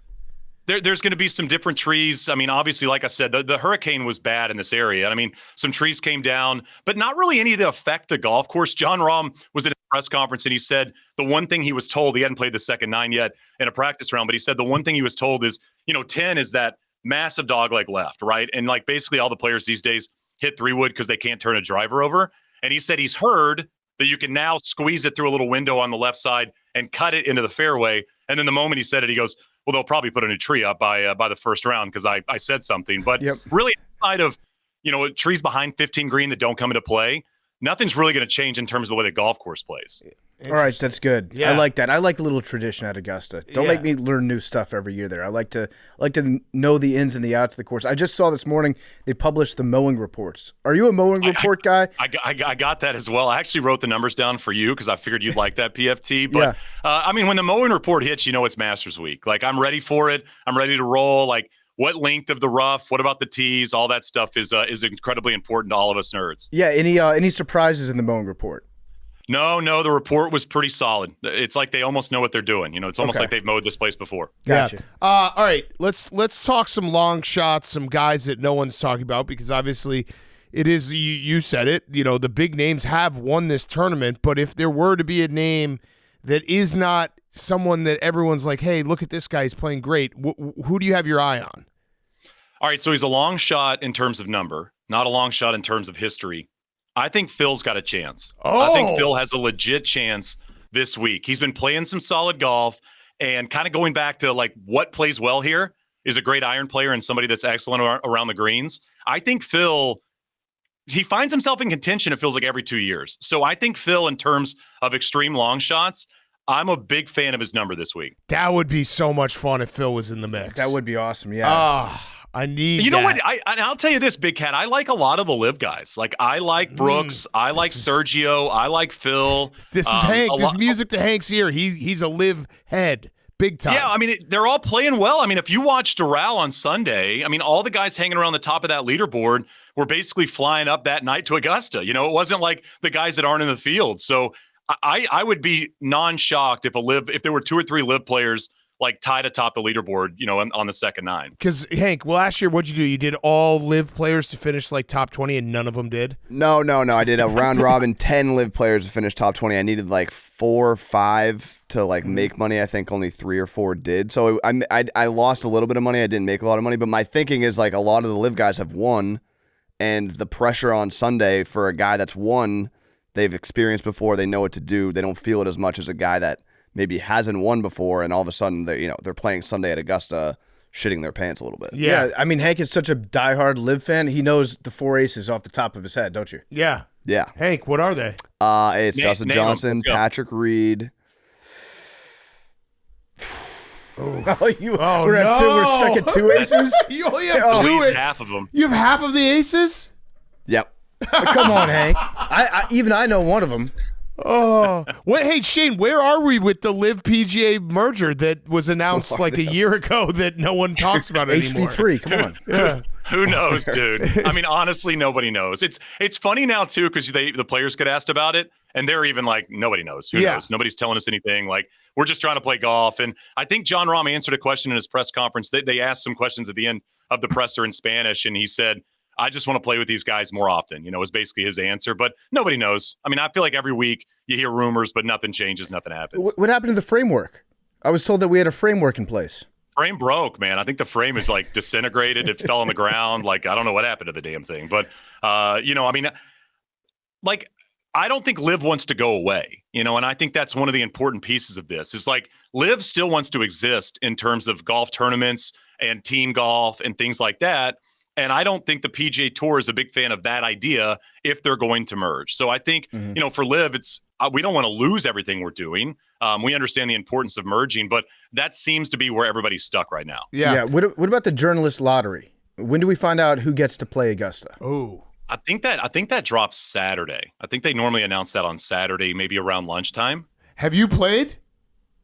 There's going to be some different trees. I mean, obviously, like I said, the hurricane was bad in this area. I mean, some trees came down, but not really any that affect the golf course. John Rahm was at a press conference, and he said the one thing he was told, he hadn't played the second 9 yet in a practice round, but he said the one thing he was told is, 10 is that massive dogleg left, right? And like basically all the players these days hit 3-wood because they can't turn a driver over. And he said he's heard that you can now squeeze it through a little window on the left side and cut it into the fairway. And then the moment he said it, he goes, well, they'll probably put a new tree up by the first round because I said something. But really outside of, trees behind 15 green that don't come into play, nothing's really going to change in terms of the way the golf course plays. All right, that's good. Yeah. I like that. I like a little tradition at Augusta. Don't make me learn new stuff every year there. I like to know the ins and the outs of the course. I just saw this morning they published the mowing reports. Are you a mowing report guy? I got that as well. I actually wrote the numbers down for you because I figured you'd like that, PFT. But I mean, when the mowing report hits, it's Masters Week. Like, I'm ready for it. I'm ready to roll. Like, what length of the rough? What about the tees? All that stuff is incredibly important to all of us nerds. Yeah. Any surprises in the mowing report? No, the report was pretty solid. It's like they almost know what they're doing. It's almost like they've mowed this place before. Gotcha. Yeah. All right, let's talk some long shots, some guys that no one's talking about because obviously it is, you said it, the big names have won this tournament, but if there were to be a name that is not someone that everyone's like, hey, look at this guy, he's playing great, who do you have your eye on? All right, so he's a long shot in terms of number, not a long shot in terms of history. I think Phil's got a chance. I think Phil has a legit chance this week. He's been playing some solid golf and kind of going back to like what plays well here is a great iron player and somebody that's excellent around the greens. I think Phil, he finds himself in contention, it feels like every 2 years. So I think Phil, in terms of extreme long shots, I'm a big fan of his number this week. That would be so much fun if Phil was in the mix. That would be awesome, yeah. I need. You know what? I'll tell you this, Big Cat. I like a lot of the live guys. Like I like Brooks. I like Sergio. I like Phil. This is Hank. This music to Hank's ear. He's a live head. Big time. Yeah, I mean, they're all playing well. I mean, if you watched Doral on Sunday, I mean, all the guys hanging around the top of that leaderboard were basically flying up that night to Augusta. You know, it wasn't like the guys that aren't in the field. So I would be non-shocked if there were 2 or 3 live players like tied atop the leaderboard, you know, on the second 9. Because, Hank, last year, what'd you do? You did all live players to finish like top 20 and none of them did? No. I did a round robin, 10 live players to finish top 20. I needed like 4 or 5 to like make money. I think only 3 or 4 did. So I lost a little bit of money. I didn't make a lot of money. But my thinking is like a lot of the live guys have won. And the pressure on Sunday for a guy that's won, they've experienced before. They know what to do. They don't feel it as much as a guy that maybe hasn't won before, and all of a sudden they're playing Sunday at Augusta, shitting their pants a little bit. Yeah, I mean Hank is such a diehard live fan. He knows the 4 aces off the top of his head, don't you? Yeah. Hank, what are they? It's Dustin Johnson, Patrick Reed. We're stuck at 2 aces. You only have 2. At least half of them. You have half of the aces? Yep. Come on, Hank. I know one of them. Oh, hey Shane, where are we with the Live PGA merger that was announced like a year ago that no one talks about anymore? HV3, come on. Yeah. Who knows, dude? I mean, honestly, nobody knows. It's funny now too because the players get asked about it, and they're even like, nobody knows. Who knows? Nobody's telling us anything. Like, we're just trying to play golf. And I think John Rahm answered a question in his press conference. They asked some questions at the end of the presser in Spanish, and he said, I just want to play with these guys more often, was basically his answer. But nobody knows. I mean, I feel like every week you hear rumors, but nothing changes, nothing happens. What happened to the framework? I was told that we had a framework in place. Frame broke, man. I think the frame is like disintegrated. It fell on the ground. Like, I don't know what happened to the damn thing. But, I mean, like, I don't think Liv wants to go away, and I think that's one of the important pieces of this is like Liv still wants to exist in terms of golf tournaments and team golf and things like that. And I don't think the PGA Tour is a big fan of that idea if they're going to merge. So I think, for Liv, we don't want to lose everything we're doing. We understand the importance of merging, but that seems to be where everybody's stuck right now. Yeah. What about the journalist lottery? When do we find out who gets to play Augusta? Oh, I think that drops Saturday. I think they normally announce that on Saturday, maybe around lunchtime. Have you played?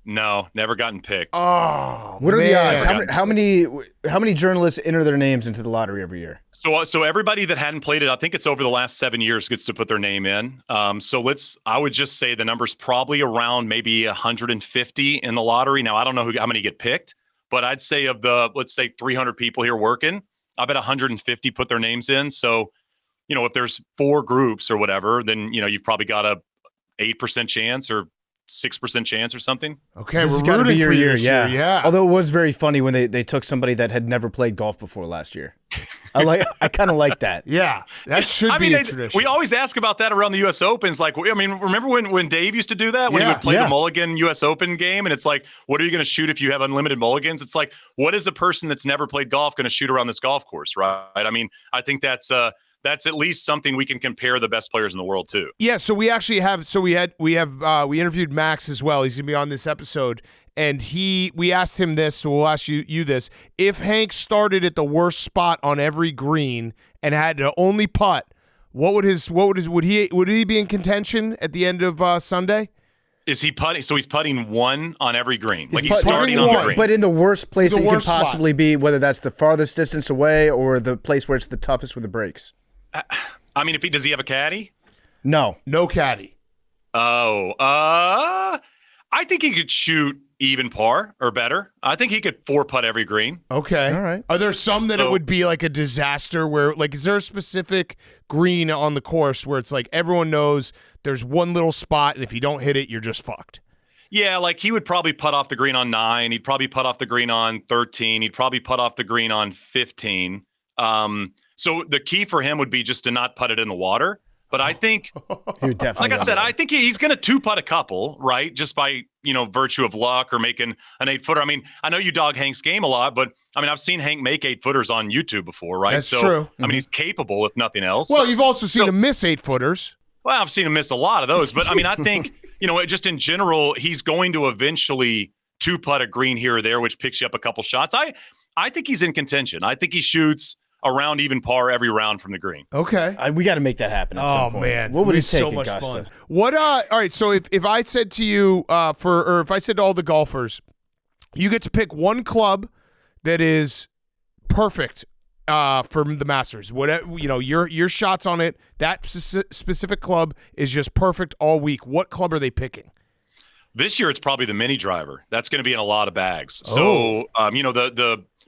No, never gotten picked. Oh, what are the odds? How many journalists enter their names into the lottery every year? So everybody that hadn't played it, I think it's over the last 7 years, gets to put their name in. I would just say the number's probably around maybe 150 in the lottery. Now I don't know how many get picked, but I'd say of the, let's say 300 people here working, I bet 150 put their names in. So, if there's 4 groups or whatever, then you've probably got a 8% chance or 6% chance or something. Okay, this we're has got to be your year, yeah. Although it was very funny when they took somebody that had never played golf before last year. I kind of like that. Yeah, that should be a tradition. We always ask about that around the U.S. Opens. Like, I mean, remember when Dave used to do that? When he would play the Mulligan U.S. Open game, and it's like, what are you going to shoot if you have unlimited mulligans? It's like, what is a person that's never played golf going to shoot around this golf course, right? I mean, I think that's at least something we can compare the best players in the world to. Yeah, so we actually have. So we interviewed Max as well. He's gonna be on this episode, and we asked him this. So we'll ask you this: if Hank started at the worst spot on every green and had to only putt, would he be in contention at the end of Sunday? Is he putting? So he's putting 1 on every green. Like he's starting on the green. But in the worst place that you could possibly be, whether that's the farthest distance away or the place where it's the toughest with the breaks. I mean, does he have a caddy? No caddy. Oh, I think he could shoot even par or better. I think he could 4-putt every green. Okay. All right. Are there some that it would be like a disaster where, like, is there a specific green on the course where it's like everyone knows there's one little spot and if you don't hit it, you're just fucked? Yeah, like he would probably putt off the green on 9. He'd probably putt off the green on 13. He'd probably putt off the green on 15. So the key for him would be just to not putt it in the water. But I think, like I said, I think he's going to 2-putt a couple, right? Just by, virtue of luck or making an 8-footer. I mean, I know you dog Hank's game a lot, but I mean, I've seen Hank make 8-footers on YouTube before, right? That's true. I mean, he's capable if nothing else. Well, you've also seen him miss 8-footers. Well, I've seen him miss a lot of those, but I mean, I think, just in general, he's going to eventually 2-putt a green here or there, which picks you up a couple shots. I think he's in contention. I think he shoots around even par every round from the green. Okay. We got to make that happen at some point. Oh, man. What would it take, so much Augusta? fun. What, all right, so if I said to you, or if I said to all the golfers, you get to pick one club that is perfect for the Masters. Whatever, your shots on it, that specific club is just perfect all week. What club are they picking? This year, it's probably the mini driver. That's going to be in a lot of bags. So,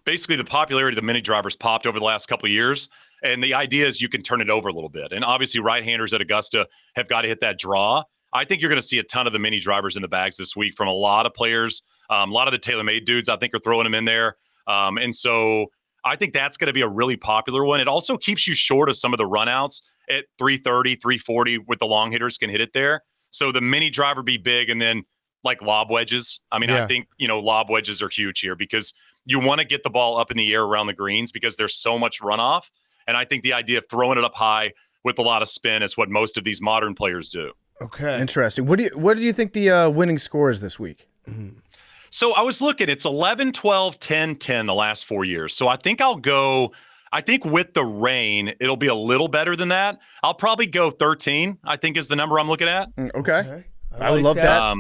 basically the popularity of the mini drivers popped over the last couple of years, and the idea is you can turn it over a little bit. And obviously, right-handers at Augusta have got to hit that draw. I think you're going to see a ton of the mini drivers in the bags this week from a lot of players. A lot of the TaylorMade dudes, I think, are throwing them in there. And so I think that's going to be a really popular one. It also keeps you short of some of the runouts at 330, 340 with the long hitters can hit it there. So the mini driver be big, and then like lob wedges. I mean, I think, lob wedges are huge here because you want to get the ball up in the air around the greens because there's so much runoff. And I think the idea of throwing it up high with a lot of spin is what most of these modern players do. Okay. Interesting. What do you think the winning score is this week? Mm-hmm. So I was looking, it's 11, 12, 10, 10 the last 4 years. So I think with the rain, it'll be a little better than that. I'll probably go 13, I think is the number I'm looking at. Okay. I would love that.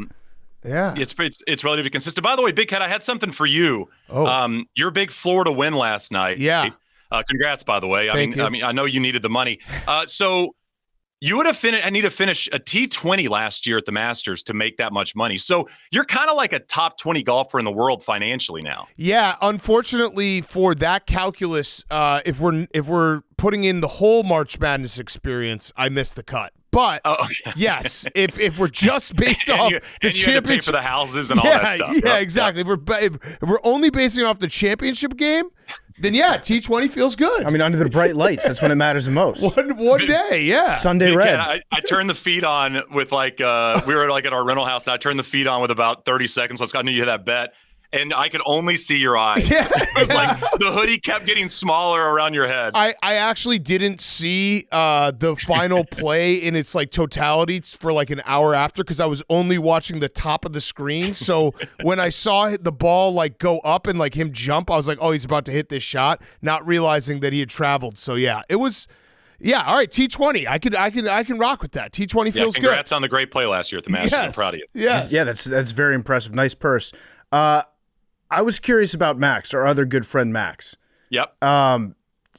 Yeah. It's relatively consistent. By the way, Big Cat, I had something for you. Your big Florida win last night. Yeah. Congrats, by the way. Thank you. I mean, I know you needed the money. So you would have I need to finish a T20 last year at the Masters to make that much money. So you're kind of like a top 20 golfer in the world financially now. Yeah, unfortunately for that calculus, if we're putting in the whole March Madness experience, I missed the cut. But yes, if we're just based off the championship, had to pay for the houses and all that stuff. Yeah, exactly. If we're only basing it off the championship game, then T20 feels good. I mean, under the bright lights, that's when it matters the most. One day, yeah. Sunday red. I turned the feed on with we were at our rental house, and I turned the feed on with about 30 seconds. I knew you had that bet. And I could only see your eyes. Yeah. It was like the hoodie kept getting smaller around your head. I actually didn't see the final play in its totality for an hour after because I was only watching the top of the screen. So when I saw the ball go up and him jump, I was like, oh, he's about to hit this shot, not realizing that he had traveled. So yeah, it was. Yeah, all right, T20. I can rock with that. T20 feels good. Congrats on the great play last year at the Masters. Yes. I'm proud of you. Yes. Yeah, that's very impressive. Nice purse. I was curious about Max, our other good friend Max. Yep.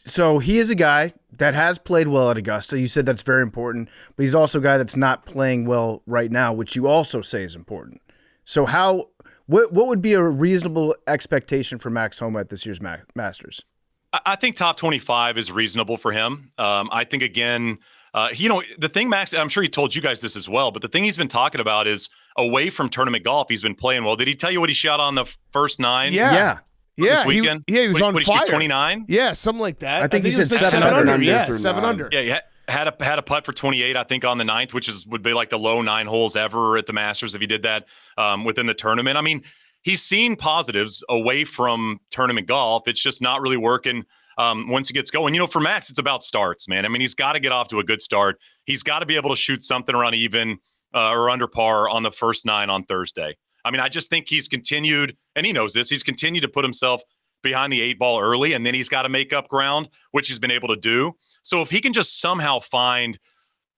So he is a guy that has played well at Augusta. You said that's very important, but he's also a guy that's not playing well right now, which you also say is important. So what would be a reasonable expectation for Max Homa at this year's Masters? I think top 25 is reasonable for him. I think, again, the thing, Max, I'm sure he told you guys this as well, but the thing he's been talking about is away from tournament golf, he's been playing well. Did he tell you what he shot on the first 9? Yeah. This weekend? He was on fire. 29? Yeah, something like that. I think he said 7 under. Yeah, 7 under. Yeah, he had a putt for 28, I think, on the 9th, which would be the low 9 holes ever at the Masters if he did that within the tournament. I mean, he's seen positives away from tournament golf. It's just not really working once he gets going. For Max, it's about starts, man. I mean, he's got to get off to a good start. He's got to be able to shoot something around even or under par on the first 9 on Thursday. I mean, I just think he's continued, and he knows this, he's continued to put himself behind the 8 ball early, and then he's got to make up ground, which he's been able to do. So if he can just somehow find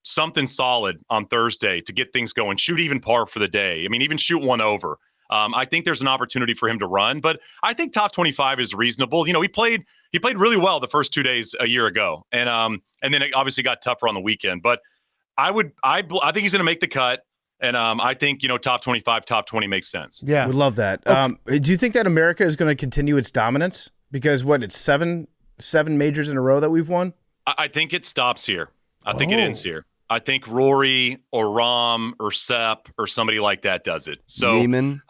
something solid on Thursday to get things going, shoot even par for the day, I mean, even shoot one over, I think there's an opportunity for him to run. But I think top 25 is reasonable. He played really well the first 2 days a year ago, and then it obviously got tougher on the weekend. But I think he's going to make the cut, and I think top 25, top 20 makes sense. Yeah, we love that. Okay. Do you think that America is going to continue its dominance? Because it's seven majors in a row that we've won. I think it stops here. I think it ends here. I think Rory or Rahm or Sepp or somebody like that does it. So Neiman.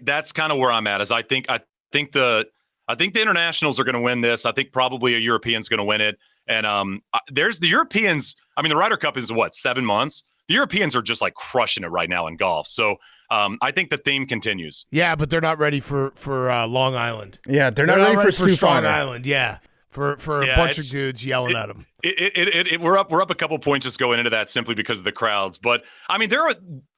That's kind of where I'm at. I think the internationals are going to win this. I think probably a European's going to win it. And there's the Europeans. I mean, the Ryder Cup is 7 months. The Europeans are just crushing it right now in golf. So I think the theme continues. Yeah, but they're not ready for Long Island. Yeah, they're not ready for Strong Island. Yeah. For a bunch of dudes yelling at them. We're up a couple points just going into that simply because of the crowds. But I mean,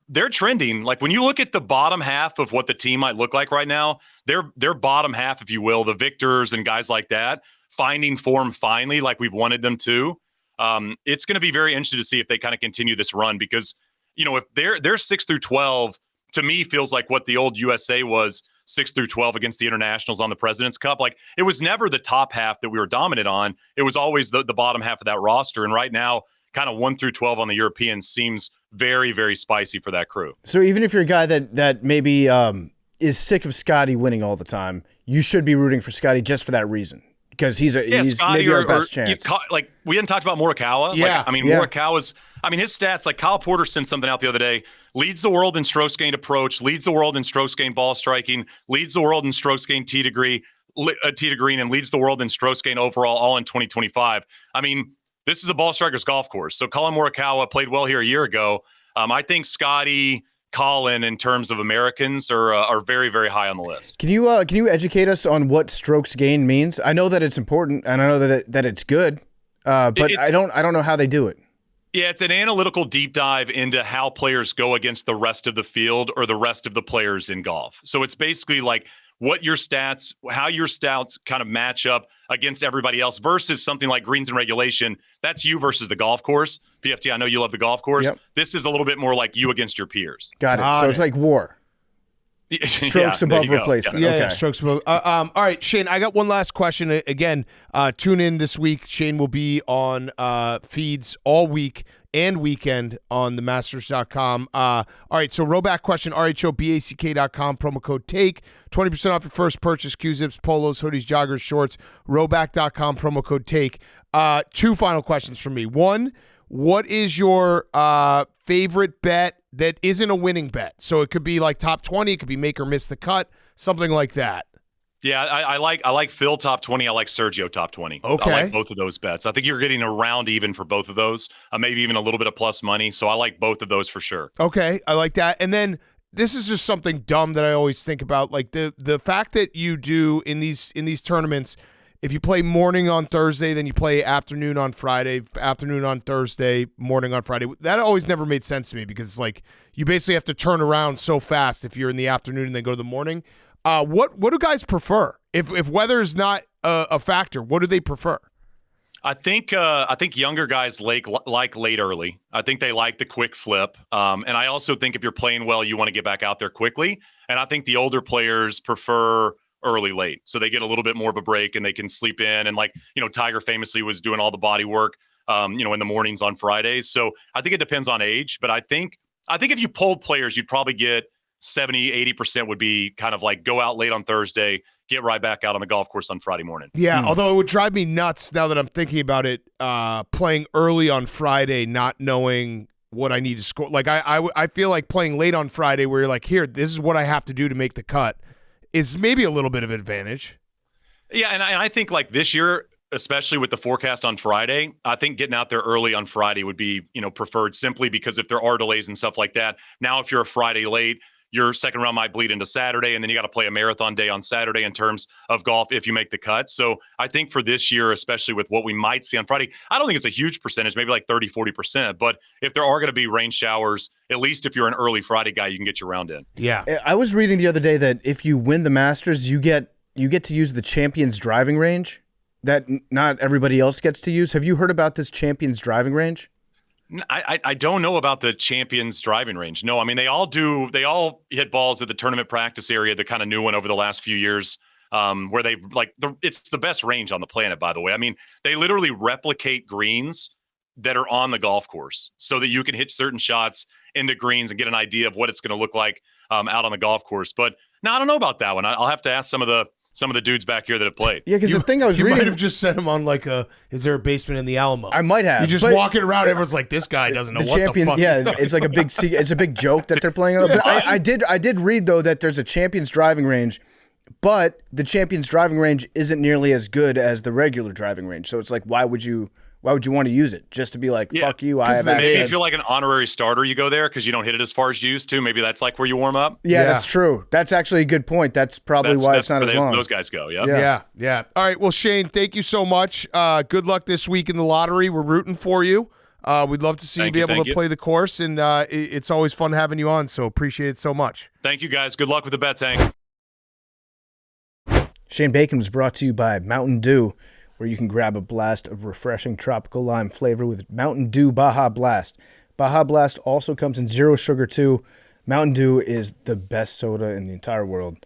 they're trending. Like when you look at the bottom half of what the team might look like right now, their bottom half, if you will, the victors and guys like that, finding form finally, like we've wanted them to. It's going to be very interesting to see if they kind of continue this run because, if they're 6 through 12, to me feels like what the old USA was 6 through 12 against the internationals on the President's Cup. Like it was never the top half that we were dominant on. It was always the bottom half of that roster. And right now, kind of 1 through 12 on the Europeans seems very, very spicy for that crew. So even if you're a guy that maybe is sick of Scotty winning all the time, you should be rooting for Scotty just for that reason. Because he's maybe our best chance. Like we hadn't talked about Morikawa. Yeah. Morikawa's, his stats, like Kyle Porter sent something out the other day, leads the world in strokes gained approach, leads the world in strokes gained ball striking, leads the world in strokes gained tee to green, and leads the world in strokes gained overall, all in 2025. This is a ball striker's golf course. So Colin Morikawa played well here a year ago. I think Scotty, Colin, in terms of Americans, are very, very high on the list. Can you educate us on what strokes gained means? I know that it's important, and I know that it's good, but I don't know how they do it. Yeah, it's an analytical deep dive into how players go against the rest of the field or the rest of the players in golf. So it's basically like how your stats kind of match up against everybody else versus something like greens and regulation. That's you versus the golf course. PFT, I know you love the golf course. Yep. This is a little bit more like you against your peers. Got it. So it's like war. Strokes above replacement. Yeah, strokes above. All right, Shane, I got one last question. Again, tune in this week. Shane will be on feeds all week and weekend on themasters.com. All right, so rowback question, rhoback.com, promo code TAKE, 20% off your first purchase, Q-zips, polos, hoodies, joggers, shorts, rowback.com, promo code TAKE. 2 final questions from me. One, what is your favorite bet that isn't a winning bet? So it could be like top 20, it could be make or miss the cut, something like that. Yeah, I like Phil top 20. I like Sergio top 20. Okay. I like both of those bets. I think you're getting around even for both of those, maybe even a little bit of plus money. So I like both of those for sure. Okay, I like that. And then this is just something dumb that I always think about, like the fact that you do in these tournaments. If you play morning on Thursday, then you play afternoon on Friday, afternoon on Thursday, morning on Friday. That always never made sense to me because it's like you basically have to turn around so fast if you're in the afternoon and then go to the morning. What do guys prefer? If weather is not a factor, what do they prefer? I think younger guys like late early. I think they like the quick flip. And I also think if you're playing well, you want to get back out there quickly. And I think the older players prefer early late, so they get a little bit more of a break and they can sleep in. And Tiger famously was doing all the body work in the mornings on Fridays. So I think it depends on age, but I think if you polled players, you'd probably get 70-80% would be kind of like go out late on Thursday, get right back out on the golf course on Friday morning. Yeah, although it would drive me nuts now that I'm thinking about it, playing early on Friday, not knowing what I need to score. Like I feel like playing late on Friday where you're like, here, this is what I have to do to make the cut, is maybe a little bit of advantage. Yeah, and I think like this year, especially with the forecast on Friday, I think getting out there early on Friday would be, preferred, simply because if there are delays and stuff like that. Now, if you're a Friday late, your second round might bleed into Saturday, and then you got to play a marathon day on Saturday in terms of golf if you make the cut. So I think for this year, especially with what we might see on Friday, I don't think it's a huge percentage, maybe like 30-40%. But if there are going to be rain showers, at least if you're an early Friday guy, you can get your round in. Yeah. I was reading the other day that if you win the Masters, you get to use the Champions driving range that not everybody else gets to use. Have you heard about this Champions driving range? I don't know about the Champions driving range. No, they all hit balls at the tournament practice area, the kind of new one over the last few years, where they've it's the best range on the planet, by the way. They literally replicate greens that are on the golf course so that you can hit certain shots into greens and get an idea of what it's going to look like out on the golf course. But no, I don't know about that one. I'll have to ask some of the dudes back here that have played. Yeah, because the thing I was reading, you might have just sent him on is there a basement in the Alamo? I might have. You just walking around, everyone's like, this guy doesn't know what the fuck. Yeah, it's like it's a big joke that they're playing on. But I did read though that there's a Champions driving range, but the Champions driving range isn't nearly as good as the regular driving range. So it's like, why would you want to use it? Just to be like, fuck you, I have access. Maybe if you're like an honorary starter, you go there because you don't hit it as far as you used to. Maybe that's like where you warm up. Yeah, that's true. That's actually a good point. That's probably why it's not as long. Those guys go, yeah. All right, well, Shane, thank you so much. Good luck this week in the lottery. We're rooting for you. We'd love to see you be able to play the course, and it's always fun having you on, so appreciate it so much. Thank you, guys. Good luck with the bets, Hank. Shane Bacon was brought to you by Mountain Dew, where you can grab a blast of refreshing tropical lime flavor with Mountain Dew Baja Blast. Baja Blast also comes in zero sugar, too. Mountain Dew is the best soda in the entire world.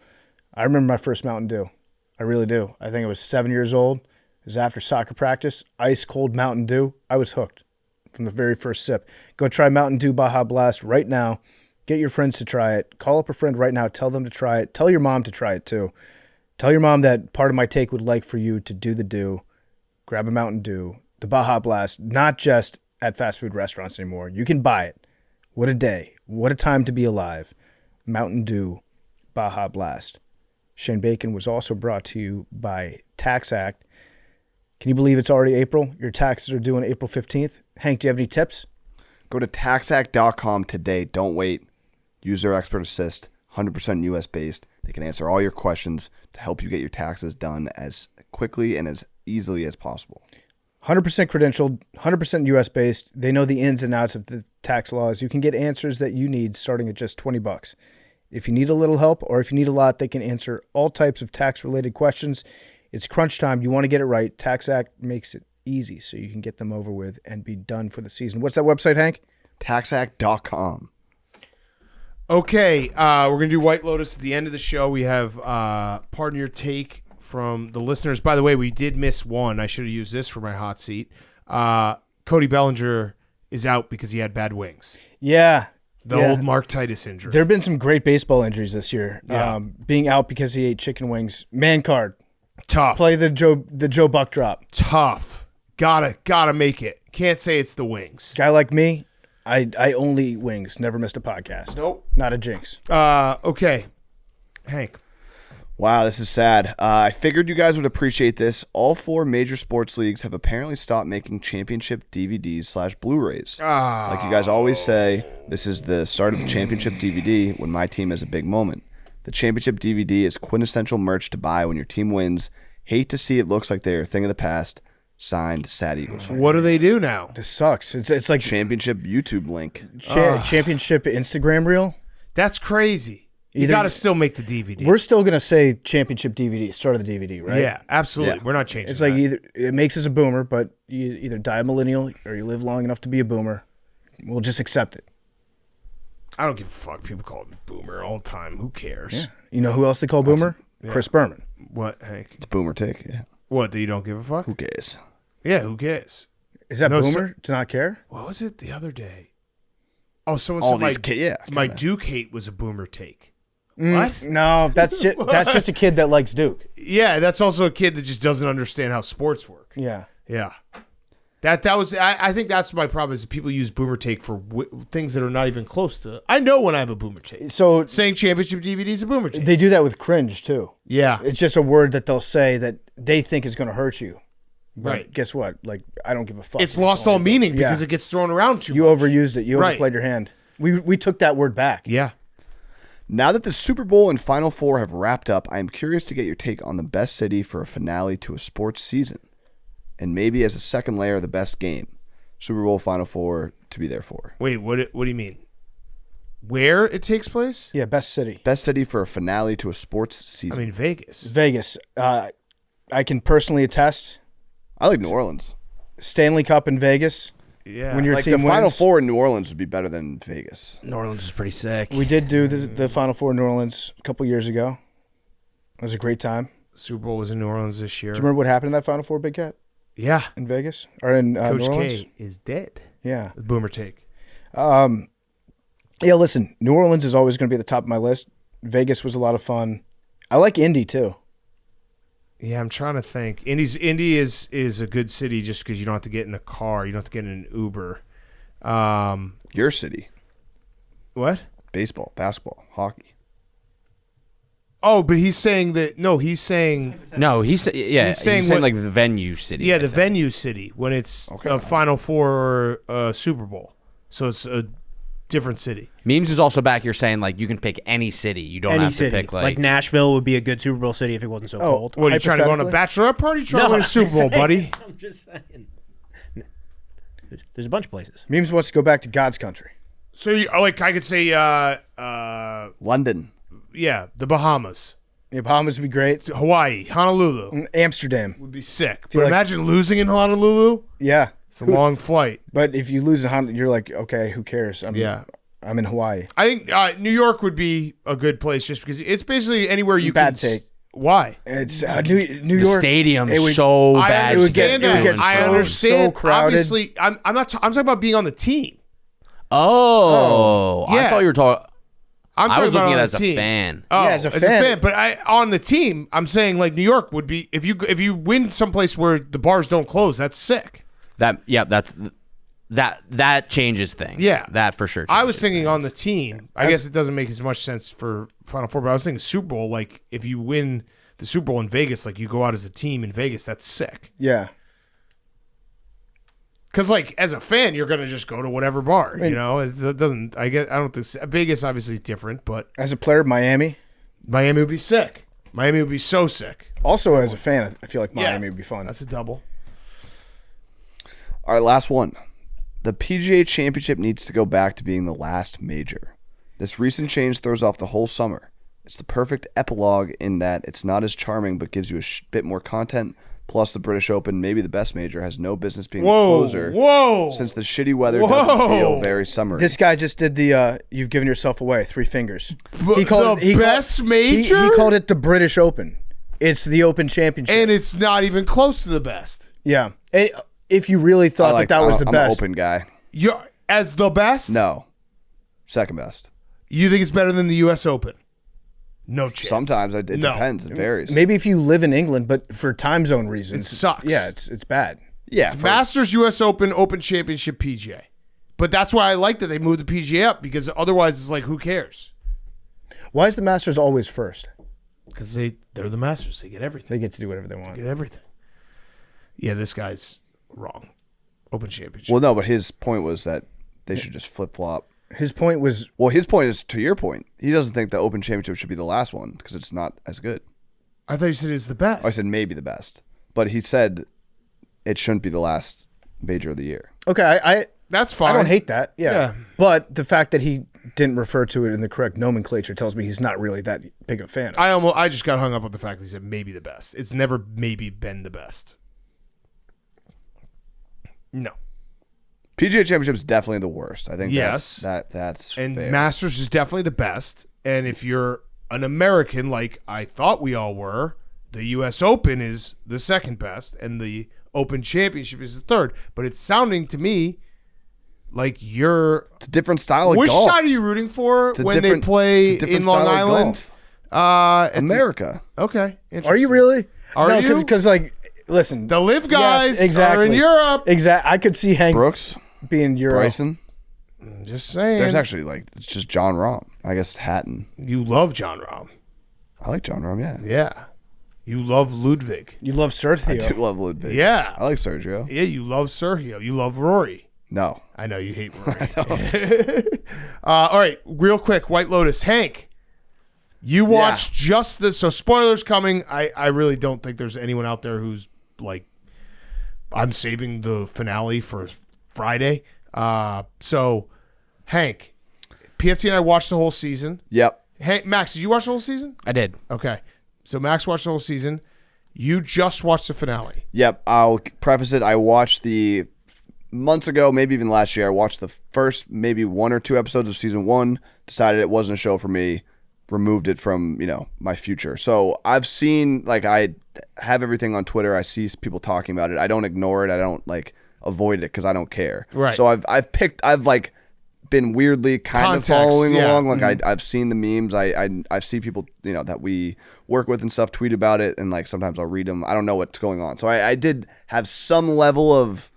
I remember my first Mountain Dew. I really do. I think I was 7 years old. It was after soccer practice. Ice cold Mountain Dew. I was hooked from the very first sip. Go try Mountain Dew Baja Blast right now. Get your friends to try it. Call up a friend right now. Tell them to try it. Tell your mom to try it too. Tell your mom that part of my take would like for you to do the do. Grab a Mountain Dew. The Baja Blast, not just at fast food restaurants anymore. You can buy it. What a day. What a time to be alive. Mountain Dew Baja Blast. Shane Bacon was also brought to you by Tax Act. Can you believe it's already April? Your taxes are due on April 15th. Hank, do you have any tips? Go to taxact.com today. Don't wait. Use their expert assist. 100% U.S. based. They can answer all your questions to help you get your taxes done as quickly and as easily as possible. 100% credentialed, 100% U.S. based. They know the ins and outs of the tax laws. You can get answers that you need starting at just $20. If you need a little help or if you need a lot, they can answer all types of tax-related questions. It's crunch time. You want to get it right. Tax Act makes it easy so you can get them over with and be done for the season. What's that website, Hank? Taxact.com. Okay, we're going to do White Lotus at the end of the show. We have Pardon Your Take from the listeners. By the way, we did miss one. I should have used this for my hot seat. Cody Bellinger is out because he had bad wings. Yeah. The old Mark Titus injury. There have been some great baseball injuries this year. Yeah. Being out because he ate chicken wings. Man card. Tough. Play the Joe Buck drop. Tough. Gotta make it. Can't say it's the wings. Guy like me, I only eat wings. Never missed a podcast. Nope. Not a jinx. Okay. Hank. Wow, this is sad. I figured you guys would appreciate this. All 4 major sports leagues have apparently stopped making championship DVDs/Blu-rays. Like you guys always say, this is the start of the championship DVD when my team has a big moment. The championship DVD is quintessential merch to buy when your team wins. Hate to see it looks like they're a thing of the past. Signed, Sad Eagles fan. What do they do now? This sucks. It's like championship YouTube link. Championship Instagram reel. That's crazy. You got to still make the DVD. We're still going to say championship DVD, start of the DVD, right? Yeah, absolutely. Yeah. We're not changing It's like either it makes us a boomer, but you either die a millennial or you live long enough to be a boomer. We'll just accept it. I don't give a fuck. People call me boomer all the time. Who cares? Yeah. You know who else they call boomer? Chris Berman. What, Hank? It's boomer take, yeah. What, that you don't give a fuck? Who cares? Yeah, who cares? Is that boomer to not care? What was it the other day? Oh, someone said my Duke hate was a boomer take. What? No, that's just a kid that likes Duke. Yeah, that's also a kid that just doesn't understand how sports work. Yeah. Yeah. That was I think that's my problem is that people use boomer take for things that are not even close to. I know when I have a boomer take. So saying championship DVD is a boomer take. They do that with cringe too. Yeah. It's just a word that they'll say that they think is going to hurt you. But right. Guess what? Like, I don't give a fuck. It's lost all meaning because it gets thrown around too much. You overused it. You overplayed your hand. We took that word back. Yeah. Now that the Super Bowl and Final Four have wrapped up, I am curious to get your take on the best city for a finale to a sports season. And maybe as a second layer, the best game. Super Bowl, Final Four, to be there for. Wait, what do you mean? Where it takes place? Yeah, best city. Best city for a finale to a sports season. I mean, Vegas. Vegas. I can personally attest. I like New Orleans. Stanley Cup in Vegas. Yeah. When your team the Final Four in New Orleans would be better than Vegas. New Orleans is pretty sick. We did do the Final Four in New Orleans a couple years ago. It was a great time. Super Bowl was in New Orleans this year. Do you remember what happened in that Final Four, Big Cat? Yeah. In Vegas? Or in Coach New Orleans? K is dead. Yeah. Boomer take. Yeah, listen, New Orleans is always going to be at the top of my list. Vegas was a lot of fun. I like Indy, too. Yeah, I'm trying to think. Indy is a good city just because you don't have to get in a car. You don't have to get in an Uber. Your city. What? Baseball, basketball, hockey. Oh, but he's saying that. No, he's saying. No, he's saying like the venue city. Yeah, the venue city when it's a Final Four or a Super Bowl. So it's a different city. Memes is also back here saying like you can pick any city. You don't have to pick like Nashville would be a good Super Bowl city if it wasn't so cold. What, are you trying to go on a bachelorette party? Trying to win a Super Bowl, buddy? I'm just saying. There's a bunch of places. Memes wants to go back to God's country. So, I could say London. Yeah, the Bahamas. Yeah, Bahamas would be great. Hawaii, Honolulu. Amsterdam. Would be sick. But imagine losing in Honolulu. Yeah. It's a long flight. But if you lose in Honolulu, you're like, okay, who cares? I'm in Hawaii. I think New York would be a good place just because it's basically anywhere you Bad can. take. Why? It's New York. The stadium's so bad. I understand that. I understand. So crowded. Obviously, I'm talking about being on the team. Oh, yeah. I thought you were talking. I was looking at it as a fan. Oh, yeah, as a fan. But on the team, I'm saying like New York would be if you win someplace where the bars don't close. That's sick. That changes things. Yeah, that for sure. I was thinking on the team. I guess it doesn't make as much sense for Final Four, but I was thinking Super Bowl. Like if you win the Super Bowl in Vegas, like you go out as a team in Vegas. That's sick. Yeah. Because like as a fan, you're gonna just go to whatever bar. You know, it doesn't. I don't think Vegas obviously is different, but as a player, Miami would be sick. Miami would be so sick. Also, as a fan, I feel like Miami would be fun. That's a double. All right, last one. The PGA Championship needs to go back to being the last major. This recent change throws off the whole summer. It's the perfect epilogue in that it's not as charming but gives you a bit more content. Plus, the British Open, maybe the best major, has no business being the closer. Since the shitty weather doesn't feel very summery. This guy just did the you've given yourself away, 3 fingers. He called it best major? He called it the British Open. It's the Open Championship. And it's not even close to the best. Yeah. If you really thought that was the best. I'm an Open guy. You're as the best? No. Second best. You think it's better than the U.S. Open? No chance. Sometimes it depends. It varies. Maybe if you live in England, but for time zone reasons, it sucks. Yeah, it's bad. Yeah, it's Masters, U.S. Open, Open Championship, PGA. But that's why I like that they moved the PGA up because otherwise it's like who cares? Why is the Masters always first? Because they're the Masters. They get everything. They get to do whatever they want. They get everything. Yeah, this guy's wrong. Open Championship. Well, no, but his point was that they should just flip flop. His point was... Well, his point is to your point. He doesn't think the Open Championship should be the last one because it's not as good. I thought you said it's the best. I said maybe the best. But he said it shouldn't be the last major of the year. Okay, that's fine. I don't hate that. Yeah. But the fact that he didn't refer to it in the correct nomenclature tells me he's not really that big a fan. I just got hung up on the fact that he said maybe the best. It's never maybe been the best. No. PGA Championship is definitely the worst. I think yes. that's and fair. Masters is definitely the best. And if you're an American like I thought we all were, the U.S. Open is the second best and the Open Championship is the third. But it's sounding to me like it's a different style of golf. Which side are you rooting for when they play in Long Island? America. Okay. Are you really? Are you? Because like, listen. The live guys yes, are in Europe. Exactly. I could see Hank Brooks being Euro. Bryson. Just saying. There's actually it's just John Rahm. I guess Hatton. You love John Rahm. I like John Rahm, yeah. Yeah. You love Ludwig. You love Sergio. I do love Ludwig. Yeah. I like Sergio. Yeah, you love Sergio. You love Rory. No. I know you hate Rory. I don't. All right, real quick, White Lotus. Hank, you watched just this. So spoilers coming. I really don't think there's anyone out there who's like, I'm saving the finale for Friday. So, Hank, PFT and I watched the whole season. Yep. Hey, Max, did you watch the whole season? I did. Okay. So Max watched the whole season. You just watched the finale. Yep. I'll preface it. I watched the months ago, maybe even last year. I watched the first maybe 1 or 2 episodes of season 1. Decided it wasn't a show for me. Removed it from my future. So I've seen I have everything on Twitter. I see people talking about it. I don't ignore it. I don't avoid it because I don't care. Right. So I've been weirdly kind of following along. I've seen the memes. I see people that we work with and stuff tweet about it, and sometimes I'll read them. I don't know what's going on. So I did have some level of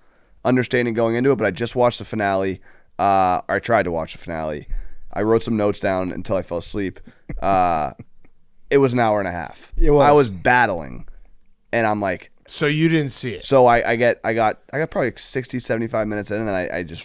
understanding going into it, but I just watched the finale. I tried to watch the finale. I wrote some notes down until I fell asleep. It was an hour and a half. It was. I was battling, and I'm like. So you didn't see it. So I got probably 60, 75 minutes in, and then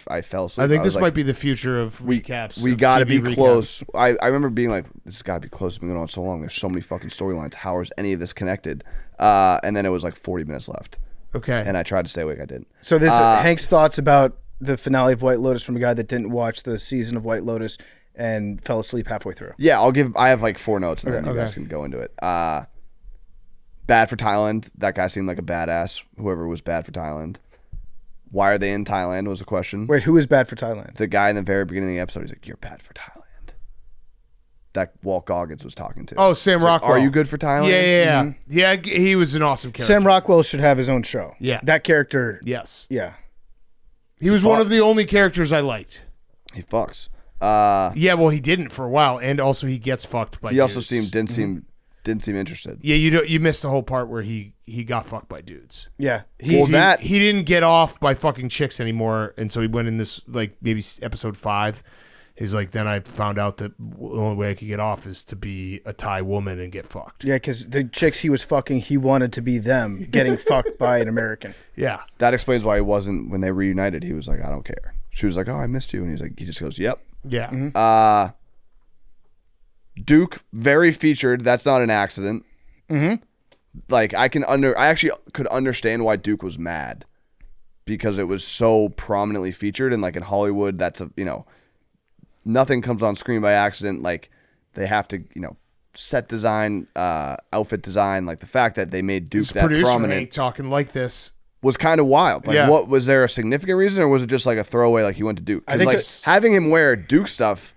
I fell asleep. I think this might be the future of recaps. We got to be close. I remember being like, this has got to be close. It's been going on so long. There's so many fucking storylines. How is any of this connected? And then it was 40 minutes left. Okay. And I tried to stay awake. I didn't. So this Hank's thoughts about the finale of White Lotus from a guy that didn't watch the season of White Lotus and fell asleep halfway through. Yeah, I have like 4 notes and then you guys can go into it. Bad for Thailand. That guy seemed like a badass. Whoever was bad for Thailand. Why are they in Thailand was a question. Wait, who was bad for Thailand? The guy in the very beginning of the episode, he's like, "You're bad for Thailand." That Walt Goggins was talking to. Oh, Sam Rockwell. Are you good for Thailand? Yeah. Mm-hmm. Yeah, he was an awesome character. Sam Rockwell should have his own show. Yeah. That character. Yes. Yeah. He was one of the only characters I liked. He fucks. Yeah, well, he didn't for a while, and also he gets fucked by. He dudes. also didn't seem interested. Yeah, you missed the whole part where he got fucked by dudes. Yeah. He didn't get off by fucking chicks anymore, and so he went in this like maybe episode 5. He's like, then I found out that the only way I could get off is to be a Thai woman and get fucked. Yeah, because the chicks he was fucking, he wanted to be them getting fucked by an American. Yeah. That explains why he wasn't, when they reunited, he was like, I don't care. She was like, oh, I missed you. And he's like, he just goes, yep. Yeah. Mm-hmm. Duke, very featured. That's not an accident. Mm-hmm. Like, I actually could understand why Duke was mad because it was so prominently featured. And like in Hollywood, that's nothing comes on screen by accident. Like they have to, set design, outfit design. Like the fact that they made Duke that prominent, ain't talking like this, was kind of wild. Like, what was there a significant reason, or was it just like a throwaway? Like he went to Duke. Because like having him wear Duke stuff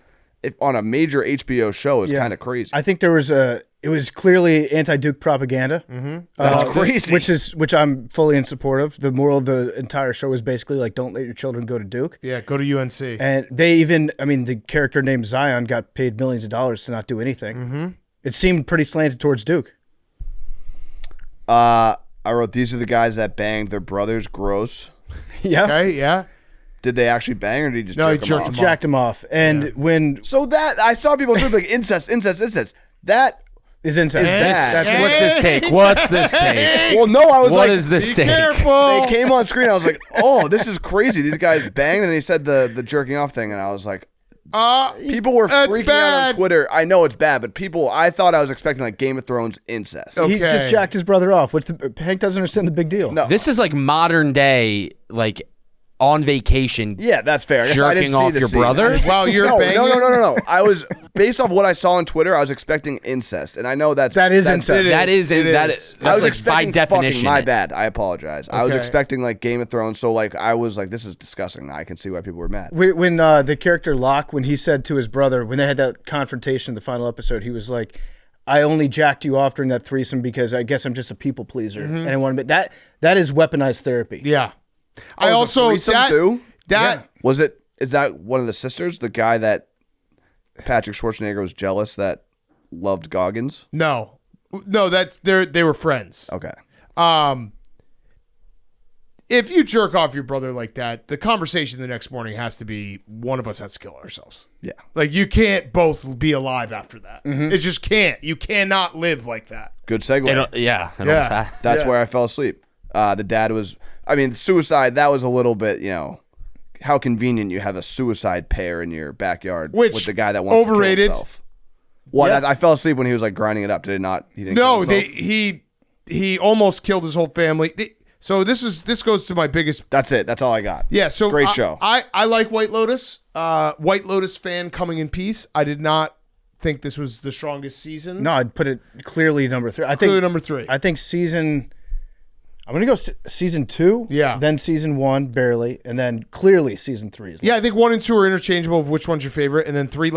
on a major HBO show is kind of crazy. I think it was clearly anti-Duke propaganda. Mm-hmm. That's crazy. Which I'm fully in support of. The moral of the entire show is basically like, don't let your children go to Duke. Yeah, go to UNC. And they even, the character named Zion got paid millions of dollars to not do anything. Mm-hmm. It seemed pretty slanted towards Duke. I wrote, these are the guys that banged their brothers. Gross. Yeah. Okay, yeah. Did they actually bang, or did he just jacked him off? And when... So that, I saw people do like incest. That is incest. What's this take? What's this take? Well, no, I was what like... What is this take? Careful. They came on screen, I was like, oh, this is crazy. These guys banged, and they said the jerking off thing, and I was like... people were freaking out on Twitter. I know it's bad, but I thought I was expecting like Game of Thrones incest. Okay. He just jacked his brother off. Hank doesn't understand the big deal. No. This is like modern day, like on vacation. Yeah, that's fair. Jerking off your brother? While you're banging? No. I was, based off what I saw on Twitter, I was expecting incest. And I know that is incest. That is. I was like expecting by definition. My bad. I apologize. Okay. I was expecting like Game of Thrones. So like I was like, this is disgusting. I can see why people were mad. When the character Locke, when he said to his brother, when they had that confrontation in the final episode, he was like, I only jacked you off during that threesome because I guess I'm just a people pleaser. Mm-hmm. And I want to that is weaponized therapy. Yeah. I also is that one of the sisters, the guy that Patrick Schwarzenegger was jealous that loved Goggins? No, that's they were friends. Okay. If you jerk off your brother like that, the conversation the next morning has to be one of us has to kill ourselves. Yeah. Like you can't both be alive after that. Mm-hmm. It just can't. You cannot live like that. Good segue. That's where I fell asleep. The dad was, suicide, that was a little bit, how convenient you have a suicide pair in your backyard with the guy that wants to kill himself. Well, I fell asleep when he was like grinding it up. Did it not? He didn't kill himself? He almost killed his whole family. So this goes to my biggest. That's it. That's all I got. Yeah. So great show. I like White Lotus. White Lotus fan coming in peace. I did not think this was the strongest season. No, I'd put it clearly number 3. Number 3. I think I'm going to go season 2, then season 1, barely, and then clearly season 3. Yeah, I think 1 and 2 are interchangeable of which one's your favorite, and then 3,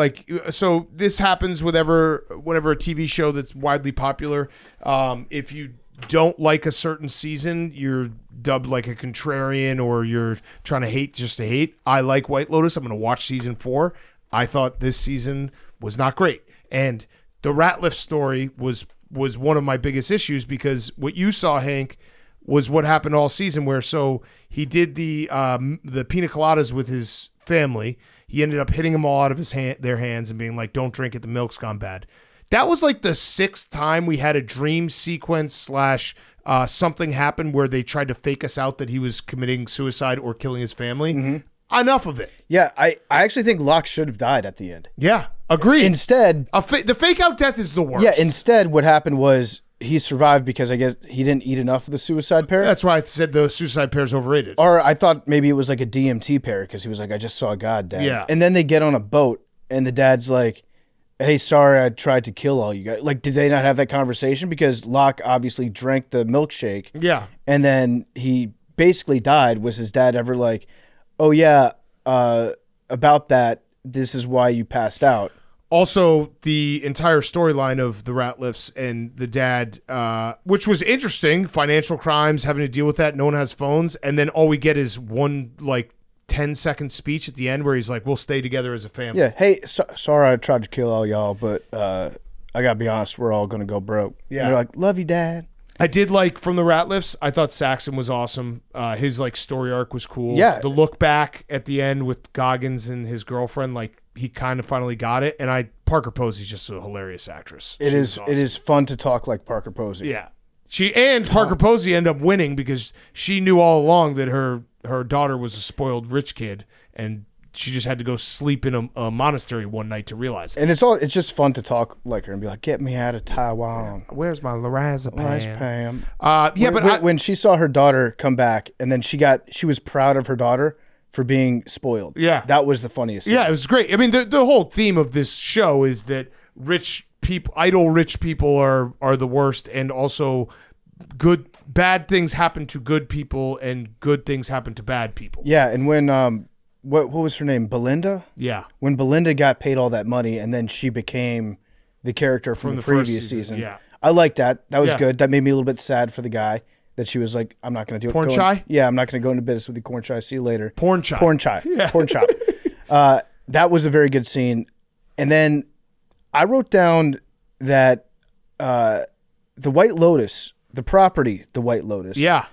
so this happens whenever a TV show that's widely popular, if you don't like a certain season, you're dubbed like a contrarian or you're trying to hate just to hate. I like White Lotus. I'm going to watch season 4. I thought this season was not great. And the Ratliff story was one of my biggest issues because what you saw, Hank, was what happened all season where so he did the pina coladas with his family. He ended up hitting them all out of their hands and being like, don't drink it, the milk's gone bad. That was like the 6th time we had a dream sequence / something happened where they tried to fake us out that he was committing suicide or killing his family. Mm-hmm. Enough of it. Yeah, I actually think Locke should have died at the end. Yeah, agreed. Instead... the fake out death is the worst. Yeah, instead what happened was he survived because I guess he didn't eat enough of the suicide pear. That's why I said the suicide pear is overrated. Or I thought maybe it was like a DMT pear because he was like, I just saw God, Dad. Yeah. And then they get on a boat and the dad's like, hey, sorry, I tried to kill all you guys. Like, did they not have that conversation? Because Locke obviously drank the milkshake. Yeah. And then he basically died. Was his dad ever like, oh, yeah, about that, this is why you passed out? Also, the entire storyline of the Ratliffs and the dad, which was interesting, financial crimes, having to deal with that. No one has phones. And then all we get is one, 10-second speech at the end where he's like, we'll stay together as a family. Yeah. Hey, sorry I tried to kill all y'all, but I got to be honest, we're all going to go broke. Yeah. And they're like, love you, Dad. I did like from the Ratliffs. I thought Saxon was awesome. His story arc was cool. Yeah. The look back at the end with Goggins and his girlfriend, he kind of finally got it. And Parker Posey's just a hilarious actress. It is fun to talk like Parker Posey. Yeah. Parker Posey ended up winning because she knew all along that her daughter was a spoiled rich kid, and she just had to go sleep in a monastery one night to realize it. And it's just fun to talk like her and be like, get me out of Taiwan. Where's my lorazepam? When she saw her daughter come back, and then she was proud of her daughter for being spoiled. Yeah. That was the funniest thing. Yeah, it was great. I mean, the whole theme of this show is that rich people, idle rich people are the worst, and also bad things happen to good people and good things happen to bad people. Yeah, and when what was her name? Belinda? Yeah. When Belinda got paid all that money and then she became the character from the previous season. Yeah. I liked that. That was good. That made me a little bit sad for the guy that she was like, I'm not going to do it. Porn chai? Yeah, I'm not going to go into business with the corn chai. See you later. Porn chai. Yeah. Porn chai. That was a very good scene. And then I wrote down that the White Lotus, the property, the White Lotus. Yeah.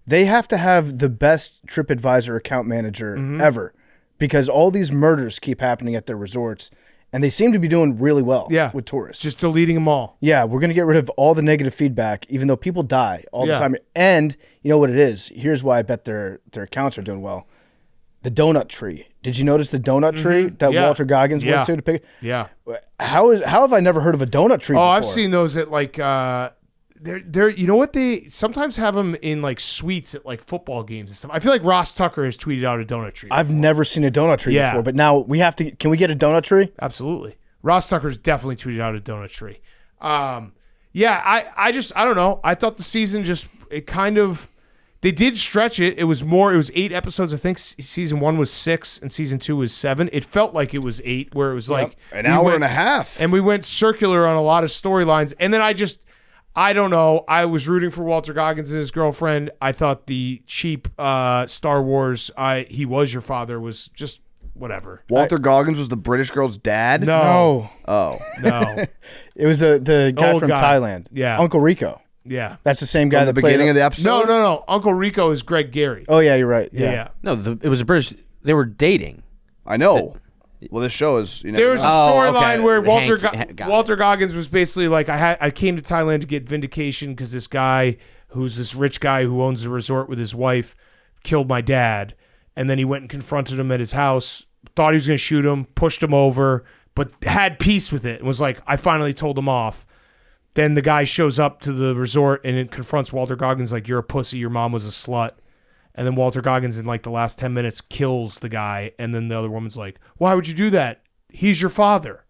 They have to have the best TripAdvisor account manager ever because all these murders keep happening at their resorts and they seem to be doing really well with tourists. Just deleting them all. Yeah, we're going to get rid of all the negative feedback, even though people die all the time. And you know what it is? Here's why I bet their accounts are doing well. The donut tree. Did you notice the donut tree that Walter Goggins went to pick? Yeah. How have I never heard of a donut tree before? I've seen those at they're you know what, they sometimes have them in suites at football games and stuff. I feel like Ross Tucker has tweeted out a donut tree before. I've never seen a donut tree before, but now can we get a donut tree? Absolutely. Ross Tucker's definitely tweeted out a donut tree. I don't know. I thought the season they did stretch it. It was 8 episodes. I think season 1 was 6 and season 2 was 7. It felt like it was 8 where it was an hour and a half. And we went circular on a lot of storylines. And then I don't know. I was rooting for Walter Goggins and his girlfriend. I thought the cheap Star Wars, he was your father, was just whatever. Walter Goggins was the British girl's dad? No. Oh. No. It was the guy Old from Thailand. Yeah. Uncle Rico. Yeah. That's the same guy From the beginning of the episode? No. Uncle Rico is Greg Gary. Oh, yeah, you're right. Yeah. No, it was a British. They were dating. I know. Well, this show is, there was a storyline where Hank Walter Goggins was basically like, I came to Thailand to get vindication because this guy, who's this rich guy who owns a resort with his wife, killed my dad. And then he went and confronted him at his house, thought he was going to shoot him, pushed him over, but had peace with it and was like, I finally told him off. Then the guy shows up to the resort and it confronts Walter Goggins like, you're a pussy, your mom was a slut. And then Walter Goggins in the last 10 minutes kills the guy. And then the other woman's like, why would you do that? He's your father.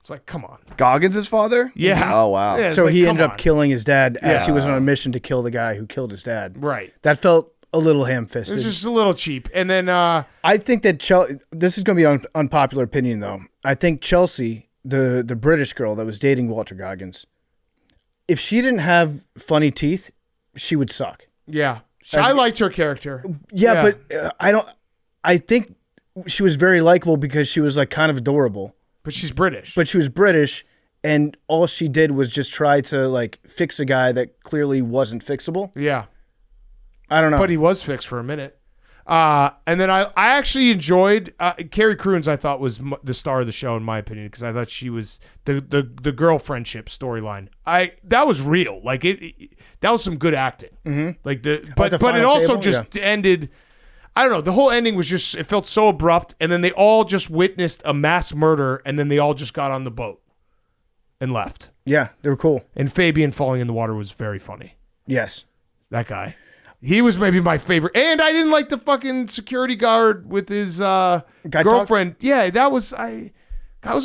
It's like, come on. Goggins' father? Yeah. Oh, wow. Yeah, so he ended up killing his dad as he was on a mission to kill the guy who killed his dad. Right. That felt a little ham-fisted. It's just a little cheap. And then I think that this is going to be an unpopular opinion, though. I think Chelsea, the British girl that was dating Walter Goggins, if she didn't have funny teeth, she would suck. Yeah. I liked her character. Yeah. But I think she was very likable because she was kind of adorable. But she's British. But she was British, and all she did was just try to fix a guy that clearly wasn't fixable. Yeah. I don't know. But he was fixed for a minute. And then I actually enjoyed Carrie Croons. I thought was the star of the show in my opinion because I thought she was the girl friendship storyline. That was real. That was some good acting. Mm-hmm. But it also just ended. I don't know. The whole ending was just, it felt so abrupt. And then they all just witnessed a mass murder and then they all just got on the boat. and left. Yeah, they were cool. And Fabian falling in the water was very funny. Yes. That guy. He was maybe my favorite. And I didn't like the fucking security guard with his girlfriend. Yeah, that was a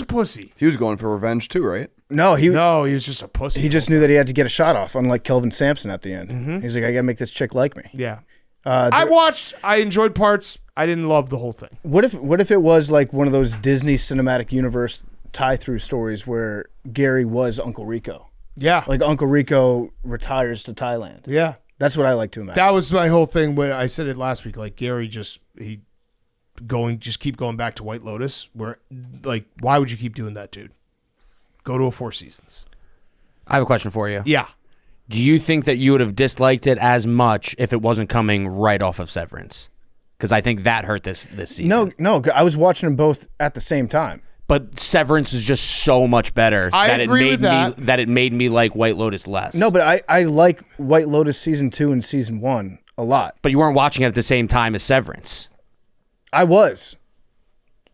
pussy. He was going for revenge too, right? No, he was just a pussy. He just knew that he had to get a shot off, unlike Kelvin Sampson at the end. Mm-hmm. He's like, I got to make this chick like me. Yeah. I enjoyed parts. I didn't love the whole thing. What if it was like one of those Disney Cinematic Universe tie-through stories where Gary was Uncle Rico? Yeah. Like Uncle Rico retires to Thailand. Yeah. That's what I like to imagine. That was my whole thing when I said it last week. Like Gary just keep going back to White Lotus. Where like, why would you keep doing that, dude? Go to a Four Seasons. I have a question for you. Yeah. Do you think that you would have disliked it as much if it wasn't coming right off of Severance? Because I think that hurt this season. No, I was watching them both at the same time. But Severance is just so much better that it made me like White Lotus less. No, but I like White Lotus season 2 and season 1 a lot. But you weren't watching it at the same time as Severance. I was.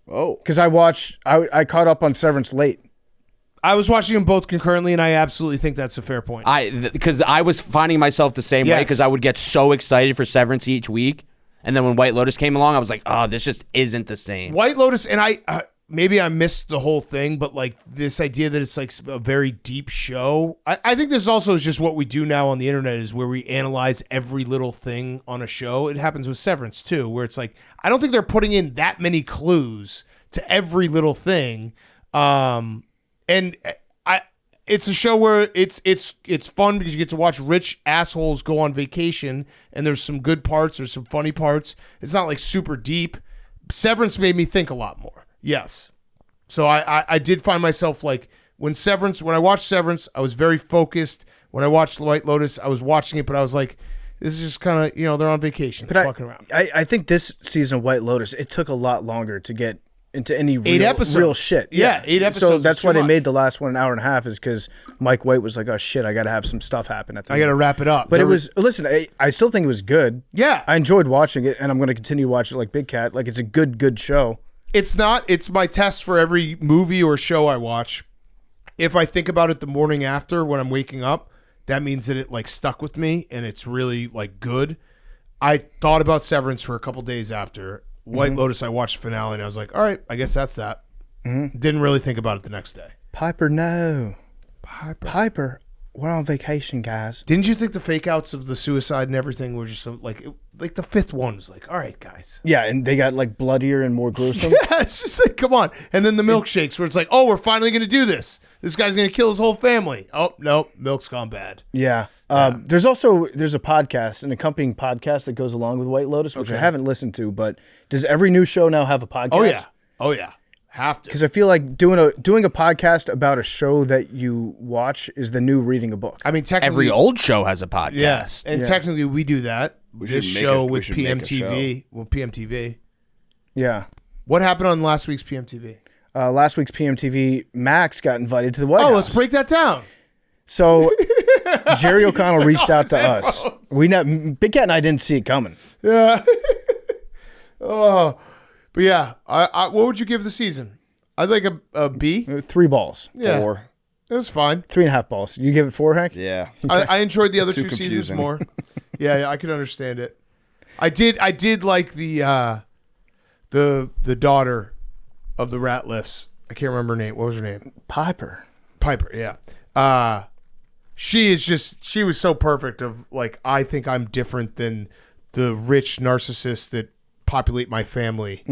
Oh. Because I caught up on Severance late. I was watching them both concurrently, and I absolutely think that's a fair point. Because I was finding myself the same way, because I would get so excited for Severance each week, and then when White Lotus came along, I was like, oh, this just isn't the same. White Lotus, and maybe I missed the whole thing, but like this idea that it's like a very deep show. I think this also is just what we do now on the internet, is where we analyze every little thing on a show. It happens with Severance too, where it's like, I don't think they're putting in that many clues to every little thing. And it's a show where it's fun because you get to watch rich assholes go on vacation, and there's some good parts, there's some funny parts. It's not like super deep. Severance made me think a lot more. Yes. So I did find myself like when I watched Severance, I was very focused. When I watched White Lotus, I was watching it, but I was like, this is just kind of, they're on vacation, they're fucking around. I think this season of White Lotus, it took a lot longer to get into any real shit. Yeah, 8 episodes. So that's why they made the last one an hour and a half, is because Mike White was like, oh shit, I got to have some stuff happen at the end. I got to wrap it up. But listen, I still think it was good. Yeah. I enjoyed watching it, and I'm going to continue to watch it like Big Cat. Like, it's a good show. It's my test for every movie or show I watch. If I think about it the morning after when I'm waking up, that means that it like stuck with me and it's really like good. I thought about Severance for a couple days after. White Lotus, I watched the finale and I was like, all right, I guess that's that. Didn't really think about it the next day. Piper, no. Piper, we're on vacation, guys. Didn't you think the fake outs of the suicide and everything were just so, like the fifth one was like, all right, guys. Yeah, and they got like bloodier and more gruesome. Yeah, it's just like, come on. And then the milkshakes where it's like, oh, we're finally going to do this. This guy's going to kill his whole family. Oh, no, milk's gone bad. Yeah. There's a podcast, an accompanying podcast that goes along with White Lotus, which I haven't listened to, but does every new show now have a podcast? Oh, yeah. Have to. Because I feel like doing a podcast about a show that you watch is the new reading a book. I mean, technically every old show has a podcast. Yes, and technically we do that. This show with PMTV. Well, PMTV. Yeah. What happened on last week's PMTV? Last week's PMTV, Max got invited to the White House. Oh, let's break that down. So Jerry O'Connell reached out to us. Big Cat and I didn't see it coming. Yeah. Oh. But yeah, I what would you give the season? I'd like a B. 3 balls. Yeah. 4. It was fine. 3.5 balls. You give it 4, Hank? Yeah. I enjoyed the other two confusing. seasons more. Yeah, I could understand it. I did like the daughter of the Ratliffs. I can't remember her name. What was her name? Piper, yeah. She was so perfect of like, I think I'm different than the rich narcissists that populate my family,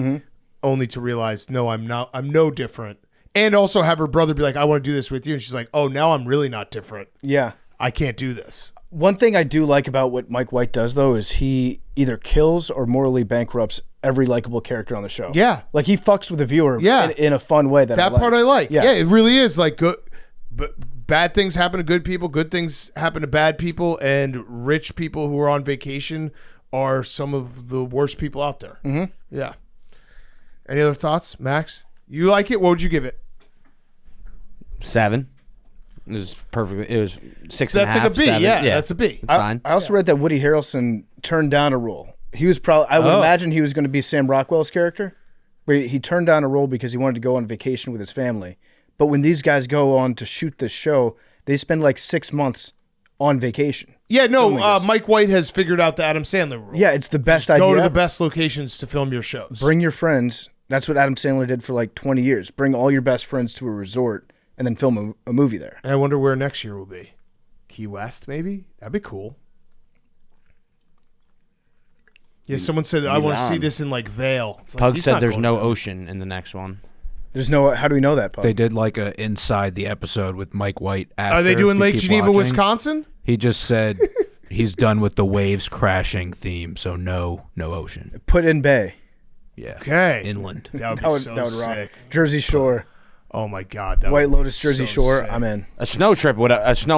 only to realize, no, I'm not. I'm no different. And also have her brother be like, I want to do this with you. And she's like, oh, now I'm really not different. Yeah. I can't do this. One thing I do like about what Mike White does, though, is he either kills or morally bankrupts every likable character on the show. Yeah. Like, he fucks with the viewer in a fun way. That part I like. Yeah. It really is like good. But bad things happen to good people. Good things happen to bad people. And rich people who are on vacation are some of the worst people out there. Mm-hmm. Yeah. Any other thoughts, Max? You like it? What would you give it? 7. It was perfect. It was 6.5. That's like a B. 7. Yeah, that's a B. It's fine. I also read that Woody Harrelson turned down a role. He was probably, I would imagine he was going to be Sam Rockwell's character, but he turned down a role because he wanted to go on vacation with his family. But when these guys go on to shoot this show, they spend like 6 months on vacation. Yeah, no, Mike White has figured out the Adam Sandler rule. Yeah, it's the best idea. Go to the best locations to film your shows. Bring your friends. That's what Adam Sandler did for like 20 years. Bring all your best friends to a resort and then film a movie there. I wonder where next year will be. Key West, maybe? That'd be cool. Yeah, someone said, I want to see this in like Vail. Like, Pug said there's no ocean in the next one. There's no. How do we know that, Pug? They did like a inside the episode with Mike White. After, are they doing Lake Geneva, Wisconsin? He just said he's done with the waves crashing theme, so no ocean. Put in Bay. Yeah. Okay. Inland. That would be so sick. Jersey Shore. Oh my God. White Lotus, Jersey Shore. Sick. I'm in. A snow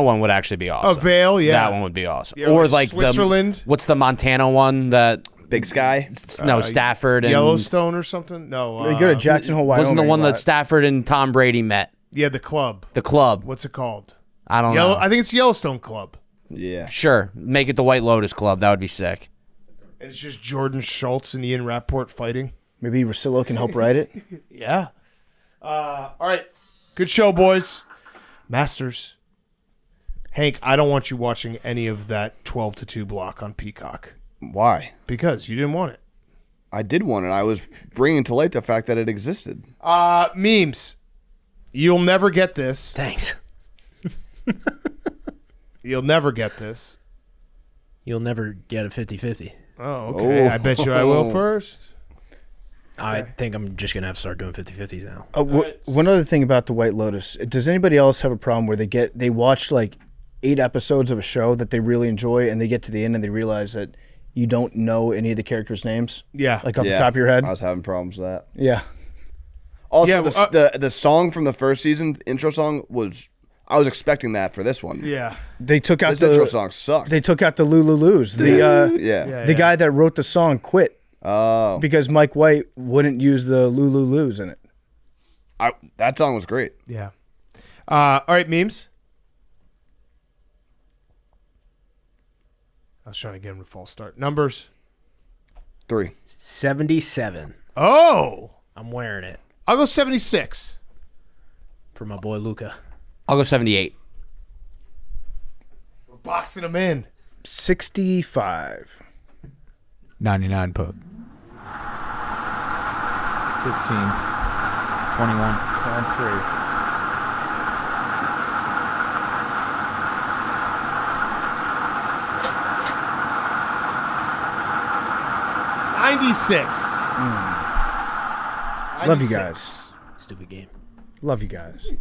one would actually be awesome. A Vail, yeah. That one would be awesome. Yeah, or like Switzerland. What's the Montana one that? Big Sky? No, Stafford and Yellowstone or something? No. They go to Jackson Hole, Wyoming. Wasn't the one that Stafford and Tom Brady met? Yeah, the club. The club. What's it called? I don't know. I think it's Yellowstone Club. Yeah. Sure. Make it the White Lotus Club. That would be sick. And it's just Jordan Schultz and Ian Rappaport fighting. Maybe Russillo can help write it. Yeah. All right. Good show, boys. Masters. Hank, I don't want you watching any of that 12-2 block on Peacock. Why? Because you didn't want it. I did want it. I was bringing to light the fact that it existed. Memes. You'll never get this. Thanks. You'll never get this. You'll never get a 50-50. Oh, okay. I bet you I will first. I think I'm just going to have to start doing 50-50s now. One other thing about the White Lotus. Does anybody else have a problem where they watch like 8 episodes of a show that they really enjoy and they get to the end and they realize that you don't know any of the characters' names? Yeah. Like off the top of your head? I was having problems with that. Yeah. Also, the song from the first season, the intro song, I was expecting that for this one. Yeah. They took out this intro song sucked. They took out the Lululus. The guy that wrote the song quit. Oh. Because Mike White wouldn't use the Lululus in it. That song was great. Yeah. All right, memes. I was trying to get him to false start. Numbers. 3. 77. Oh. I'm wearing it. I'll go 76. For my boy Luca. I'll go 78. We're boxing him in. 65. 99 Pug. 15. 21. And 3. 96. Love you guys. Stupid game. Love you guys.